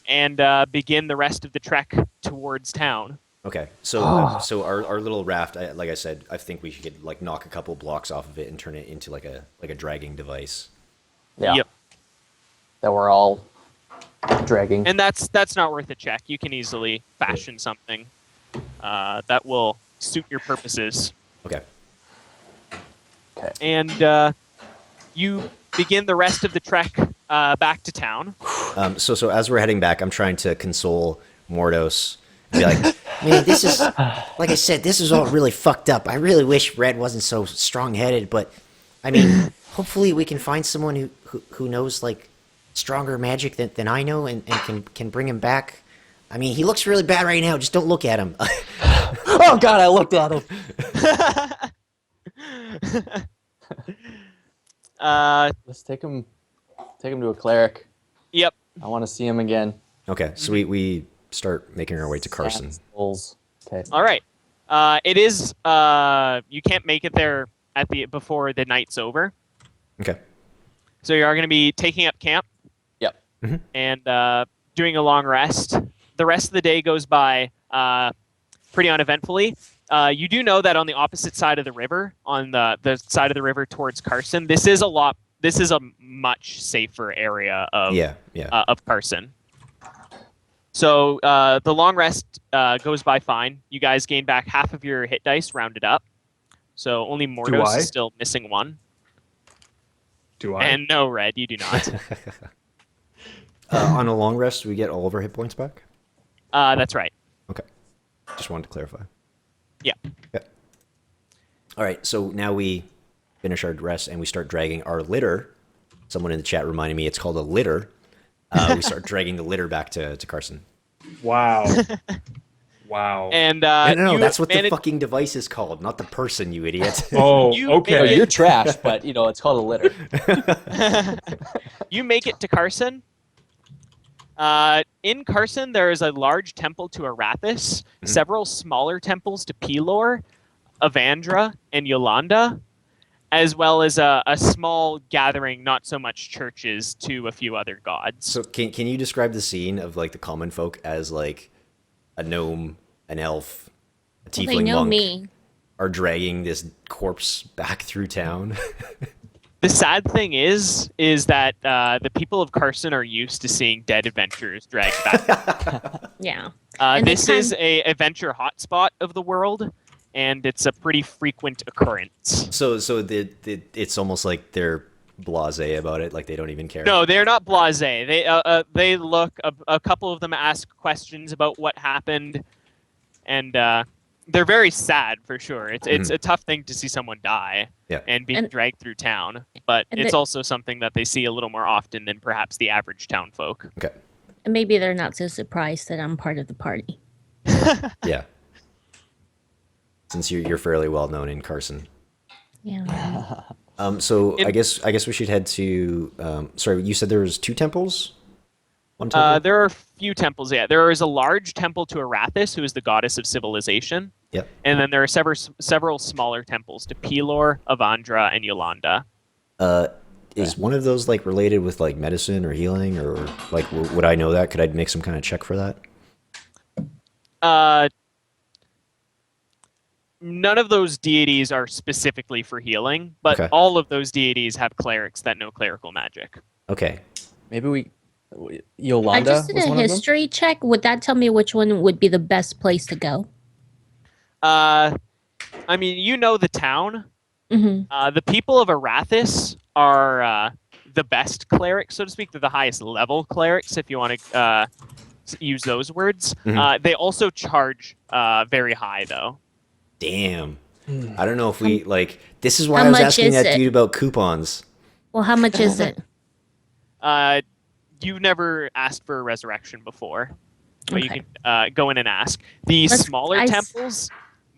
and begin the rest of the trek towards town. Okay, so so our little raft, like I said, I think we could like knock a couple blocks off of it and turn it into like a dragging device. Yeah. Yep. That we're all dragging. And that's not worth a check. You can easily fashion something that will suit your purposes. Okay. Okay. And you begin the rest of the trek back to town. So as we're heading back, I'm trying to console Mordos and be like, man, this is like I said, this is all really fucked up. I really wish Red wasn't so strong-headed, but I mean, hopefully we can find someone who knows like stronger magic than I know and can bring him back. I mean, he looks really bad right now. Just don't look at him. Oh God, I looked at him. Let's take him to a cleric. Yep. I want to see him again. Okay, so we start making our way to Carson. Souls. Okay. All right. It is. You can't make it there before the night's over. Okay. So you are going to be taking up camp. Yep. And doing a long rest. The rest of the day goes by pretty uneventfully. You do know that on the opposite side of the river, on the side of the river towards Carson, this is a much safer area of of Carson. So the long rest goes by fine. You guys gain back half of your hit dice, rounded up. So only Mordos is still missing 1. Do I? And no, Red, you do not. On a long rest, we get all of our hit points back? That's right. Okay. Just wanted to clarify. Yeah. Okay. All right, so now we finish our rest and we start dragging our litter. Someone in the chat reminded me it's called a litter. We start dragging the litter back to Carson. Wow. Wow. And No, that's what the fucking device is called, not the person, you idiot. Oh, You okay. Oh, you're trash, but it's called a litter. You make it to Carson. In Carson, there is a large temple to Arathis, several smaller temples to Pelor, Avandra, and Yolanda, as well as a small gathering, not so much churches, to a few other gods. So can you describe the scene of like the common folk as like a gnome, an elf, a tiefling They know monk me. are dragging this corpse back through town? The sad thing is that the people of Carson are used to seeing dead adventurers dragged back. Yeah. And This is a adventure hotspot of the world, and it's a pretty frequent occurrence. So it's almost like they're blasé about it, like they don't even care. No, they're not blasé. They look. A couple of them ask questions about what happened, and they're very sad for sure. It's a tough thing to see someone die and being dragged through town, but it's also something that they see a little more often than perhaps the average town folk. Okay. And maybe they're not so surprised that I'm part of the party. Yeah. Since you're fairly well known in Carson. Yeah. So I guess we should head to. Sorry, you said there was 2 temples. One temple. There are a few temples. Yeah, there is a large temple to Arathis, who is the goddess of civilization. Yep. And then there are several smaller temples to Pelor, Avandra, and Yolanda. Is one of those like related with like medicine or healing, or like would I know that? Could I make some kind of check for that? None of those deities are specifically for healing, but all of those deities have clerics that know clerical magic. Okay. Maybe Yolanda. I just did a history check. Would that tell me which one would be the best place to go? I mean, you know the town. Mm-hmm. The people of Arathis are the best clerics, so to speak. They're the highest level clerics, if you want to use those words. They also charge very high, though. Damn. I don't know if we like. This is why I was asking that dude about coupons. Well, how much is it? You've never asked for a resurrection before, but you can go in and ask. The smaller temples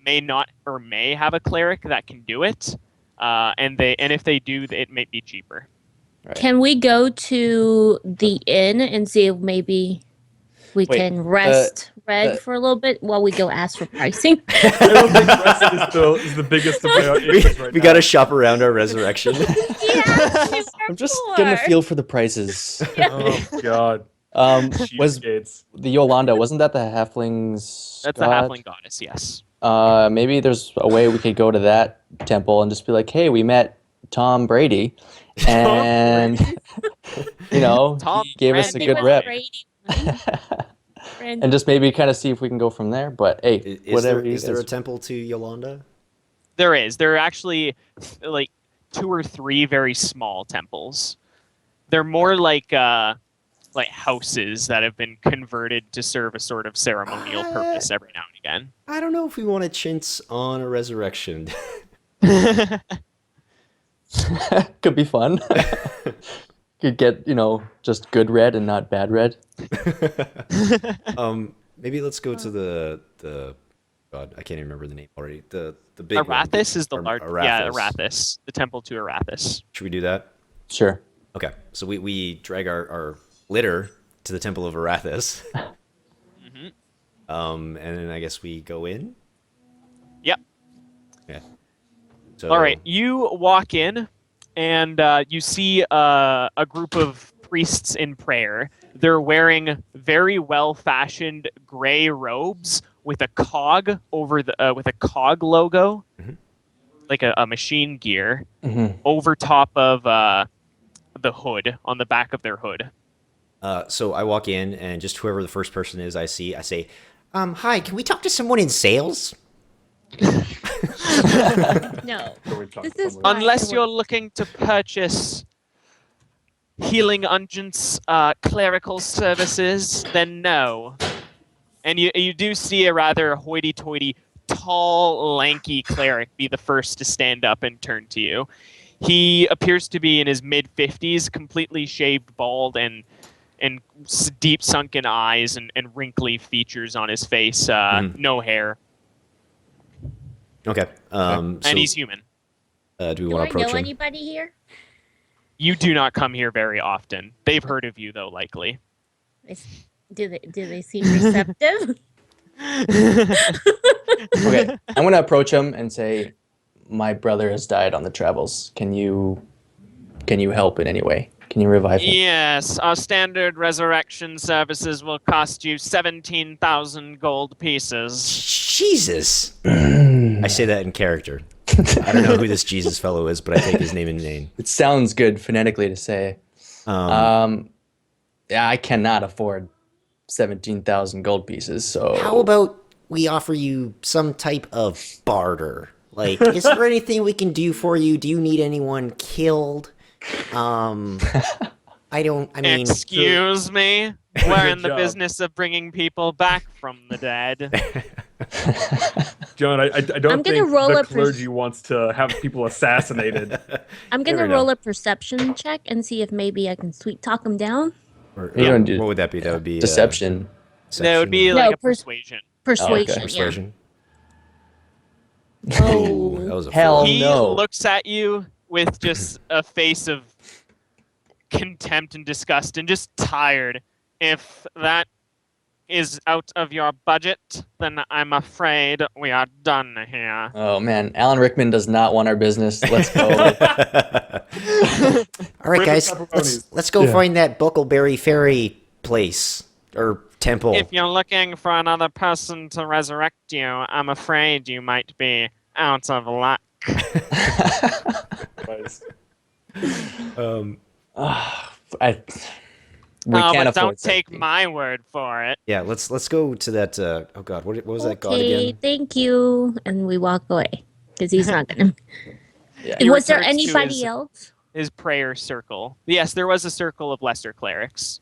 may not or may have a cleric that can do it, and if they do, it may be cheaper. Right. Can we go to the inn and see if maybe we can rest Red for a little bit while we go ask for pricing? I don't think rest is the biggest of my interests right We now. got to shop around our resurrection. I'm just getting a feel for the prices. Oh God. Was Cheapskates. the Yolanda, wasn't that the halflings? That's the halfling goddess, yes. Maybe there's a way we could go to that temple and just be like, hey, we met Tom Brady, and he gave us a good rep. And just maybe kind of see if we can go from there. But hey, Is there a temple to Yolanda? There is. There are actually like 2 or 3 very small temples. They're more like houses that have been converted to serve a sort of ceremonial purpose every now and again. I don't know if we want to chintz on a resurrection. Could be fun. Could get, just good red and not bad red. Maybe let's go to the God, I can't even remember the name already. The big Arathis one. is the large. Yeah, Arathis. The temple to Arathis. Should we do that? Sure. Okay. So we drag our litter to the temple of Arathis. And then I guess we go in. Yep. Yeah. So, all right. You walk in, and you see a group of priests in prayer. They're wearing very well-fashioned gray robes with a cog over with a cog logo, like a machine gear, over top of the hood on the back of their hood. So I walk in, and just whoever the first person is I say, hi, can we talk to someone in sales? No. This is Unless you're looking to purchase healing unguents, clerical services, then no. And you do see a rather hoity-toity, tall, lanky cleric be the first to stand up and turn to you. He appears to be in his mid-50s, completely shaved bald and deep sunken eyes and wrinkly features on his face, no hair. Okay. And he's human. Do we Do want I to approach know him? anybody here? You do not come here very often. They've heard of you, though, likely. Do they seem receptive? Okay, I'm gonna approach him and say, "My brother has died on the travels. Can you help in any way? Can you revive him?" Yes, our standard resurrection services will cost you 17,000 gold pieces. Jesus. I say that in character. I don't know who this Jesus fellow is, but I take his name in vain. It sounds good phonetically to say. Um, Yeah, I cannot afford 17,000 gold pieces. So how about we offer you some type of barter? Like, is there anything we can do for you? Do you need anyone killed? I mean, Excuse me? We're in the job. business of bringing people back from the dead. John, I don't I'm gonna think roll the a clergy wants to have people assassinated. I'm gonna Never know. roll a perception check and see if maybe I can sweet talk him down. or, You're gonna do what would that be? That would be deception. That would be or like No, a persuasion. Persuasion, persuasion. yeah. Ooh, that was a Hell four. He no. looks at you with just a face of contempt and disgust and just tired. If that is out of your budget, then I'm afraid we are done here. Oh man, Alan Rickman does not want our business. Let's go. All right, Rip guys, the let's pepperonis. go find that Buckleberry Ferry place or temple. If you're looking for another person to resurrect you, I'm afraid you might be out of luck. Nice. We can't But afford don't take 17. my word for it. Yeah, let's go to that. Oh God, what was that god Okay, again? thank you, and we walk away because he's not gonna. Yeah. He Was there returns to anybody his- else? His prayer circle. Yes, there was a circle of lesser clerics.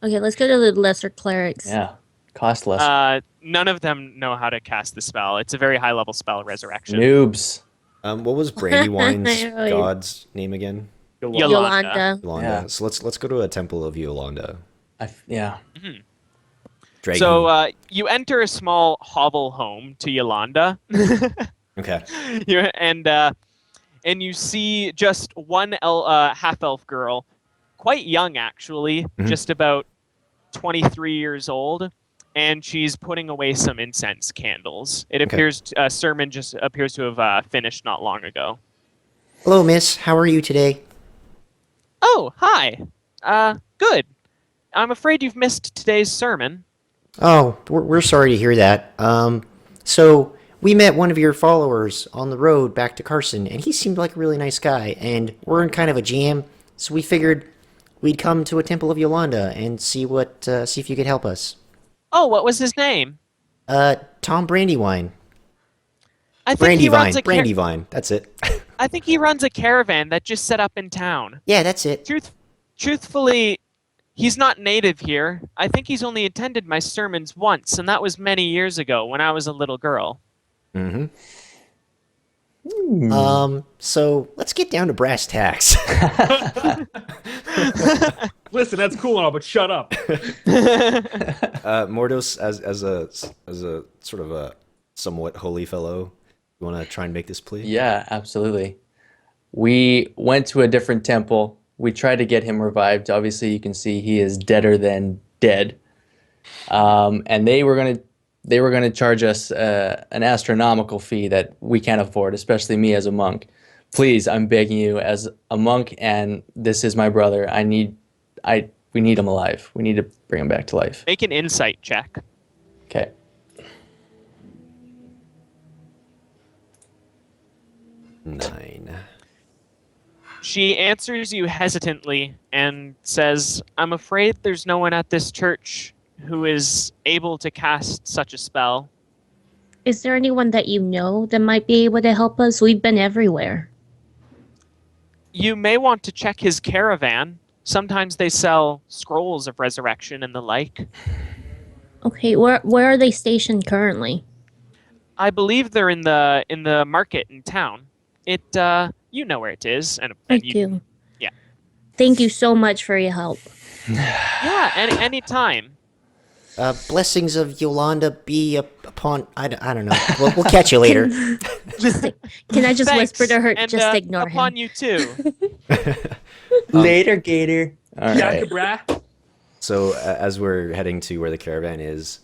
Okay, let's go to the lesser clerics. Yeah. Cost less. None of them know how to cast the spell. It's a very high level spell, resurrection. Noobs. What was Brandywine's Right. god's name again? Yolanda. Yolanda. Yeah. So let's go to a temple of Yolanda. Yeah. Dragon. So you enter a small hovel home to Yolanda. Okay. And you see just one half-elf girl, quite young actually, just about 23 years old, and she's putting away some incense candles. It Okay. appears sermon just appears to have finished not long ago. Hello, miss. How are you today? Oh, hi. Good. I'm afraid you've missed today's sermon. Oh, we're sorry to hear that. So we met one of your followers on the road back to Carson, and he seemed like a really nice guy, and we're in kind of a jam, so we figured we'd come to a Temple of Yolanda and see if you could help us. Oh, what was his name? Tom Brandywine. I think he runs a Brandywine. That's it. I think he runs a caravan that just set up in town. Yeah, that's it. Truthfully, he's not native here. I think he's only attended my sermons once, and that was many years ago when I was a little girl. Mm-hmm. So let's get down to brass tacks. Listen, that's cool and all, but shut up. Mordos, as a sort of a somewhat holy fellow, you want to try and make this plea? Yeah, absolutely. We went to a different temple. We tried to get him revived. Obviously, you can see he is deader than dead. And they were gonna charge us an astronomical fee that we can't afford, especially me as a monk. Please, I'm begging you, as a monk, and this is my brother. We need him alive. We need to bring him back to life. Make an insight check. Okay. Nine. She answers you hesitantly and says, I'm afraid there's no one at this church who is able to cast such a spell. Is there anyone that you know that might be able to help us? We've been everywhere. You may want to check his caravan. Sometimes they sell scrolls of resurrection and the like. Okay, where are they stationed currently? I believe they're in the market in town. You know where it is, and Thank you. Yeah. Thank you so much for your help. Yeah, any time. Blessings of Yolanda be upon. I don't know. We'll catch you later. Can I just Thanks, whisper to her? and, Just ignore upon him. you too. Later, Gator. All Yeah, right. brah. So as we're heading to where the caravan is,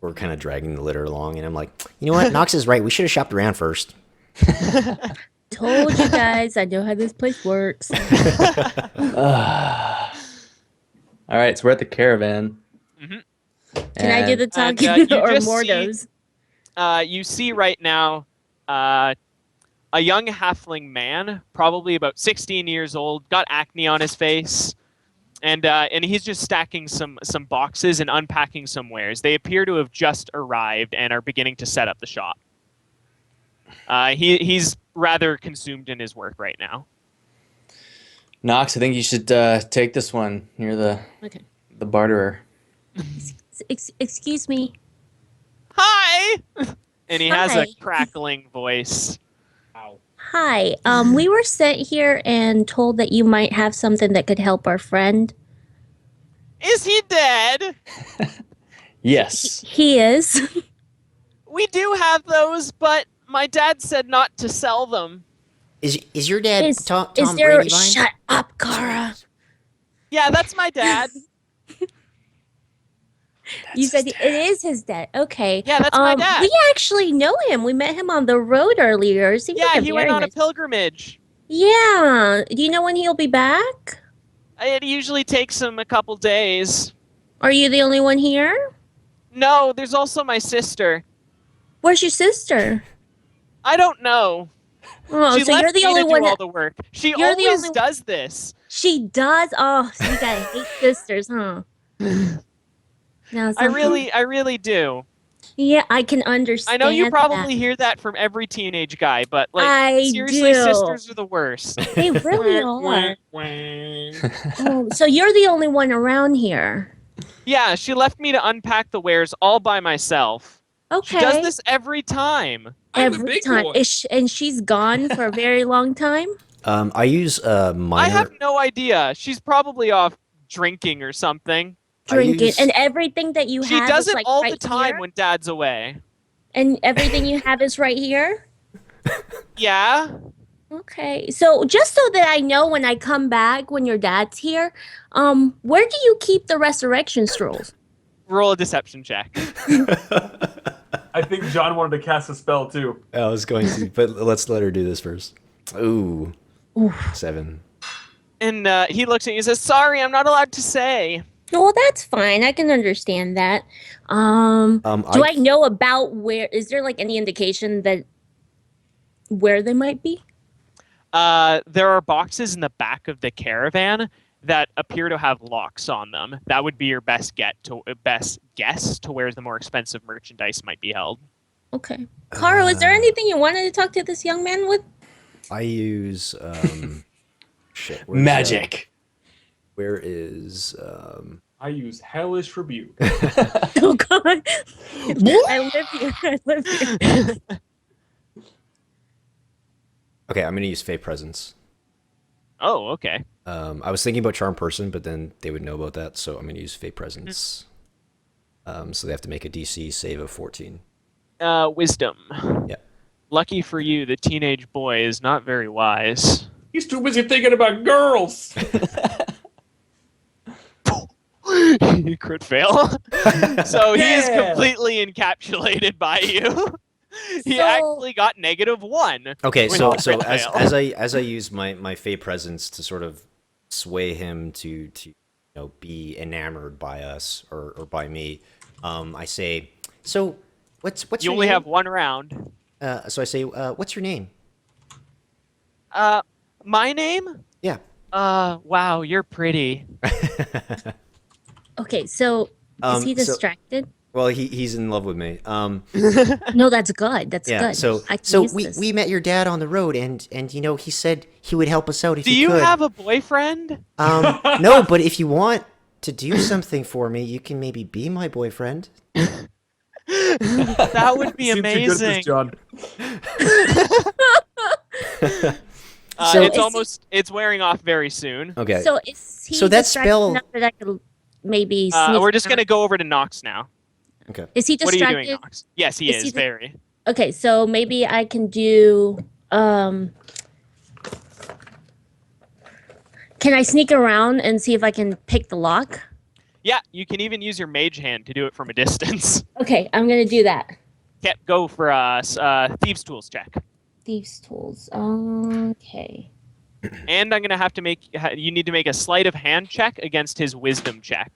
we're kind of dragging the litter along, and I'm like, you know what? Knox is right. We should have shopped around first. Told you guys, I know how this place works. All right, so we're at the caravan. Mhm. Can I do the And, talking you or just Mordos? You see right now a young halfling man, probably about 16 years old, got acne on his face, and he's just stacking some boxes and unpacking some wares. They appear to have just arrived and are beginning to set up the shop. He's rather consumed in his work right now. Nox, I think you should take this one. You're the Okay. barterer. Excuse me. Hi! And he has a Hi. crackling voice. Ow. Hi. We were sent here and told that you might have something that could help our friend. Is he dead? Yes. He is. We do have those, but my dad said not to sell them. Is your dad Is Tom there? Bradywine? Shut up, Kara. Yeah, that's my dad. You said it is his dad. Okay. Yeah, that's my dad. We actually know him. We met him on the road earlier. Seems Yeah, like he went on a nice- pilgrimage. Yeah. Do you know when he'll be back? It usually takes him a couple days. Are you the only one here? No, there's also my sister. Where's your sister? I don't know. Oh, She so left you're the me only to one. do all the work. She You're the always only- does this. She does. Oh, so you gotta hate sisters, huh? No, I really do. Yeah, I can understand. I know you probably that. hear that from every teenage guy, but like I seriously, do. sisters are the worst. They really are. Oh, so you're the only one around here. Yeah, she left me to unpack the wares all by myself. Okay. She does this every time. I'm a every big time. boy. And she's gone for a very long time. I use minor. I have no idea. She's probably off drinking or something. Drinking use- and everything that you She have does is it like all right the time here? when Dad's away. And everything you have is right here. Yeah. Okay, so just so that I know when I come back when your dad's here, where do you keep the resurrection scrolls? Roll a deception check. I think John wanted to cast a spell too. I was going to, but let's let her do this first. Ooh, Oof. 7. And he looks at you and says, "Sorry, I'm not allowed to say." Well, that's fine. I can understand that. Do I know about where? Is there like any indication that where they might be? There are boxes in the back of the caravan that appear to have locks on them. That would be your best guess to where the more expensive merchandise might be held. Okay, Caro, is there anything you wanted to talk to this young man with? I use shit. where's, Magic. where is I use hellish rebuke. Oh God, I live here. I live here. Okay, I'm gonna use Fey Presence. Oh, okay. I was thinking about Charm Person, but then they would know about that, so I'm gonna use Fey Presence. So they have to make a DC save of 14. Wisdom. Yeah. Lucky for you, the teenage boy is not very wise. He's too busy thinking about girls. Crit fail. So he is Yeah. completely encapsulated by you. He So- actually got -1. Okay, With so a crit fail. as I use my Fey Presence to sort of sway him to be enamored by us or by me, I say, so what's You your only name? have one round. So I say, what's your name? My name? Yeah. Wow, you're pretty. Okay, so is he So- distracted? well, he's in love with me. No, that's good. That's Yeah. good. So I can use we this. we met your dad on the road, and he said he would help us out if Do he you could. have a boyfriend? No, but if you want to do something for me, you can maybe be my boyfriend. That would be Seems too good at this, amazing. John. So- It's wearing off very soon. Okay. So is he So that distracted spell- enough that I could maybe sneak We're just around? gonna go over to Nox now. Okay. Is he What are you distracted? doing, Nox? Yes, he Is is he very. Okay, so maybe I can do can I sneak around and see if I can pick the lock? Yeah, you can even use your mage hand to do it from a distance. Okay, I'm gonna do that. Okay, go for thieves tools check. Thieves tools. Okay. And I'm gonna have to you need to make a sleight of hand check against his wisdom check.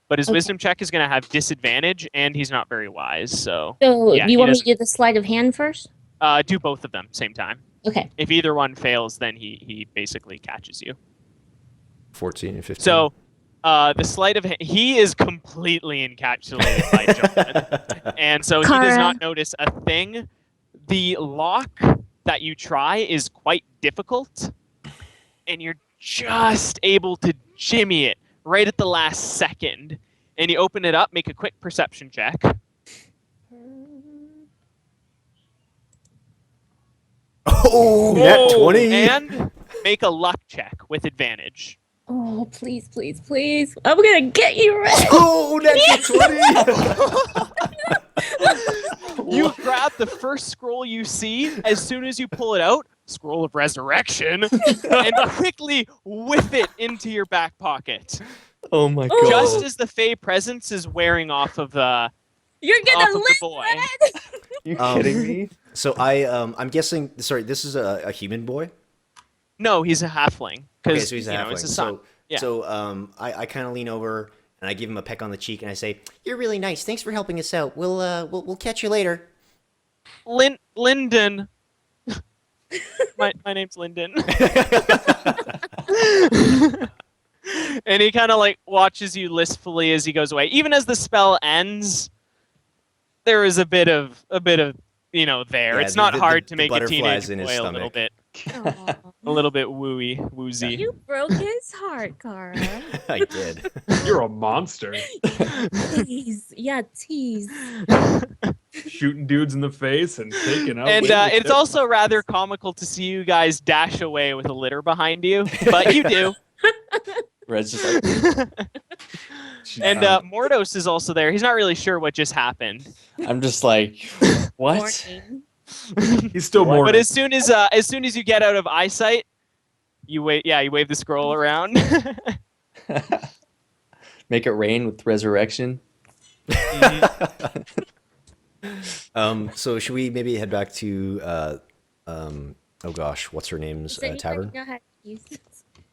But his Okay. wisdom check is gonna have disadvantage, and he's not very wise. So So Yeah, do you he want me to doesn't- do the sleight of hand first? do both of them same time. Okay. If either one fails, then he basically catches you. 14 and 15. So, the sleight of hand, he is completely encapsulated by John, and so he does Kara. not notice a thing. The lock that you try is quite difficult, and you're just able to jimmy it right at the last second. And you open it up, make a quick perception check. Oh, net 20. And make a luck check with advantage. Oh, please, please, please. I'm going to get you right. Oh, net 20. You grab the first scroll you see. As soon as you pull it out, scroll of resurrection, and quickly whip it into your back pocket. Oh my Oh. god. Just as the Fey presence is wearing off of the You're off going of to the live, boy. Red. You Um, kidding me? So I'm guessing. Sorry, this is a human boy. No, he's a halfling. Okay, Because so he's a halfling. it's a son. Yeah. So I kind of lean over and I give him a peck on the cheek and I say, "You're really nice. Thanks for helping us out. We'll catch you later." Lyndon. my name's Lyndon. And he kind of like watches you listfully as he goes away. Even as the spell ends, there is a bit of there. Yeah, It's not hard to the make a butterflies teenage in his boy a little stomach. bit Aw. a little bit woozy. You broke his heart, Kara. I did. You're a monster. Tease. Yeah, tease. Shooting dudes in the face and taking out. And women. it's also rather comical to see you guys dash away with a litter behind you, but you do. Red's just like, And Mordos is also there. He's not really sure what just happened. I'm just like, what? Warning. he's still What? more. But as soon as you get out of eyesight, you wave the scroll around. Make it rain with resurrection. So should we maybe head back to oh gosh, what's her name's Does anybody tavern? know how to use this?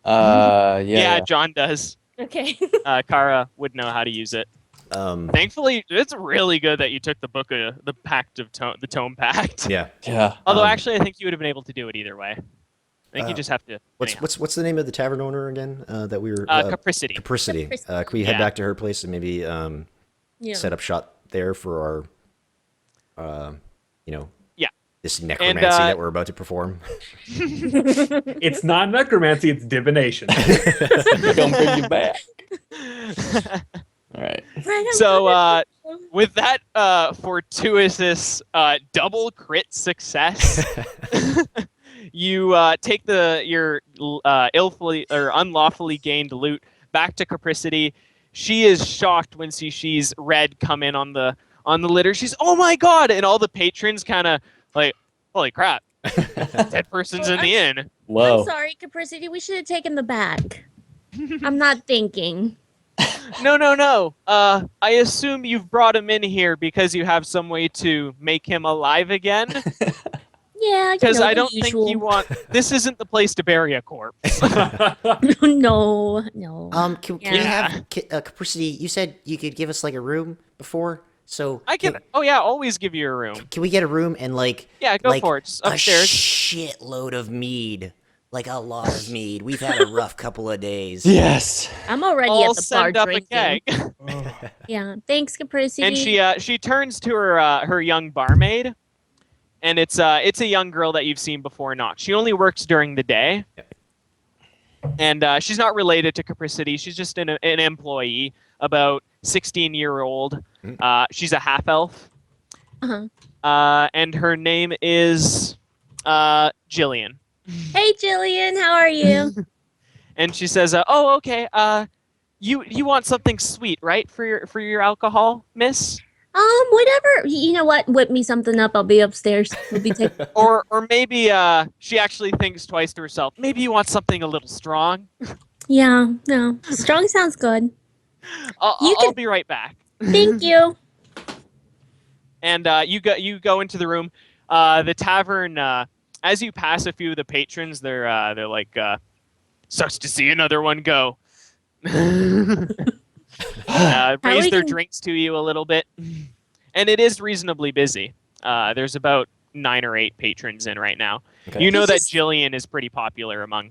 Yeah. Yeah, John does. Okay. Kara would know how to use it. Thankfully, it's really good that you took the book of the Pact of the Tome Pact. Yeah. Yeah. Although Um, actually, I think you would have been able to do it either way. I think you just have to. anyhow. What's the name of the tavern owner again? That we were Capricity. Capricity. Capricity. Can we head Yeah. back to her place and maybe Yeah. set up shop there for our Yeah. this necromancy And, that we're about to perform? It's not necromancy. It's divination. Gonna bring you back. All right. Red, I'm So, coming. with that fortuitous double crit success, you take your illfully or unlawfully gained loot back to Capricity. She is shocked when sees Red come in on the litter. She's, "Oh my god!" And all the patrons kind of like, "Holy crap! Dead person's in the inn." Whoa. I'm sorry, Capricity. We should have taken the bag. I'm not thinking. No. I assume you've brought him in here because you have some way to make him alive again. Yeah, Because I the don't usual. think you want. This isn't the place to bury a corpse. No. Can we Yeah. have Capricity? You said you could give us like a room before, so I can. Oh yeah, always give you a room. Can we get a room and Yeah, go like for it. Just a upstairs. shitload of mead, like a lot of mead. We've had a rough couple of days. Yes. I'm already I'll at the bar send up drinking. a keg. Yeah. Thanks, Capricity. And she turns to her young barmaid, and it's a young girl that you've seen before. Not. She only works during the day, and she's not related to Capricity. She's just an employee, about 16-year-old. She's a half elf, Uh-huh. and her name is Jillian. Hey, Jillian. How are you? And she says, "Oh, okay. You want something sweet, right, for your alcohol, miss? Whatever. You know what? Whip me something up. I'll be upstairs. We'll be taking. Or maybe she actually thinks twice to herself. Maybe you want something a little strong. Yeah. No. Strong sounds good. I'll be right back." Thank you. And you go into the room. The tavern. As you pass a few of the patrons, they're like, "Sucks to see another one go." Raise their can- drinks to you a little bit, and it is reasonably busy. There's about 9 or 8 patrons in right now. Okay. You know that Just- Jillian is pretty popular among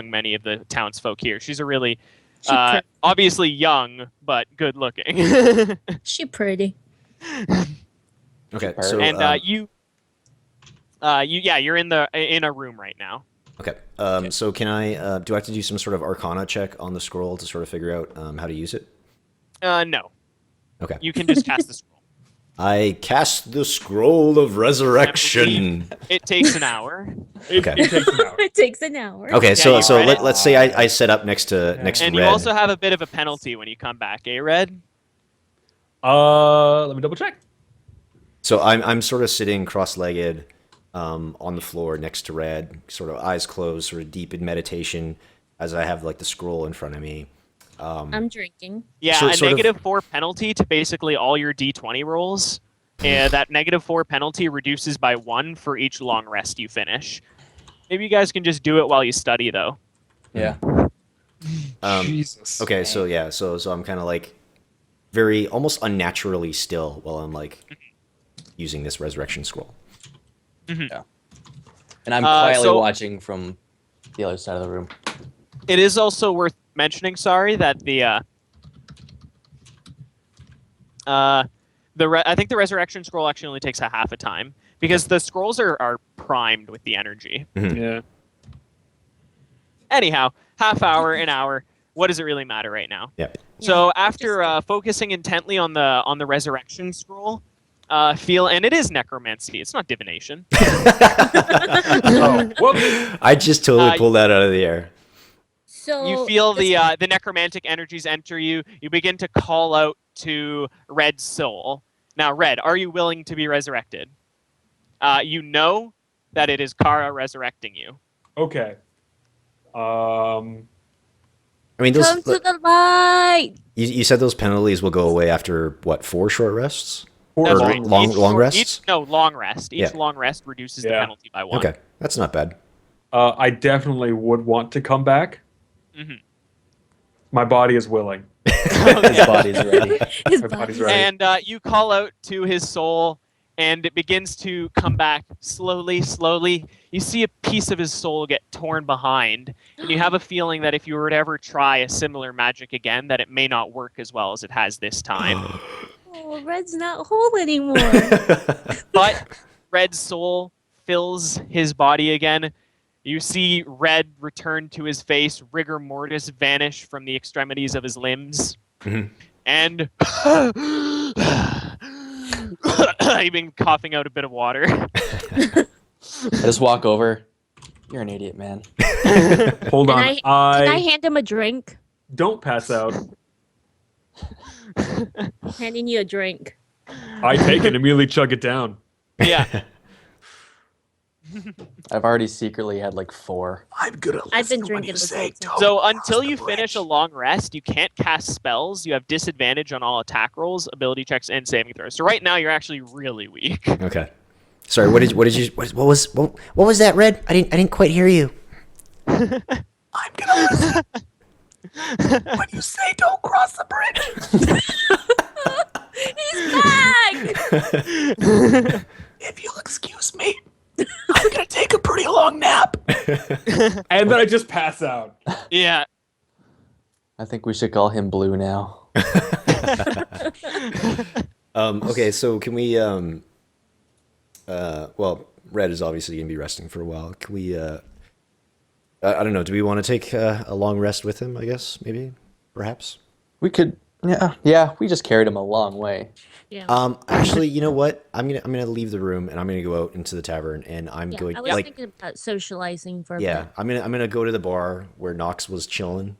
many of the townsfolk here. She's a really She pretty. obviously young but good looking. She pretty. Okay, Super. so And you're in a room right now. okay, so can I? Do I have to do some sort of Arcana check on the scroll to sort of figure out how to use it? No, Okay, you can just cast the scroll. I cast the scroll of resurrection. It takes an hour, Okay. It takes an hour. It takes an hour. Okay, so you so read it. let's say I set up next to and Red. you also have a bit of a penalty when you come back, eh, Red? Let me double check. So I'm sort of sitting cross-legged on the floor next to Red, sort of eyes closed, sort of deep in meditation, as I have like the scroll in front of me. I'm drinking. Yeah, So- a sort of- -4 penalty to basically all your D20 rolls. And that -4 penalty reduces by 1 for each long rest you finish. Maybe you guys can just do it while you study, though. Yeah. Jesus. Okay, so yeah, so I'm kind of like very almost unnaturally still while I'm like using this resurrection scroll. And I'm Uh, quietly so- watching from the other side of the room. It is also worth mentioning, sorry, that I think the resurrection scroll actually only takes a half a time because the scrolls are primed with the energy. Yeah. Anyhow, half hour, an hour. What does it really matter right now? Yeah. So after focusing intently on the resurrection scroll, and it is necromancy. It's not divination. Oh, whoops. I just totally Uh, pulled that out of the air. So You feel this- the necromantic energies enter you. You begin to call out to Red's soul. Now, Red, are you willing to be resurrected? You know that it is Kara resurrecting you. Okay. I mean, those come to the light. you said those penalties will go away after what, 4 short rests? Four That's Or right. long- Each long short- rests? long rest. Each Yeah. long rest reduces the Yeah. penalty by 1. Okay, that's not bad. I definitely would want to come back. Mhm. My body is willing. His body's ready. His My body's body- ready. And you call out to his soul, and it begins to come back slowly, slowly. You see a piece of his soul get torn behind, and you have a feeling that if you were to ever try a similar magic again, that it may not work as well as it has this time. Oh, Red's not whole anymore. But Red's soul fills his body again. You see Red return to his face, rigor mortis vanish from the extremities of his limbs, Mhm. and he's been coughing out a bit of water. I just walk over. You're an idiot, man. Hold on. Can I hand him a drink? Don't pass out. Handing you a drink. I take it and immediately chug it down. Yeah. I've already secretly had like 4. I'm gonna I've been drinking this whole time. So until you finish a long rest, you can't cast spells. You have disadvantage on all attack rolls, ability checks, and saving throws. So right now you're actually really weak. Okay. Sorry, what was that, Red? I didn't quite hear you. I'm gonna listen. When you say don't cross the bridge, He's back. if you'll excuse me, I'm gonna take a pretty long nap. And then I just pass out. Yeah. I think we should call him Blue now. Okay, so can we well, Red is obviously gonna be resting for a while. Can we I don't know, do we want to take a long rest with him, I guess, maybe? Perhaps? We could, yeah. We just carried him a long way. Yeah. Actually, you know what? I'm gonna leave the room and I'm gonna go out into the tavern and I'm Yeah, going I was like thinking about socializing for a yeah, bit. I'm gonna go to the bar where Knox was chilling,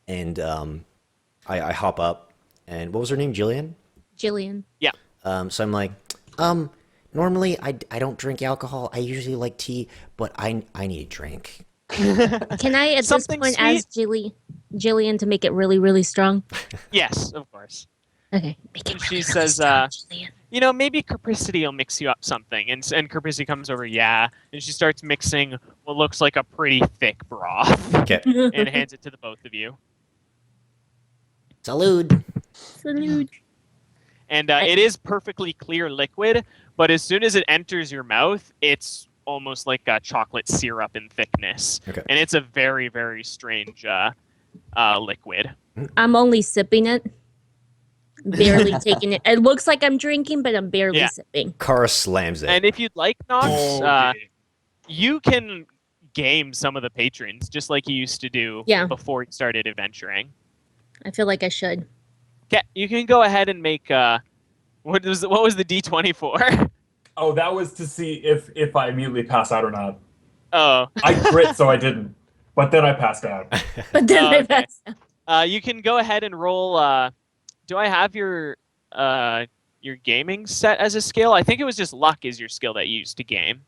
and I hop up, and what was her name? Jillian. Jillian. So I'm like, normally I don't drink alcohol. I usually like tea, but I need a drink. Can I at this Something point ask Jillian to make it really, really strong? Yes, of course. Okay. Make it And really, she really says, strong, Jillian. You know, maybe Capricity will mix you up something. And Capricity comes over, yeah. And she starts mixing what looks like a pretty thick broth Okay. and hands it to the both of you. Salud. Salute. And it is perfectly clear liquid, but as soon as it enters your mouth, it's almost like a chocolate syrup in thickness, Okay. and it's a very, very strange liquid. I'm only sipping it, barely taking it. It looks like I'm drinking, but I'm barely Yeah. sipping. Kara slams it. And if you'd like, Nox, Oh, you can game some of the patrons just like you used to do Yeah. before you started adventuring. I feel like I should. Okay, you can go ahead and make what was the D20 for? oh, that was to see if I immediately pass out or not. Oh, I crit, so I didn't. But then I passed out. But then Oh, I okay. passed out. you can go ahead and roll. Do I have your gaming set as a skill? I think it was just luck is your skill that you used to game.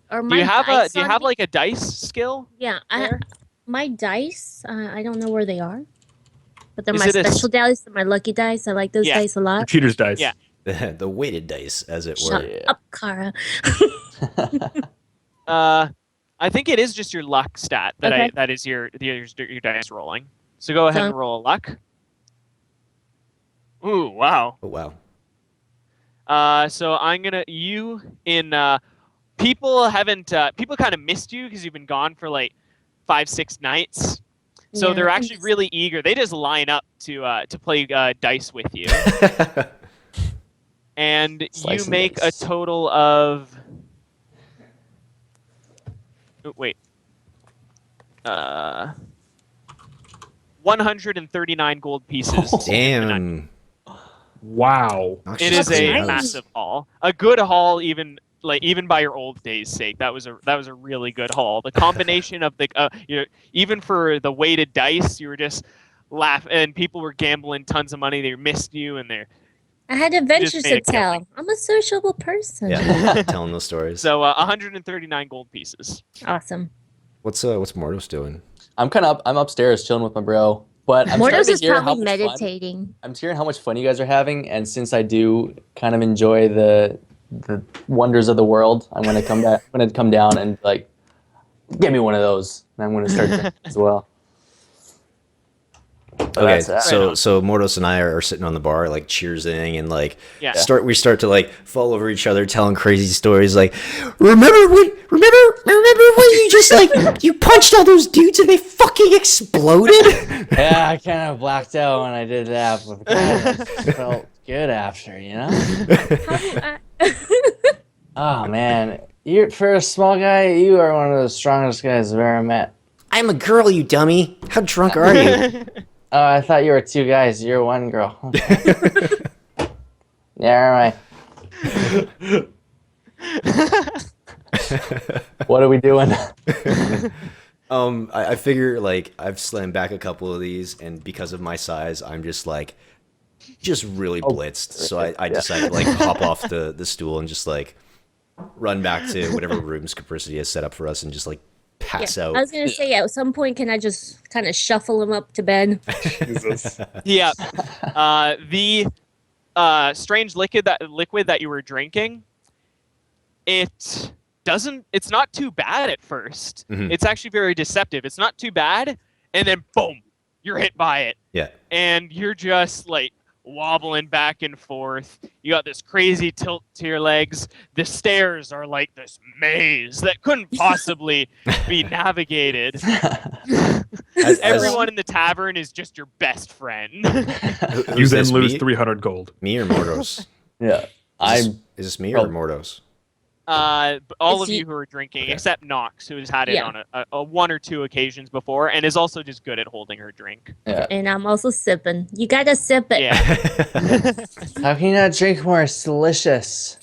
Or Do my you have dice do you on have me? like a dice skill? Yeah, there? my dice. I don't know where they are, but they're Is my it a s- special dice. They're my lucky dice. I like those Yeah. dice a lot. Cheater's dice. Yeah. The weighted dice, as it Shut were. Yeah. up, Kara. I think it is just your luck stat Okay. that is your dice rolling. So go ahead So- and roll a luck. Ooh, wow. Oh wow. So I'm gonna people haven't people kind of missed you because you've been gone for like 5-6 nights. So Yeah, they're I'm actually just- really eager. They just line up to play dice with you, and Slice you and make a dice. total of. Oh, wait. 139 gold pieces. Damn. Wow. Nox It just is a cleaned house. massive haul. A good haul, even by your old days' sake. That was a really good haul. The combination of the even for the weighted dice, you were just laughing, and people were gambling tons of money. They missed you, and they're I had adventures made to a killing. tell. I'm a sociable person. Yeah, telling those stories. so 139 gold pieces. Awesome. What's Mordos doing? I'm upstairs chilling with my bro. But I'm Mordos starting is to hear how probably much fun- meditating. I'm hearing how much fun you guys are having, and since I do kind of enjoy the wonders of the world, I'm gonna come back. I'm gonna come down and like, get me one of those, and I'm gonna start drinking as well. But Okay, that's that. so Mordos and I are sitting on the bar, like cheersing, and like Yeah. we start to like fall over each other, telling crazy stories. Like, remember when you just like you punched all those dudes and they fucking exploded? Yeah, I kind of blacked out when I did that, but God, I felt good after, you know. How do Oh man, for a small guy, you are one of the strongest guys I've ever met. I'm a girl, you dummy. How drunk are you? Oh, I thought you were two guys. You're one girl. Yeah, right. What are we doing? I figure like I've slammed back a couple of these, and because of my size, I'm just really blitzed. So I decided to like hop off the stool and just like run back to whatever rooms Capricity has set up for us and just like pass I out. was gonna say at some point, can I just kind of shuffle him up to bed? Jesus. Yeah. The strange liquid that you were drinking, it's not too bad at first. Mhm. It's actually very deceptive. It's not too bad, and then boom, you're hit by it. Yeah. And you're just like wobbling back and forth. You got this crazy tilt to your legs. The stairs are like this maze that couldn't possibly be navigated. Everyone in the tavern is just your best friend. You Who's then this, lose me? 300 gold. Me or Mordos? Yeah, Is this me or Mordos? All It's of you- you who are drinking, Okay. except Nox, who has had it Yeah. on a one or two occasions before, and is also just good at holding her drink. yeah. And I'm also sipping. You gotta sip it. Yeah. How can you not drink more? It's delicious.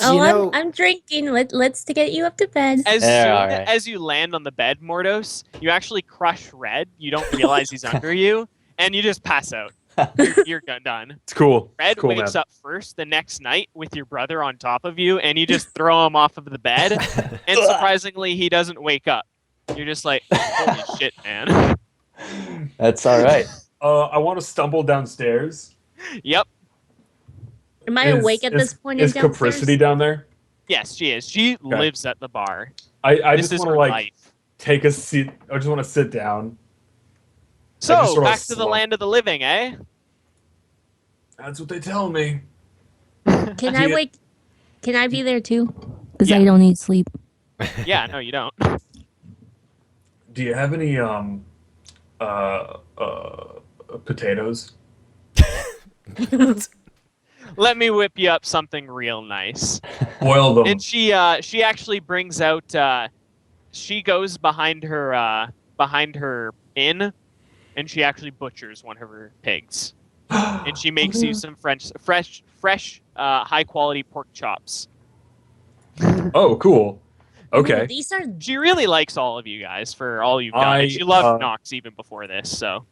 Oh, I'm drinking. Let's to get you up to bed. As Yeah, soon alright. as you land on the bed, Mordos, you actually crush Red. You don't realize he's under you, and you just pass out. You're done. It's cool. Red It's cool, wakes man. up first the next night with your brother on top of you, and you just throw him off of the bed, and surprisingly, he doesn't wake up. You're just like, holy shit, man. That's all right. I want to stumble downstairs. Yep. Am I awake at this point? Is in downstairs? Capricity down there? Yes, she is. She lives at the bar. I This just is want her to like life. take a seat. I just want to sit down. So, just sort of back to the slump. land of the living, eh? That's what they tell me. Can I Yeah. wake? Can I be there too? Because Yeah. I don't need sleep. Yeah, no, you don't. Do you have any potatoes? Let me whip you up something real nice. Boil them. And she actually brings out. She goes behind her inn, and she actually butchers one of her pigs, and she makes you some fresh, high quality pork chops. Oh, cool. Ooh, Okay. these are. She really likes all of you guys for all you've done, and she loved Nox even before this. So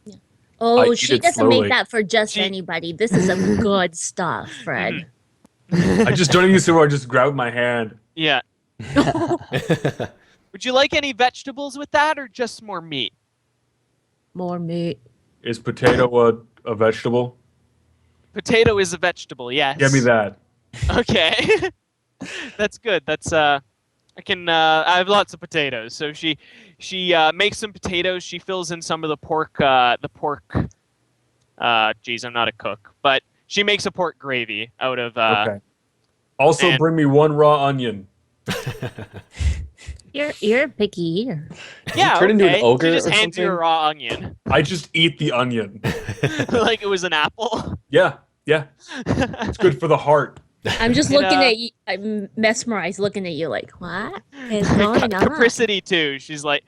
Oh, I eat she it doesn't slowly. make that for just She- anybody. This is a good stuff, Fred. I just don't even see where I just grab my hand. yeah. Would you like any vegetables with that, or just more meat? More meat. Is potato a vegetable? Potato is a vegetable, yes. Give me that. Okay. That's good. That's I have lots of potatoes. So she makes some potatoes. She fills in some of the pork geez, I'm not a cook, but she makes a pork gravy out of Okay. Also, and- bring me one raw onion. You're a picky eater. yeah, turn into an okay. ogre She just or hands you a something? raw onion. I just eat the onion. Like it was an apple. Yeah, it's good for the heart. I'm just And, looking at you. I'm mesmerized looking at you like, what is going on? Capricity too. She's like,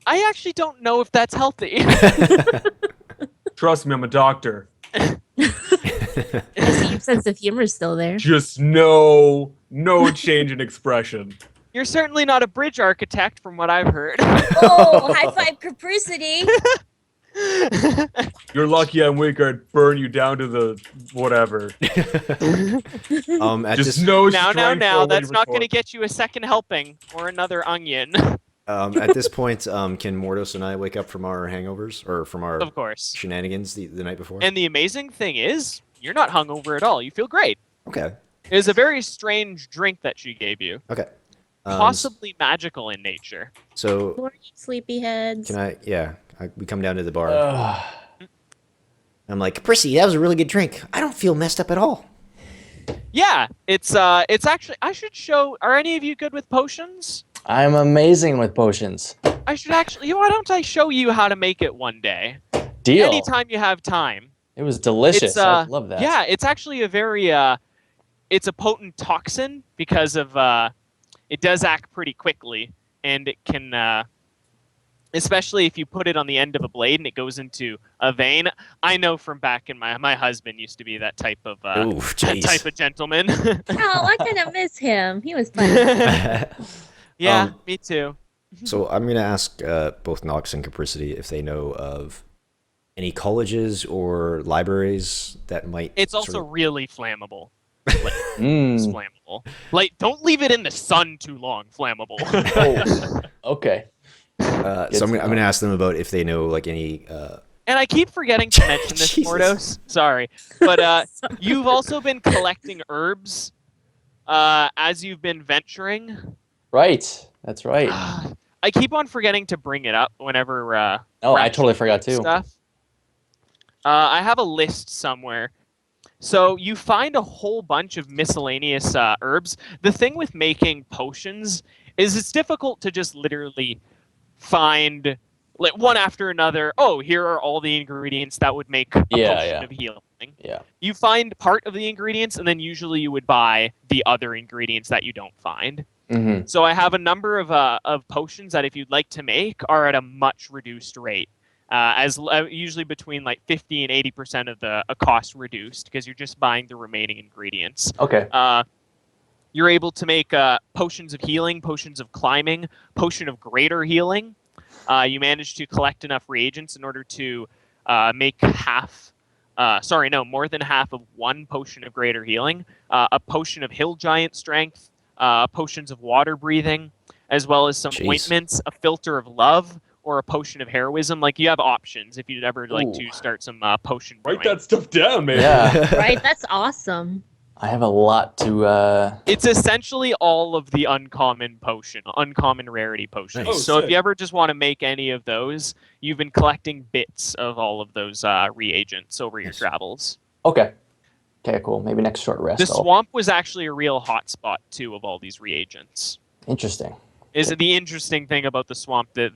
I actually don't know if that's healthy. Trust me, I'm a doctor. I see your sense of humor is still there. Just no change in expression. You're certainly not a bridge architect, from what I've heard. Oh, high five, Capricity. You're lucky I'm weak, or I'd burn you down to the whatever. At Just this, no Now, strength for a that's not going to retort. get you a second helping or another onion. at this point, can Mordos and I wake up from our hangovers or from our Of course. shenanigans the night before? And the amazing thing is, you're not hungover at all. You feel great. Okay. It was a very strange drink that she gave you, Okay. possibly magical in nature. So Morning, sleepyheads. can I? Yeah, we come down to the bar. Ugh. I'm like, Prissy, that was a really good drink. I don't feel messed up at all. Yeah, it's actually. I should show. Are any of you good with potions? I'm amazing with potions. I should actually. Why don't I show you how to make it one day? Deal. Anytime you have time. It was delicious. It's I love that. Yeah, it's actually a very it's a potent toxin because of it does act pretty quickly, and it can especially if you put it on the end of a blade and it goes into a vein. I know from back in my husband used to be that type of Ooh, that jeez. type of gentleman. Oh, I kind of miss him. He was fun. Yeah, me too. So I'm gonna ask both Nox and Capricity if they know of any colleges or libraries that might. It's sort also of- really flammable. Like, it's Mm. flammable. Like, don't leave it in the sun too long. Flammable. Oh, okay. so I'm gonna ask them about if they know like any. And I keep forgetting to mention this, Jesus. Mordos. Sorry. But you've also been collecting herbs as you've been venturing. Right. That's right. I keep on forgetting to bring it up whenever. Oh, we're I actually totally forgot doing too. Stuff. I have a list somewhere. So you find a whole bunch of miscellaneous herbs. The thing with making potions is it's difficult to just literally find like one after another. Oh, here are all the ingredients that would make a Yeah, potion yeah. of healing. Yeah. You find part of the ingredients, and then usually you would buy the other ingredients that you don't find. Mm-hmm. So I have a number of potions that if you'd like to make are at a much reduced rate. Usually between like 50 and 80% of the cost reduced because you're just buying the remaining ingredients. Okay. You're able to make potions of healing, potions of climbing, potion of greater healing. You manage to collect enough reagents in order to make more than half of one potion of greater healing, a potion of hill giant strength, potions of water breathing, as well as some Jeez. ointments, a filter of love, or a potion of heroism. Like you have options if you'd ever like to Ooh. start some potion. Write brewing. that stuff down, man. Yeah. Right? That's awesome. I have a lot to. It's essentially all of the uncommon rarity potions. Nice. Oh, So if sick. you ever just want to make any of those, you've been collecting bits of all of those reagents over your Nice. travels. Okay. Okay, cool. Maybe next short rest. The swamp was actually a real hotspot too of all these reagents. Interesting. Is the interesting thing about the swamp, the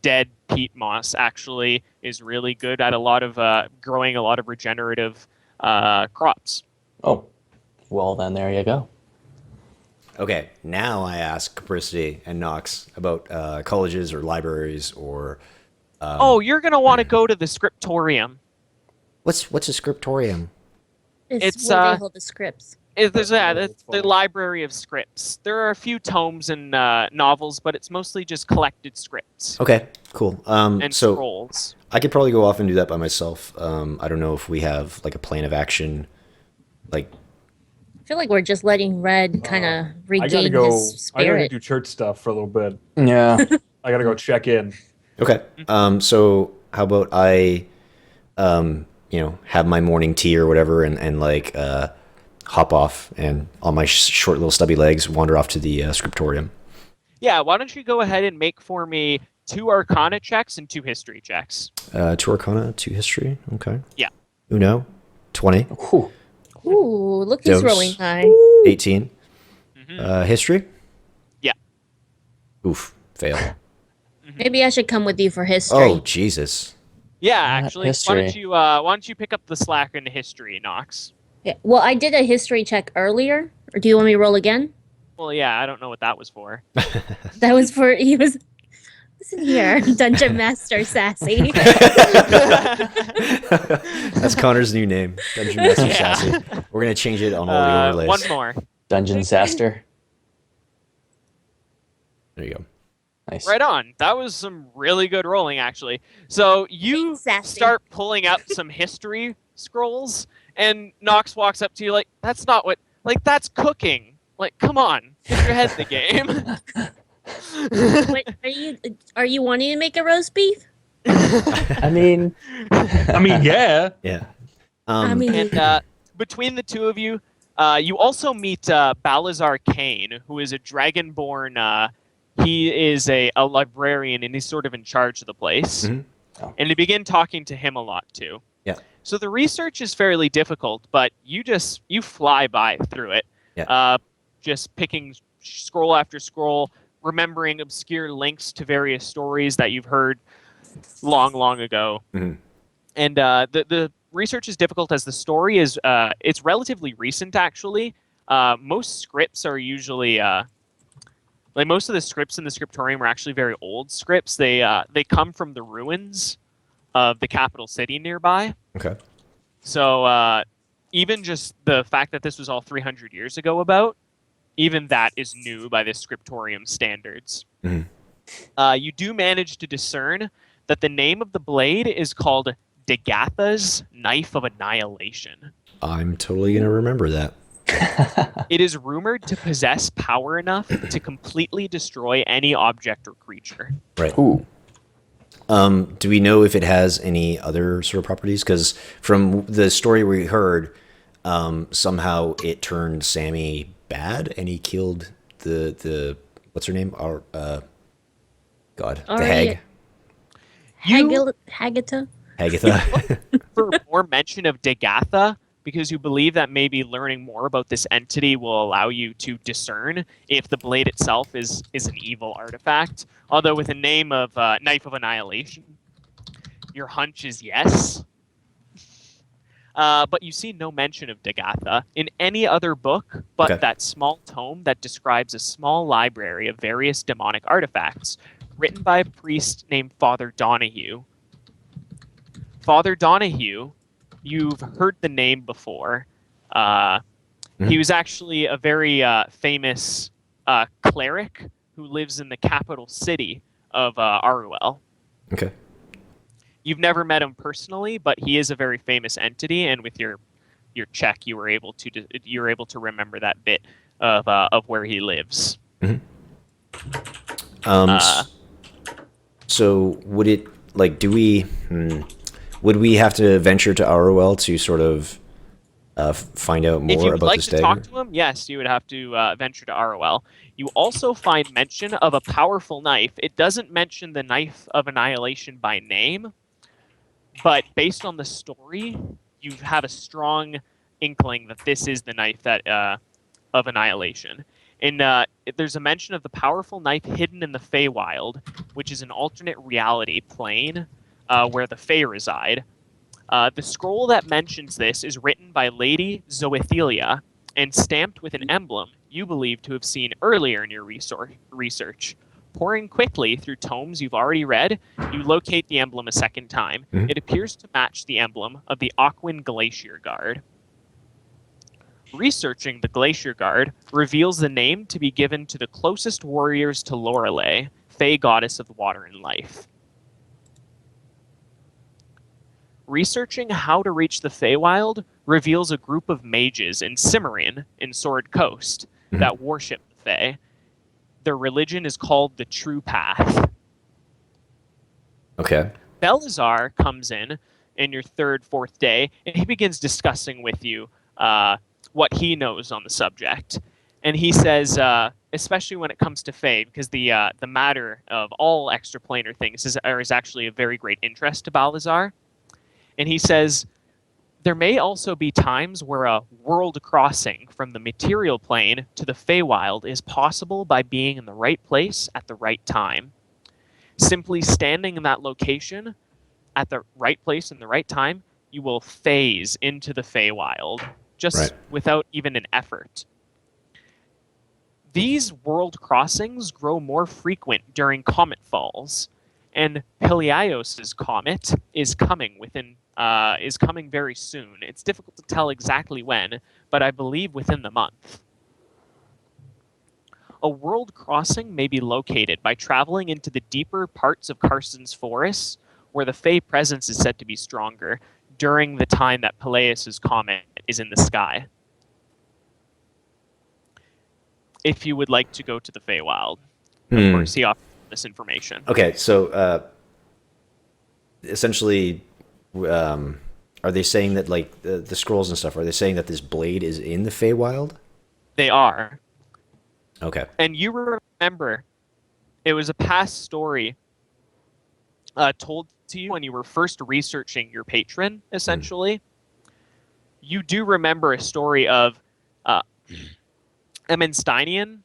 dead peat moss actually is really good at a lot of growing a lot of regenerative crops. Oh, well then there you go. Okay, now I ask Capricity and Nox about colleges or libraries or Oh, you're gonna want to go to the scriptorium. what's a scriptorium? It's It's, where uh, they hold the scripts. There's That's the funny. library of scripts. There are a few tomes and novels, but it's mostly just collected scripts Okay, cool. and So scrolls. I could probably go off and do that by myself. I don't know if we have like a plan of action. Like, I feel like we're just letting Red kind of I gotta regain go. his I gotta spirit. do church stuff for a little bit. Yeah. I gotta go check in. okay. So how about I, have my morning tea or whatever, and like hop off and on my short little stubby legs wander off to the scriptorium. Yeah, why don't you go ahead and make for me 2 Arcana checks and 2 History checks? 2 Arcana, 2 History. Okay. Yeah. Uno, 20, Whew. Ooh, look, he's Dose. rolling high. 18. History. Yeah. Oof, fail. Maybe I should come with you for history. Oh Jesus. Yeah, actually, History. why don't you pick up the slack in History, Nox? Yeah. Well, I did a history check earlier. Or do you want me to roll again? Well, yeah, I don't know what that was for. That was for he was. Listen here, Dungeon Master Sassy. That's Connor's new name, Dungeon Master Yeah. Sassy. We're gonna change it on all the overlays. One more. Dungeon Disaster. There you go. Nice. Right on. That was some really good rolling, actually. So you Thanks, Sassy. start pulling out some history scrolls, and Nox walks up to you like, "That's not what. Like, that's cooking. Like, come on, get your head in the game." Wait, are you wanting to make a roast beef? I mean, I mean, yeah. Yeah. I mean, And between the two of you, you also meet Balazar Kane, who is a dragonborn. He is a librarian, and he's sort of in charge of the place. Mhm. Oh. And you begin talking to him a lot too. Yeah. So the research is fairly difficult, but you fly by through it. Yeah. Just picking scroll after scroll, remembering obscure links to various stories that you've heard long, long ago. Mhm. And the research is difficult as the story is it's relatively recent actually. Most scripts are usually like most of the scripts in the scriptorium are actually very old scripts. They come from the ruins of the capital city nearby. Okay. So even just the fact that this was all 300 years ago even that is new by the scriptorium standards. Mhm. You do manage to discern that the name of the blade is called Dagatha's Knife of Annihilation. I'm totally gonna remember that. It is rumored to possess power enough to completely destroy any object or creature. Right. ooh. Do we know if it has any other sort of properties? Because from the story we heard, somehow it turned Sammy bad, and he killed the what's her name? Our God, the Aria- hag, Hagatha. Hagatha. For more mention of Dagatha, because you believe that maybe learning more about this entity will allow you to discern if the blade itself is an evil artifact. Although with a name of Knife of Annihilation, your hunch is yes. But you see no mention of Dagatha in any other book but Okay. that small tome that describes a small library of various demonic artifacts, written by a priest named Father Donahue. Father Donahue, you've heard the name before. He was actually a very famous cleric who lives in the capital city of Aruel. Okay. You've never met him personally, but he is a very famous entity, and with your check, you were able to remember that bit of where he lives. So would it like would we have to venture to ROL to sort of find out If you more would about like this to dagger? talk to him, yes, you would have to venture to ROL. You also find mention of a powerful knife. It doesn't mention the Knife of Annihilation by name, but based on the story, you have a strong inkling that this is the knife that of annihilation. And there's a mention of the powerful knife hidden in the Feywild, which is an alternate reality plane where the Fey reside. The scroll that mentions this is written by Lady Zoethelia and stamped with an emblem you believe to have seen earlier in your research. Pouring quickly through tomes you've already read, you locate the emblem a second time. Mhm. It appears to match the emblem of the Aquan Glacier Guard. Researching the Glacier Guard reveals the name to be given to the closest warriors to Lorelei, Fey goddess of water and life. Researching how to reach the Feywild reveals a group of mages in Cimmerian, in Sword Coast, that worship the Fey. Their religion is called the True Path. Okay. Belazar comes in your third, fourth day, and he begins discussing with you what he knows on the subject. And he says, especially when it comes to Fey, because the matter of all extraplanar things is actually of very great interest to Balazar. And he says, there may also be times where a world crossing from the material plane to the Feywild is possible by being in the right place at the right time. Simply standing in that location at the right place and the right time, you will phase into the Feywild, just without even an effort. These world crossings grow more frequent during comet falls, and Peliaios' comet is coming very soon. It's difficult to tell exactly when, but I believe within the month. A world crossing may be located by traveling into the deeper parts of Carson's forests, where the Fey presence is said to be stronger during the time that Pelias' comet is in the sky. If you would like to go to the Feywild, of course, he offers this information. Okay, so essentially, are they saying that, like, the scrolls and stuff, are they saying that this blade is in the Feywild? They are. Okay. And you remember, it was a past story told to you when you were first researching your patron, essentially. You do remember a story of Emenstainian.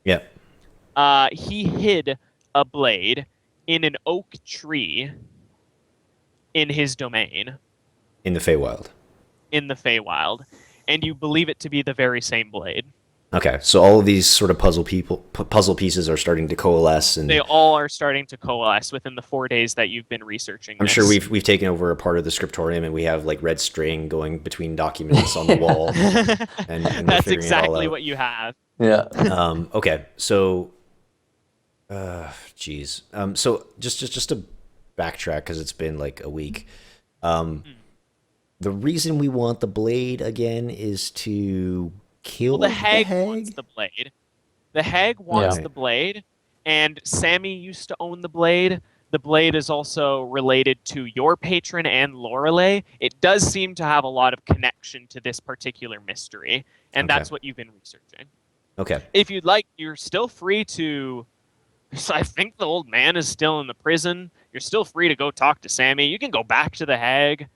Yeah. He hid a blade in an oak tree in his domain. In the Feywild. In the Feywild. And you believe it to be the very same blade. Okay, so all of these sort of puzzle pieces are starting to coalesce, and they all are starting to coalesce within the 4 days that you've been researching. I'm sure we've taken over a part of the scriptorium, and we have like red string going between documents on the wall, and that's exactly what you have. Yeah. Okay, so, geez, so just to backtrack because it's been like a week. The reason we want the blade again is to kill the hag wants the blade. The hag wants the blade, and Sammy used to own the blade. The blade is also related to your patron and Lorelei. It does seem to have a lot of connection to this particular mystery, and that's what you've been researching. Okay. If you'd like, you're still free to... I think the old man is still in the prison. You're still free to go talk to Sammy. You can go back to the hag.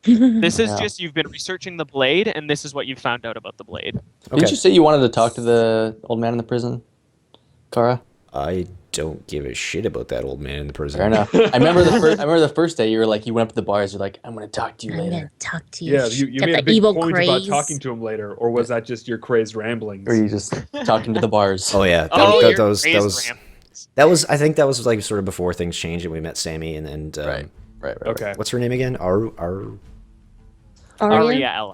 This is just, you've been researching the blade, and this is what you found out about the blade. Okay. Didn't you say you wanted to talk to the old man in the prison, Kara? I don't give a shit about that old man in the prison. Fair enough. I remember the first day you were like, you went up to the bars, you're like, I'm going to talk to you I'm later. gonna talk to you. Yeah, you Got made a that big evil point craze. about talking to him later, or was that just your crazed ramblings? Or you just talking to the bars. Oh yeah, that was I think that was like sort of before things changed and we met Sammy and Right. Okay. What's her name again? Aria? Ariel.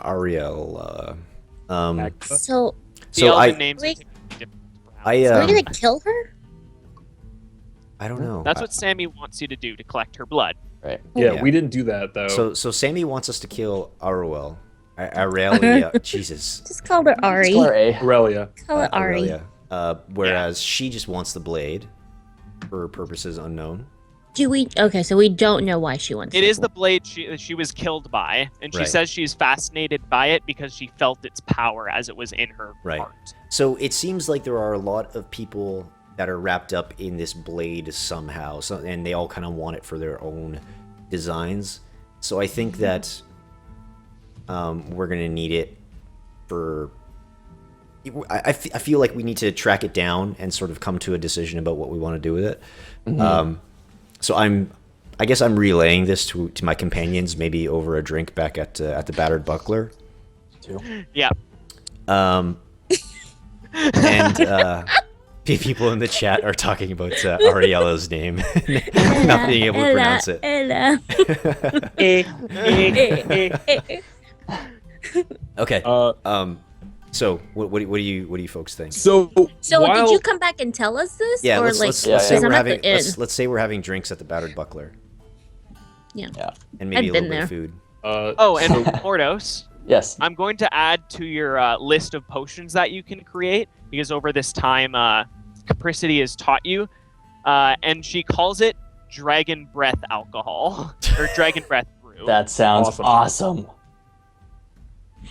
So The elven are names are we different. gonna kill her? I don't know. That's what Sammy wants you to do, to collect her blood. Right. Yeah, Yeah. we didn't do that though. So Sammy wants us to kill Aruel. Aurelia. Jesus. Just call her Ari. Or A. Aurelia. Call her Ari. Aurelia. Whereas she just wants the blade for purposes unknown. Do we? Okay, so we don't know why she wants It is the blade she was killed by, and she Right. says she's fascinated by it because she felt its power as it was in her Right. heart. So it seems like there are a lot of people that are wrapped up in this blade somehow, and they all kind of want it for their own designs. So I think that we're gonna need it for. I feel like we need to track it down and sort of come to a decision about what we want to do with it. So I guess I'm relaying this to my companions, maybe over a drink back at the Battered Buckler. Yeah. And people in the chat are talking about Ariella's name, not being able to pronounce it. Okay. So what do you folks think? So did you come back and tell us this? Yeah, or let's like, say because we're I'm at having the inn. let's say we're having drinks at the Battered Buckler. Yeah. And maybe I've a been little bit there. of food. And Mordos, Yes. I'm going to add to your list of potions that you can create, because over this time, Capricity has taught you, and she calls it Dragon Breath Alcohol, or Dragon Breath Brew. That sounds awesome.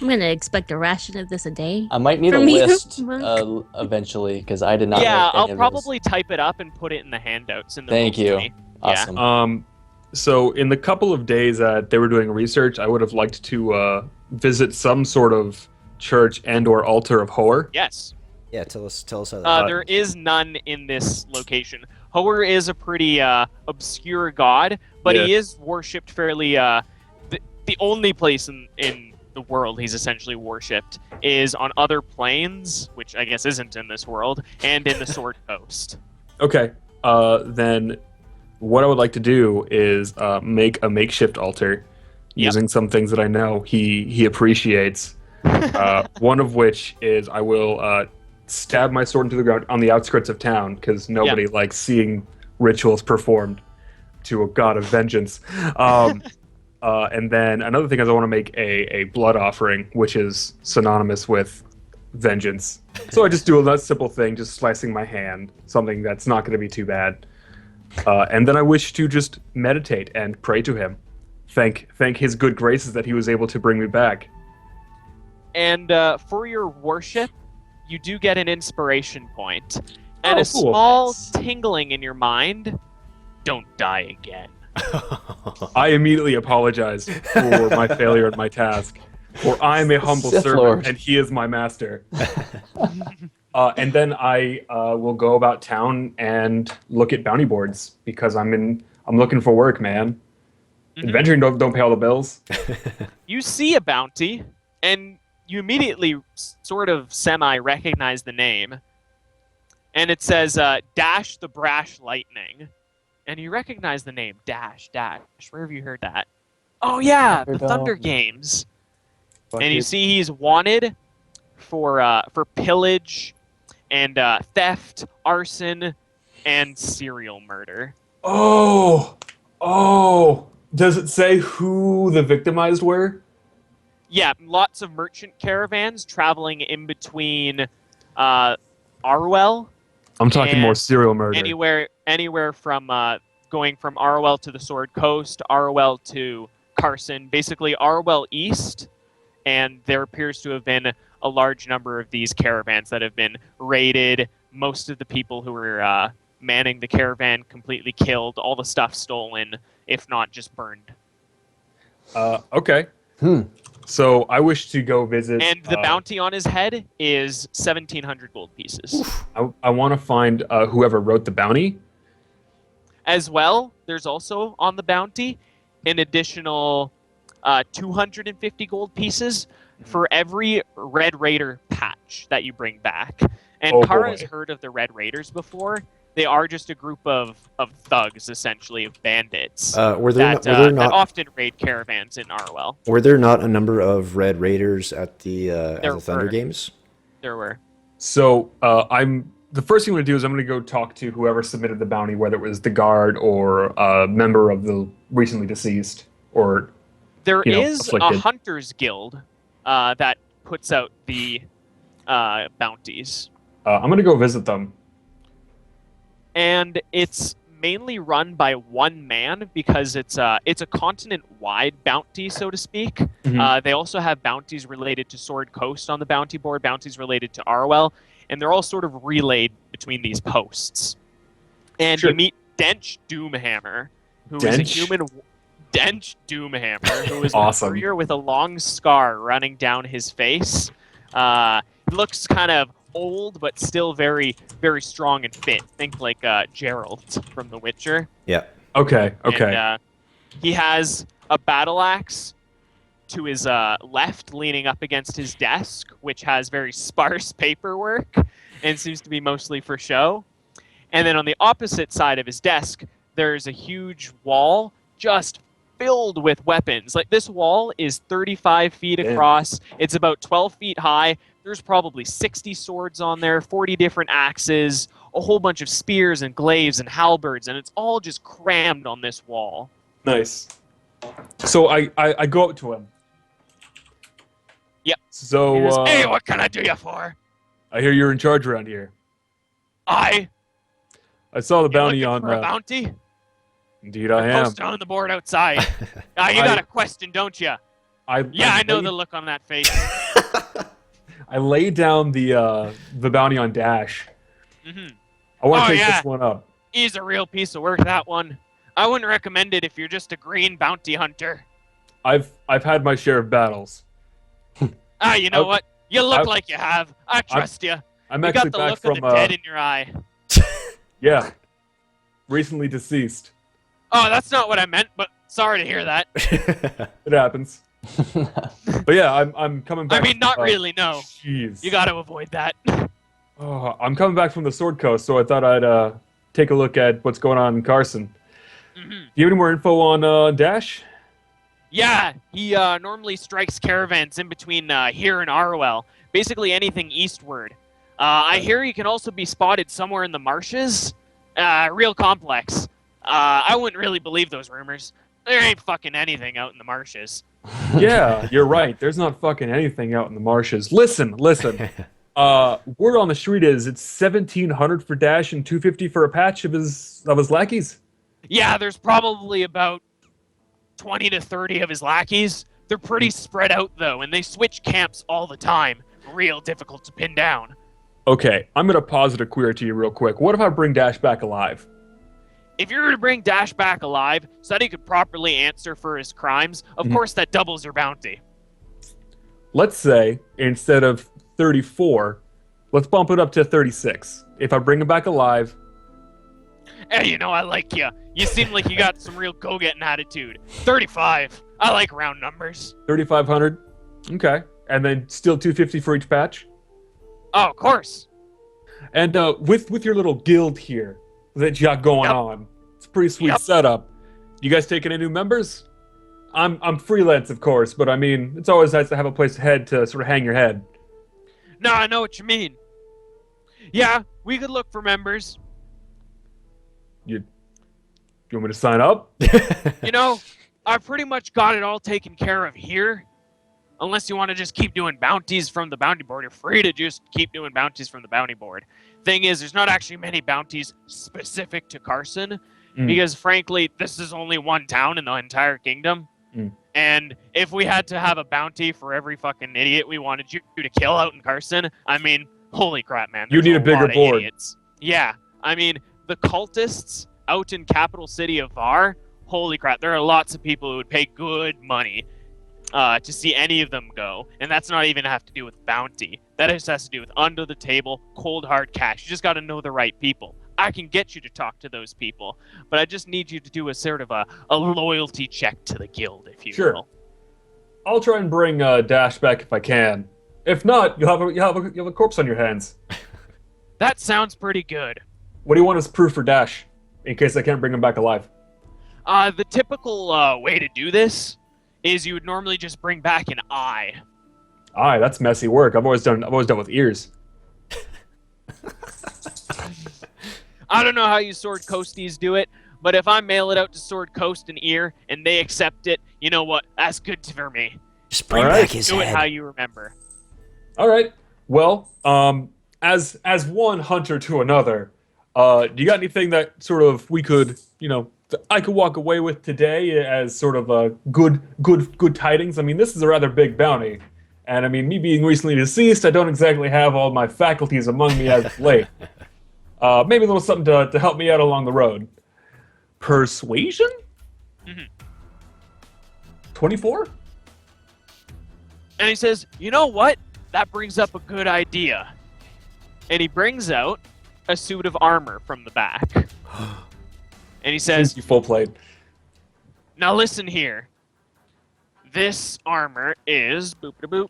I'm gonna expect a ration of this a day. I might need a For me, list Monk. eventually, because I did not. Yeah, write any I'll of this. probably type it up and put it in the handouts in the Thank you. roll-20. Yeah. Awesome. So in the couple of days that they were doing research, I would have liked to visit some sort of church and/or altar of Hor. Yes. Yeah, tell us how that. There is none in this location. Hor is a pretty obscure god, but he is worshipped fairly. The only place in the world he's essentially worshipped is on other planes, which I guess isn't in this world, and in the Sword Coast. Okay. Then what I would like to do is make a makeshift altar using some things that I know he appreciates. One of which is I will stab my sword into the ground on the outskirts of town, because nobody likes seeing rituals performed to a god of vengeance. And then another thing is I want to make a blood offering, which is synonymous with vengeance. So I just do a nice simple thing, just slicing my hand, something that's not going to be too bad. And then I wish to just meditate and pray to him. Thank his good graces that he was able to bring me back. And for your worship, you do get an inspiration point. And Oh, a cool. small tingling in your mind. Don't die again. I immediately apologize for my failure at my task, for I am a humble Sith servant Lord. and he is my master. And then I will go about town and look at bounty boards, because I'm looking for work, man. Adventuring don't pay all the bills. You see a bounty, and you immediately sort of semi-recognize the name. And it says, Dash the Brash Lightning. And you recognize the name, Dash. Where have you heard that? Oh yeah, the Thunder Games. And you see he's wanted for pillage and theft, arson, and serial murder. Oh! Does it say who the victimized were? Yeah, lots of merchant caravans traveling in between Arwell. I'm talking And more serial murder. Anywhere from going from Arwell to the Sword Coast, Arwell to Carson, basically Arwell East, and there appears to have been a large number of these caravans that have been raided. Most of the people who were manning the caravan completely killed, all the stuff stolen, if not just burned. Okay. So I wish to go visit. And the bounty on his head is 1,700 gold pieces. I want to find whoever wrote the bounty. As well, there's also on the bounty an additional 250 gold pieces for every Red Raider patch that you bring back. And Kara's heard of the Red Raiders before. They are just a group of thugs, essentially, of bandits that often raid caravans in Arwell. Were there not a number of Red Raiders at the Thunder Games? There were. So the first thing I'm going to do is I'm going to go talk to whoever submitted the bounty, whether it was the guard or a member of the recently deceased, or there is afflicted. a hunters guild that puts out the bounties. I'm going to go visit them. And it's mainly run by one man because it's a continent-wide bounty, so to speak. They also have bounties related to Sword Coast on the bounty board, bounties related to Arwell, and they're all sort of relayed between these posts. And you meet Dench Doomhammer, who is a human. Dench Doomhammer, who is Awesome. a warrior with a long scar running down his face. He looks kind of old, but still very, very strong and fit. Think like Geralt from The Witcher. Yeah. Okay. And, he has a battle axe to his left, leaning up against his desk, which has very sparse paperwork and seems to be mostly for show. And then on the opposite side of his desk, there's a huge wall just filled with weapons. Like, this wall is 35 feet across. It's about 12 feet high. There's probably 60 swords on there, 40 different axes, a whole bunch of spears and glaives and halberds, and it's all just crammed on this wall. Nice. So I go up to him. Yep. So He goes, hey, what can I do you for? I hear you're in charge around here. I saw the bounty looking on. for a bounty? Indeed, I am. Posted on the board outside. You got a question, don't you? I know the look on that face. I laid down the bounty on Dash. Mm-hmm. I want to take this one up. He's a real piece of work, that one. I wouldn't recommend it if you're just a green bounty hunter. I've had my share of battles. You know what? You look like you have. I trust you. I'm You actually got the back look from of the dead in your eye. yeah, recently deceased. Oh, that's not what I meant, but sorry to hear that. It happens. But yeah, I'm coming back. I mean, not really, no. Jeez. You got to avoid that. Oh, I'm coming back from the Sword Coast, so I thought I'd take a look at what's going on in Carson. Mm-hmm. Do you have any more info on Dash? Yeah, he normally strikes caravans in between here and Arwell. Basically anything eastward. I hear he can also be spotted somewhere in the marshes. Real complex. I wouldn't really believe those rumors. There ain't fucking anything out in the marshes. Yeah, you're right. There's not fucking anything out in the marshes. Listen. Word on the street is it's 1,700 for Dash and 250 for a patch of his lackeys. Yeah, there's probably about 20 to 30 of his lackeys. They're pretty spread out, though, and they switch camps all the time. Real difficult to pin down. Okay, I'm gonna posit a query to you real quick. What if I bring Dash back alive? If you were to bring Dash back alive so that he could properly answer for his crimes, of course that doubles your bounty. Let's say, instead of 34, let's bump it up to 36. If I bring him back alive... Hey, you know, I like you. You seem like you got some real go-getting attitude. 35. I like round numbers. 3,500? Okay. And then still 250 for each patch? Oh, of course. And with your little guild here that you got going on, it's a pretty sweet setup. You guys taking any new members? I'm freelance, of course, but I mean, it's always nice to have a place to head to sort of hang your head. No, I know what you mean. Yeah, we could look for members. You want me to sign up? You know, I've pretty much got it all taken care of here. Unless you want to just keep doing bounties from the bounty board, you're free to just keep doing bounties from the bounty board. Thing is, there's not actually many bounties specific to Carson, because frankly, this is only one town in the entire kingdom. And if we had to have a bounty for every fucking idiot we wanted you to kill out in Carson, I mean, holy crap, man. You need a bigger lot of board. Idiots. Yeah, I mean, the cultists out in capital city of Var, holy crap, there are lots of people who would pay good money to see any of them go. And that's not even have to do with bounty. That just has to do with under the table, cold hard cash. You just got to know the right people. I can get you to talk to those people, but I just need you to do a sort of a loyalty check to the guild, if you will. I'll try and bring Dash back if I can. If not, you'll have a corpse on your hands. That sounds pretty good. What do you want as proof for Dash, in case I can't bring him back alive? The typical way to do this is you would normally just bring back an eye. Aye, that's messy work. I've always done with ears. I don't know how you Sword Coasties do it, but if I mail it out to Sword Coast an ear and they accept it, you know what? That's good for me. Just bring back his Do head. it how you remember. All right. Well, as one hunter to another, do you got anything that sort of we could, I could walk away with today as sort of a good tidings? I mean, this is a rather big bounty, and I mean, me being recently deceased, I don't exactly have all my faculties among me as of late. Maybe a little something to help me out along the road. Persuasion? 24? And he says, you know what? That brings up a good idea. And he brings out a suit of armor from the back. And he says, You full plate. now listen here. This armor is boop-a-boop.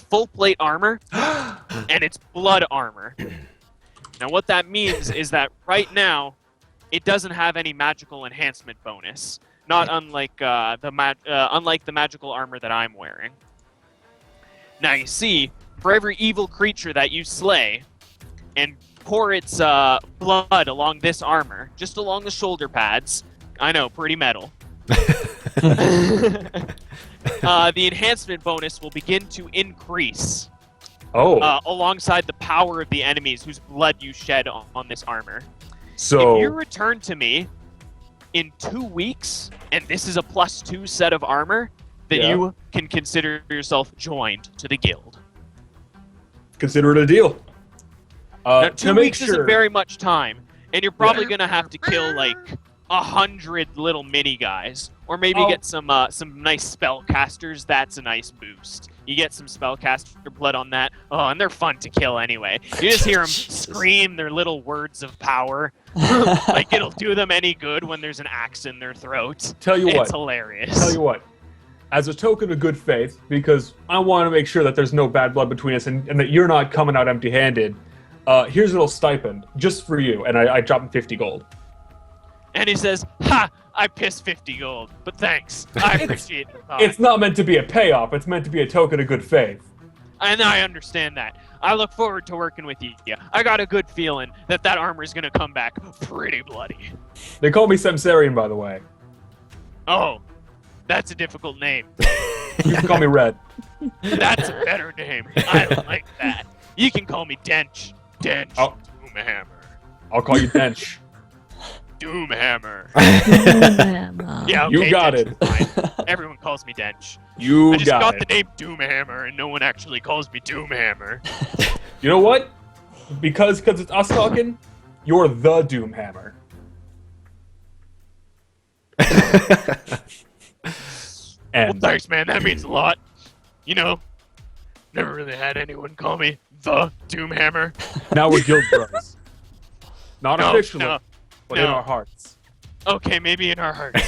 Full plate armor, and it's blood armor. Now what that means is that right now, it doesn't have any magical enhancement bonus. Not unlike unlike the magical armor that I'm wearing. Now you see, for every evil creature that you slay, and pour its blood along this armor, just along the shoulder pads. I know, pretty metal. The enhancement bonus will begin to increase alongside the power of the enemies whose blood you shed on this armor. So if you return to me in 2 weeks, and this is a +2 set of armor, then you can consider yourself joined to the guild. consider it a deal. Now, to 2 make weeks isn't sure- very much time, and you're probably gonna have to kill like 100 little mini guys, or maybe get some nice spellcasters. That's a nice boost. You get some spellcaster blood on that. Oh, and they're fun to kill anyway. You just hear them scream their little words of power. Like it'll do them any good when there's an axe in their throat. Tell you what. It's hilarious. Tell you what. As a token of good faith, because I want to make sure that there's no bad blood between us and that you're not coming out empty-handed, here's a little stipend just for you, and I drop him 50 gold. And he says, "Ha! I pissed 50 gold, but thanks. I appreciate the thought." It's not meant to be a payoff. It's meant to be a token of good faith. And I understand that. I look forward to working with you. I got a good feeling that armor is going to come back pretty bloody. They call me Samsarian, by the way. Oh, that's a difficult name. You can call me Red. That's a better name. I like that. You can call me Dench. Dench Oh. Doomhammer. I'll call you Dench. Doomhammer. Doomhammer. Yeah, okay, You got Dench it. is fine. Everyone calls me Dench. You I just got got the it. name Doomhammer, and no one actually calls me Doomhammer. You know what? Because it's us talking, you're the Doomhammer. Well, And thanks, man. That means a lot. You know, never really had anyone call me the Doomhammer. now we're guild bros. Not No, officially, no, but in no. our hearts. Okay, maybe in our hearts.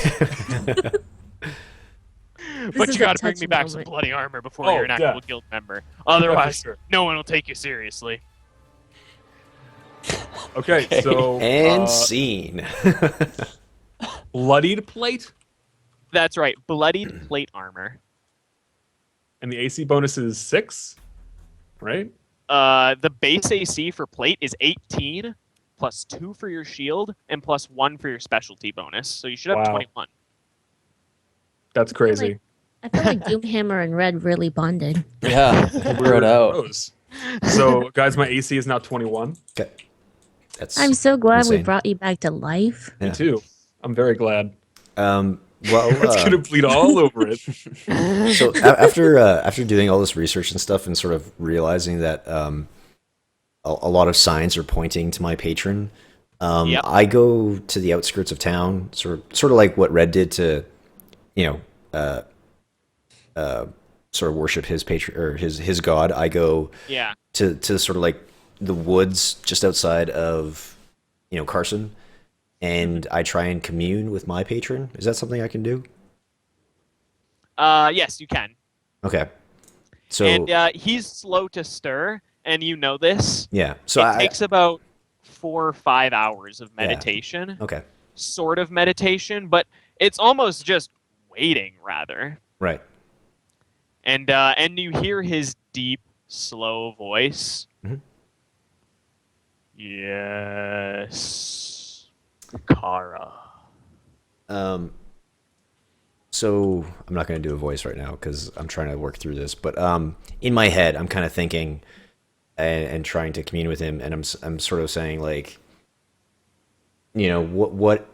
But is you gotta a bring me touching back some moment. bloody armor before Oh, you're an actual yeah. guild member. Otherwise, sure. no one will take you seriously. Okay, so And scene. bloodied plate, That's right, bloodied plate armor. and the AC bonus is 6, right? The base AC for plate is 18, plus 2 for your shield, and plus 1 for your specialty bonus. So you should have Wow. 21. That's crazy. I feel like Doomhammer and Red really bonded. Yeah, we wrote out. Bros. So, guys, my AC is now 21. Okay. That's I'm so glad we insane. brought you back to life. Yeah. Me too. I'm very glad. Well, It's gonna bleed all over it. so after doing all this research and stuff, and sort of realizing that a lot of signs are pointing to my patron, Yep. I go to the outskirts of town, sort of like what Red did to, sort of worship his patron or his god. I go Yeah. to sort of like the woods just outside of Carson, and I try and commune with my patron. Is that something I can do? Yes, you can. Okay. So And he's slow to stir, and you know this. yeah. So It I takes about 4 or 5 hours of meditation, okay. sort of meditation, but it's almost just waiting, rather. Right. And you hear his deep, slow voice. Mhm. Yes, Kara. So I'm not going to do a voice right now because I'm trying to work through this. But in my head, I'm kind of thinking and trying to commune with him, and I'm sort of saying like, what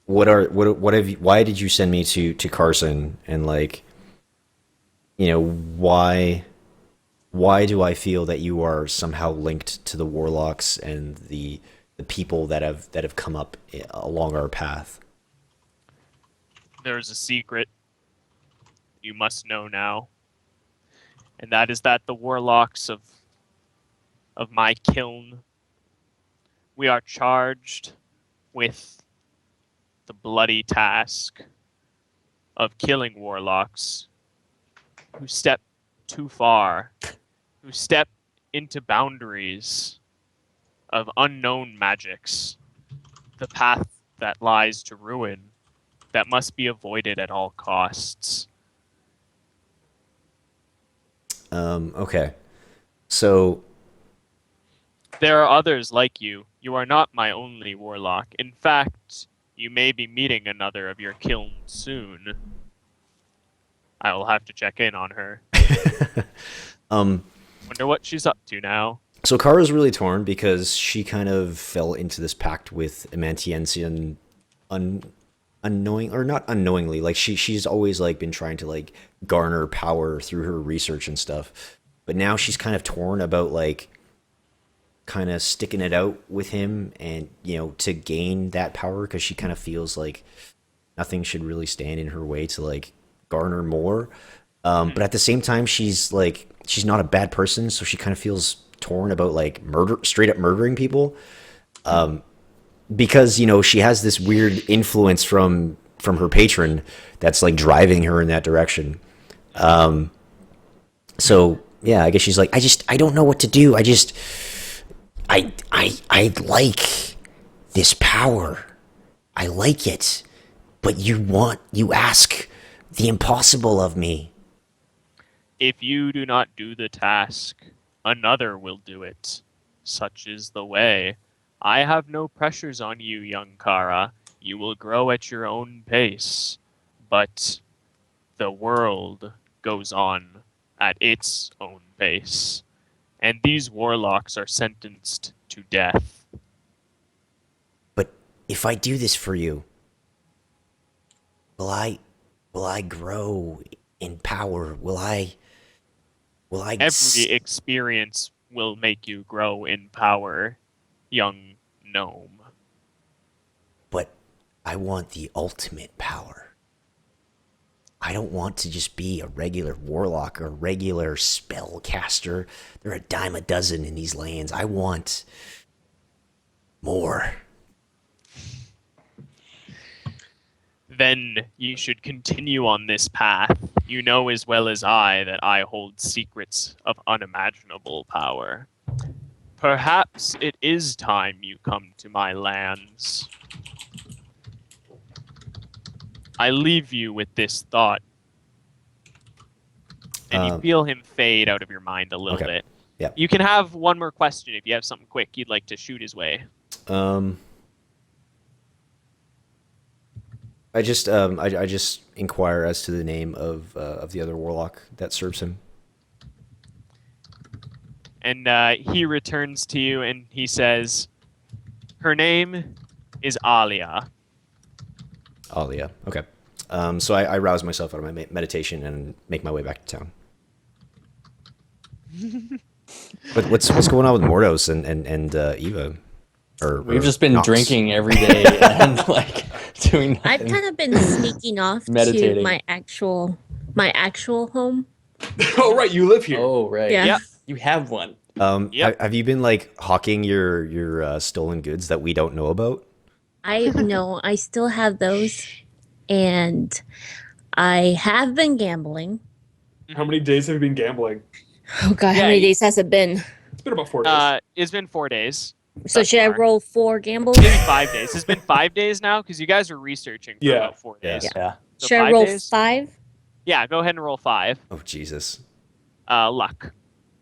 have you, why did you send me to Carson, and like, why do I feel that you are somehow linked to the warlocks and the the people that have come up along our path. There's a secret you must know now, and that is that the warlocks of my kiln, we are charged with the bloody task of killing warlocks who step too far, who step into boundaries of unknown magics, the path that lies to ruin, that must be avoided at all costs. Okay. So, There are others like you. You are not my only warlock. In fact, you may be meeting another of your kiln soon. I will have to check in on her. Wonder what she's up to now. so Kara's really torn because she kind of fell into this pact with Amantiensian unknowing, or not unknowingly. Like she's always like been trying to like garner power through her research and stuff. But now she's kind of torn about like kind of sticking it out with him and, you know, to gain that power, because she kind of feels like nothing should really stand in her way to like garner more. But at the same time, she's like, she's not a bad person, so she kind of feels torn about like straight up murdering people. Because, you know, she has this weird influence from her patron that's like driving her in that direction. So yeah, I guess she's like, I don't know what to do. I like this power. I like it. But you ask the impossible of me. If you do not do the task, another will do it. Such is the way. I have no pressures on you, young Kara. You will grow at your own pace. But the world goes on at its own pace. And these warlocks are sentenced to death. But if I do this for you, will I grow in power? Will I Every experience will make you grow in power, young gnome. But I want the ultimate power. I don't want to just be a regular warlock or a regular spellcaster. There are a dime a dozen in these lands. I want more. Then you should continue on this path. You know as well as I that I hold secrets of unimaginable power. Perhaps it is time you come to my lands. I leave you with this thought. And you feel him fade out of your mind a little bit. Yeah. You can have one more question if you have something quick you'd like to shoot his way. I just inquire as to the name of the other warlock that serves him. And he returns to you and he says, her name is Alia. Alia. Okay. So I rouse myself out of my meditation and make my way back to town. But what's going on with Mordos and Eva? We've just been Nox? drinking every day and like doing nothing. I've kind of been sneaking off to Meditating. my actual home. Oh, right, you live here. Oh, right. Yeah. Yep. You have one. Yep. Have you been like hawking your stolen goods that we don't know about? I know I still have those, and I have been gambling. How many days have you been gambling? Oh God, Yeah, how many you- days has it been? It's been about 4 days. It's been 4 days. So thus should I far. roll 4 gambles? Maybe 5 days. It's been 5 days now because you guys are researching for Yeah. about 4 Yeah. days. Yeah. So Should I 5 roll days? 5? Yeah, go ahead and roll 5. Oh Jesus! Luck.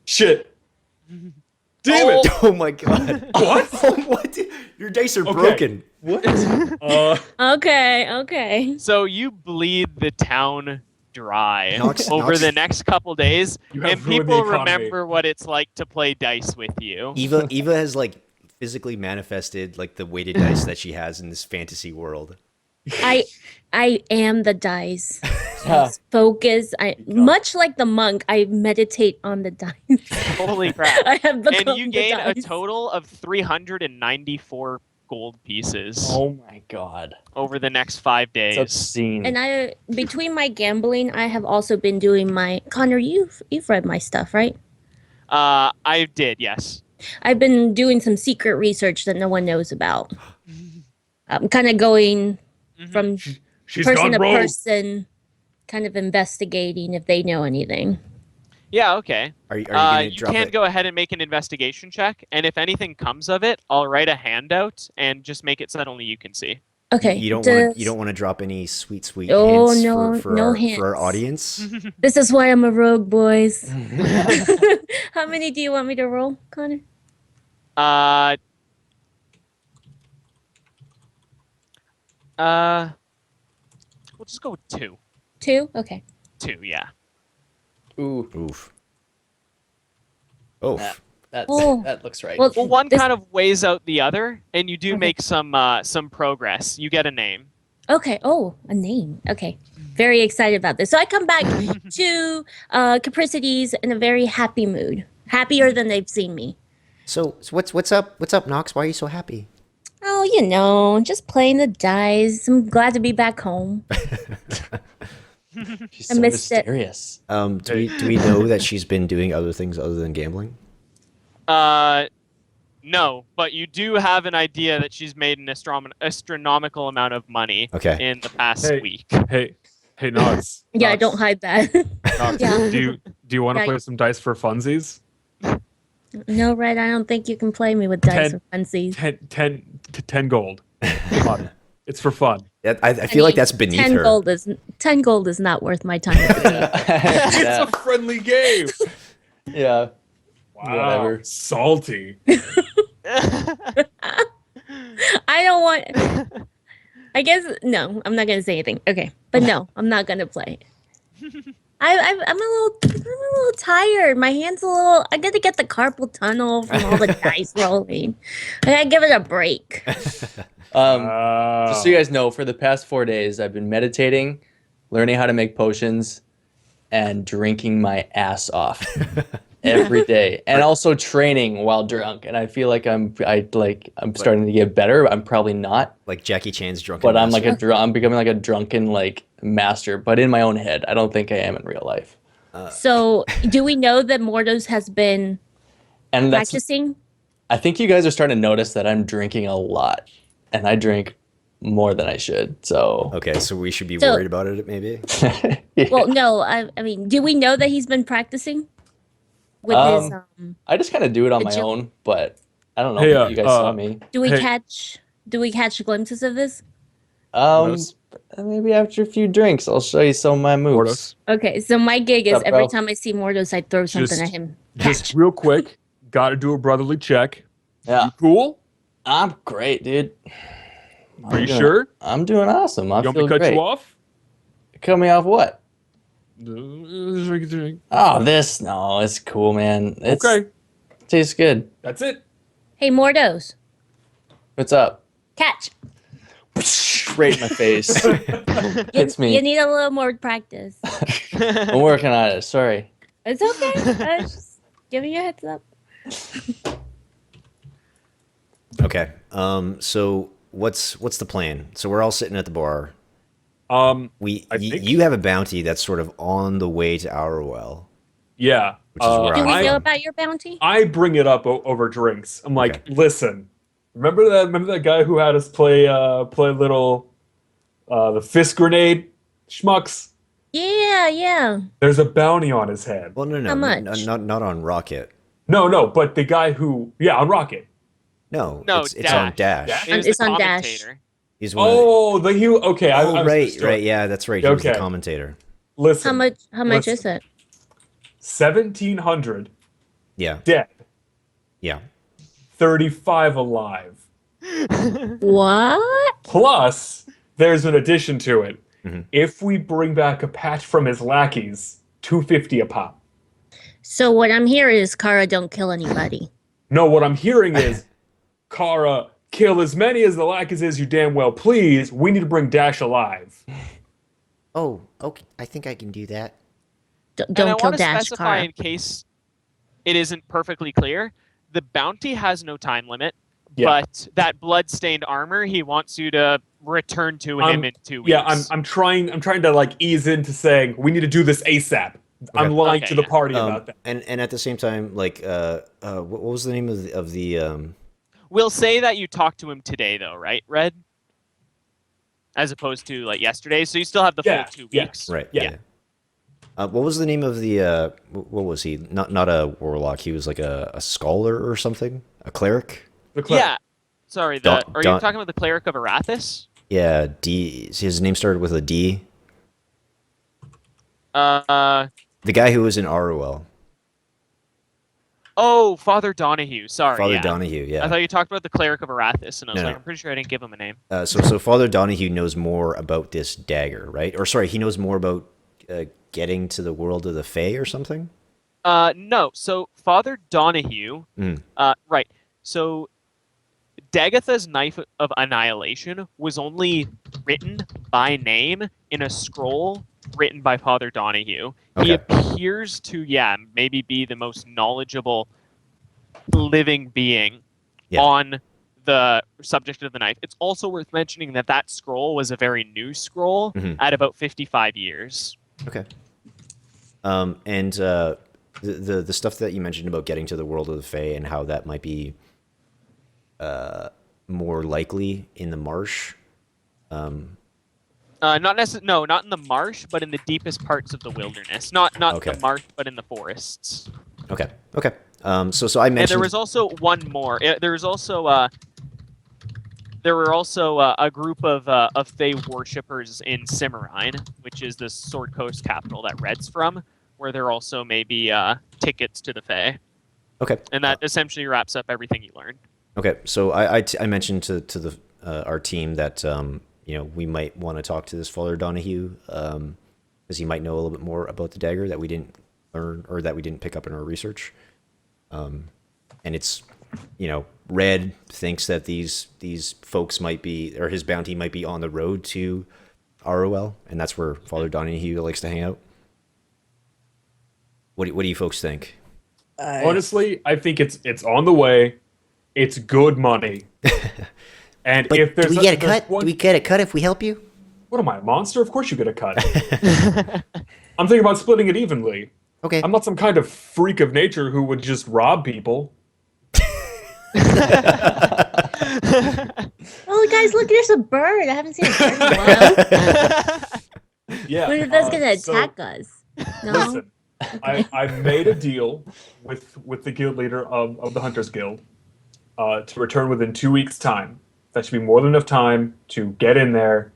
Shit. Damn it. Oh my God! What? What? Your dice are Okay. broken. What? Okay. So you bleed the town dry Nox- over Nox- the next couple days, You have and ruined the people economy. remember what it's like to play dice with you. Eva has like physically manifested like the weighted dice that she has in this fantasy world. I am the dice. Yeah. Focus. Much like the monk, I meditate on the dice. Holy crap. I have become And you the gain a dice. total of 394 gold pieces Oh my god. over the next 5 It's days. obscene. And between my gambling, I have also been doing my Connor. You've read my stuff, right? I did, yes. I've been doing some secret research that no one knows about. I'm kind of going from She's person gone to rogue. person, kind of investigating if they know anything. Yeah, okay. Are you going to You drop can it? go ahead and make an investigation check, and if anything comes of it, I'll write a handout and just make it so that only you can see. Okay. You don't want to drop any sweet Oh, hints no, for no our hints. audience. This is why I'm a rogue, boys. How many do you want me to roll, Connor? Uh, we'll just go with 2. 2? Okay. 2, yeah. Ooh, Oof. Oof. that looks right. Well, Well, one this- kind of weighs out the other, and you do Okay. make some progress. You get a name. Okay. Oh, a name. Okay. Very excited about this. So I come back to Capricities in a very happy mood. Happier than they've seen me. So what's up? What's up, Knox? Why are you so happy? Oh, just playing the dice. I'm glad to be back home. She's I so missed it. mysterious. Do we know that she's been doing other things other than gambling? No, but you do have an idea that she's made an astronomical amount of money Okay. in the past Hey. week. Hey, Knox. Yeah, I Knox, don't hide that. Knox, Yeah. do you want to Yeah. play some dice for funsies? No, Red, I don't think you can play me with dice Ten- or funsies. 10 gold. Come on. It's for fun. I feel like that's beneath 10 her. gold is 10 gold is not worth my time. It's Yeah. a friendly game. Yeah. Wow. Whatever. Salty. I don't want. I guess no. I'm not gonna say anything. Okay, but no, I'm not gonna play. I'm a little tired. My hands a little. I gotta get the carpal tunnel from all the dice rolling. I gotta give it a break. Just so you guys know, for the past 4 days, I've been meditating, learning how to make potions, and drinking my ass off every day, and also training while drunk. And I feel like I'm starting to get better. I'm probably not, Like Jackie Chan's drunken. but I'm like master. I'm becoming like a drunken master. But in my own head, I don't think I am in real life. So, do we know that Mordos has been And that's practicing? I think you guys are starting to notice that I'm drinking a lot, and I drink more than I should. So Okay, so we should be So- worried about it, maybe. Well, no. I mean, do we know that he's been practicing with his? I just kind of do it on my Agil- own, but I don't know Hey, if you guys saw me. Do we Hey. catch glimpses of this? Mordos. Maybe after a few drinks, I'll show you some of my moves. Mordos. Okay, so my gig is What's up, every bro? time I see Mordos, I throw something Just- at him. Just Catch. real quick, gotta do a brotherly check. Yeah, You cool? I'm great, dude. Are you sure? I'm doing awesome. I You want feel me to cut great. you off? Cut me off what? Okay. Oh, this? No, it's cool, man. It tastes good. That's it. Hey, Mordos, What's up? catch. Right in my face. Hits me. You need a little more practice. I'm working on it. Sorry. It's okay. I was just giving you a heads up. Okay. So what's the plan? So we're all sitting at the bar. I You have a bounty that's sort of on the way to our well. Yeah. Which is where Do we I- know about your bounty? I bring it up over drinks. I'm like, Okay. listen, remember that guy who had us play little the fist grenade schmucks? Yeah. There's a bounty on his head. Well, no, How much? not on Rocket. No, but the guy who on Rocket. No, No, it's on Dash. Dash? It was It's the on Dash. commentator. He's one. Of the, Oh, okay. I was right, mistaken. right. Yeah, that's right. He was the Okay. commentator. Listen, How much is listen. it? 1,700 Yeah, dead, yeah. 35 alive. What? Plus, there's an addition to it. Mhm. If we bring back a patch from his lackeys, 250 a pop. So what I'm hearing is Kara don't kill anybody. No, what I'm hearing is Kara kill as many as the Lacus is you damn well please. We need to bring Dash alive. Oh, okay. I think I can do that. Don't And I kill want to Dash, specify Kara. in case it isn't perfectly clear, the bounty has no time limit, Yeah. but that blood-stained armor, he wants you to return to him in 2 weeks. Yeah, I'm trying to like ease into saying we need to do this ASAP. I'm lying Okay, to the yeah. party about that. And at the same time, like, what was the name of the We'll say that you talked to him today, though, right, Red? As opposed to like yesterday, so you still have the Yeah, full 2 yeah. weeks. right? Yeah. What was the name of the what was he? Not a warlock. He was like a scholar or something. A cleric. The cleric. Yeah. Sorry. Don- Are you Don- talking about the cleric of Arathis? Yeah, D. His name started with a D. Uh. The guy who was in Aruel. Oh, Father Donahue. Sorry. Father yeah. Donahue. Yeah. I thought you talked about the cleric of Arathis, and I was No, like, no. I'm pretty sure I didn't give him a name. So Father Donahue knows more about this dagger, right? Or sorry, he knows more about getting to the world of the Fae or something. No. So Father Donahue. Right. So Dagatha's Knife of Annihilation was only written by name in a scroll written by Father Donahue. He Okay. appears to, maybe be the most knowledgeable living being Yeah. on the subject of the knife. It's also worth mentioning that that scroll was a very new scroll at about 55 years. Okay. And the stuff that you mentioned about getting to the world of the Fae and how that might be more likely in the marsh. Not in the marsh, but in the deepest parts of the wilderness. Not Okay. the marsh, but in the forests. Okay. Okay. So I mentioned. And there was also one more. There was also there were also a group of Fae worshippers in Cimarine, which is the Sword Coast capital that Red's from, where there also may be tickets to the Fae. Okay. And that essentially wraps up everything you learned. Okay. So I mentioned to the our team that we might want to talk to this Father Donahue because he might know a little bit more about the dagger that we didn't learn or that we didn't pick up in our research. And it's, Red thinks that these folks might be, or his bounty might be on the road to Aruel, and that's where Father Donahue likes to hang out. What do you folks think? Honestly, I think it's on the way. It's good money. And But if there's do we get a there's cut? one- Do we get a cut if we help you? What am I, a monster? Of course you get a cut. I'm thinking about splitting it evenly. Okay. I'm not some kind of freak of nature who would just rob people. Oh, guys, look, there's a bird. I haven't seen a bird in a while. Yeah. What if that's gonna so attack us? No. Listen, I made a deal with the guild leader of the Hunters Guild to return within 2 weeks' time. That should be more than enough time to get in there,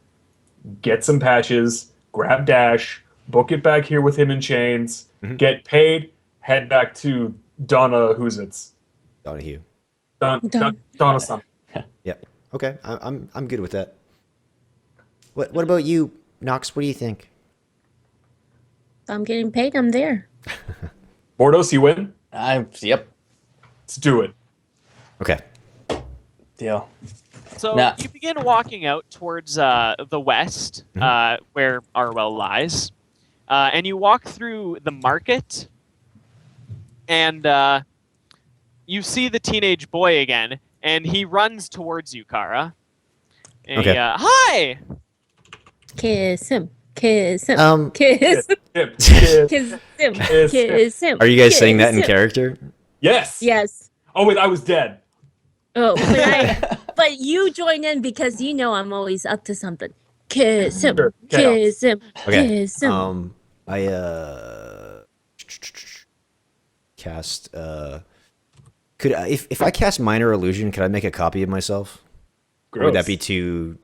get some patches, grab Dash, book it back here with him in chains, get paid, head back to Donna Who's-Its. Donahue. Donna Sun. Yeah. Okay. I'm good with that. What about you, Knox? What do you think? If I'm getting paid, I'm there. Bordos, you win? Yep. Let's do it. Okay. Deal. So Nah. you begin walking out towards the west, where Arwell lies, and you walk through the market, and you see the teenage boy again, and he runs towards you, Kara. And Okay. Hi! Kiss him. Kiss him. Kiss. Tip. Kiss him. Kiss him. Kiss him. Are you guys saying that Kiss in him. character? Yes. Yes. Oh wait, I was dead. Oh, but you join in because you know I'm always up to something. Kiss him. Sure, chaos. Kiss him. Okay. Kiss him. I cast could I, if I cast minor illusion, could I make a copy of myself? Or would that be too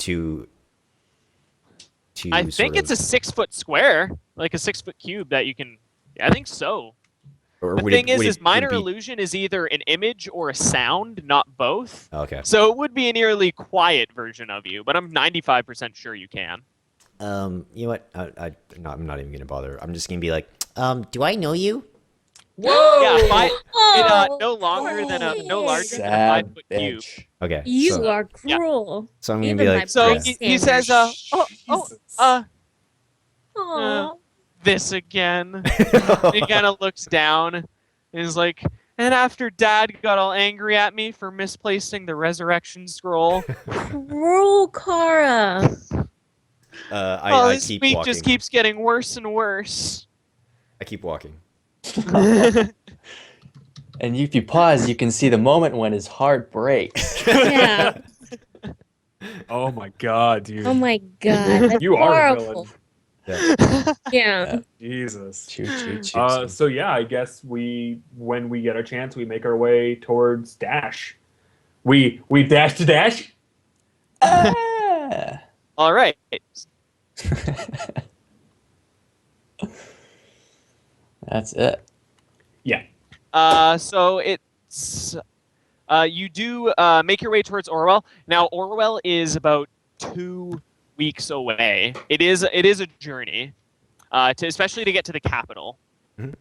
I think it's a 6 foot square, like a 6 foot cube that you can. I think so. or The would thing it, would is it- minor would it be- illusion is either an image or a sound, not both. Okay. So it would be a nearly quiet version of you, but I'm 95% sure you can. You know what? I'm not even gonna bother. I'm just gonna be like, do I know you? Whoa! Yeah, Oh, no longer than a no larger than a Sad 5-foot cube. bitch. Okay. You so, are cruel. so I'm gonna Even be by like, So yeah. he says, Jesus. Aw. this again. He kind of looks down and is like, and after Dad got all angry at me for misplacing the resurrection scroll, Cruel Kara. I this keep week walking. just keeps getting worse and worse. I keep walking. And if you pause, you can see the moment when his heart breaks. Yeah. Oh my god, dude. Oh my god. That's You are a horrible. villain. Yeah. Yeah. Jesus. Choo choo choo. So yeah, I guess when we get a chance, we make our way towards Dash. We dash to Dash. Ah. All right. That's it. Yeah. So it's you do make your way towards Orwell. Now Orwell is about 2 weeks away. It is a journey, especially to get to the capital. Mhm.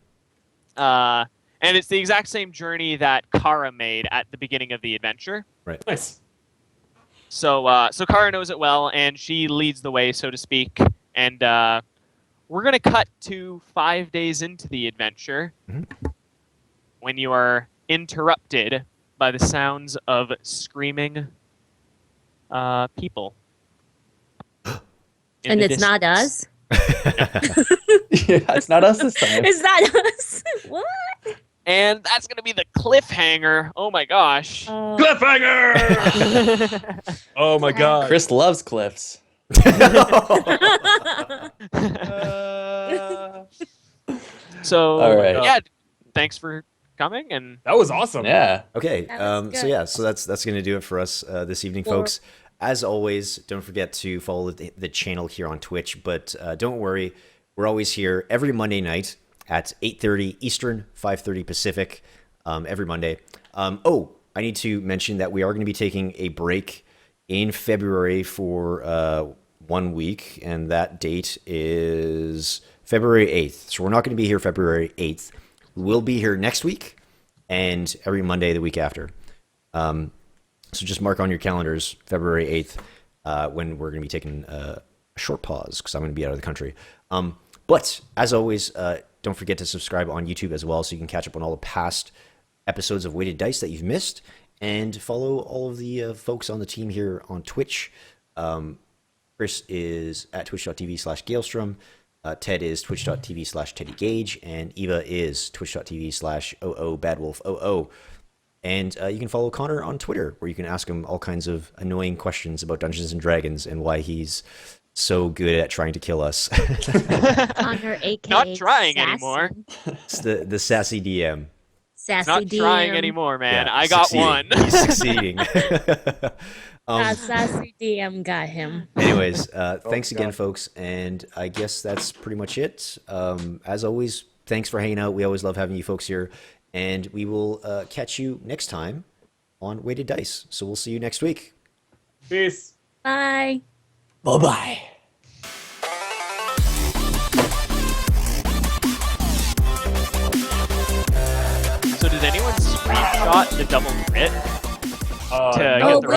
And it's the exact same journey that Kara made at the beginning of the adventure. Nice. So Kara knows it well, and she leads the way, so to speak. And we're gonna cut to 5 days into the adventure, Mhm. when you are interrupted by the sounds of screaming people. In And the it's not distance. us. Yeah, it's not us this time. It's not us. What? And that's gonna be the cliffhanger. Oh my gosh. Cliffhanger! Oh my god. Chris loves cliffs. So All right. yeah, thanks for coming, and That was awesome. Yeah. Okay. That was So good. yeah. So that's gonna do it for us this evening, folks. As always, don't forget to follow the channel here on Twitch. But don't worry, we're always here every Monday night at 8:30 Eastern, 5:30 Pacific, every Monday. Oh, I need to mention that we are going to be taking a break in February for 1 week, and that date is February 8th. So we're not going to be here February 8th. We will be here next week and every Monday the week after. So just mark on your calendars February 8th when we're going to be taking a short pause because I'm going to be out of the country. But as always, don't forget to subscribe on YouTube as well so you can catch up on all the past episodes of Weighted Dice that you've missed, and follow all of the folks on the team here on Twitch. Chris is at twitch.tv/Galestrom. Ted is twitch.tv/TeddyGage, and Eva is twitch.tv/OOBadwolf00. And you can follow Connor on Twitter, where you can ask him all kinds of annoying questions about Dungeons and Dragons and why he's so good at trying to kill us. Connor, aka not trying Sassy. anymore. It's the sassy DM. Sassy Not DM. trying anymore, man. Yeah, I got succeeding. one. He's succeeding. Sassy DM got him. Anyways, thanks again, God. folks, and I guess that's pretty much it. As always, thanks for hanging out. We always love having you folks here, and we will catch you next time on Weighted Dice. So we'll see you next week. Peace. Bye. Bye-bye. So did anyone screenshot the double crit to No. get Oh, the we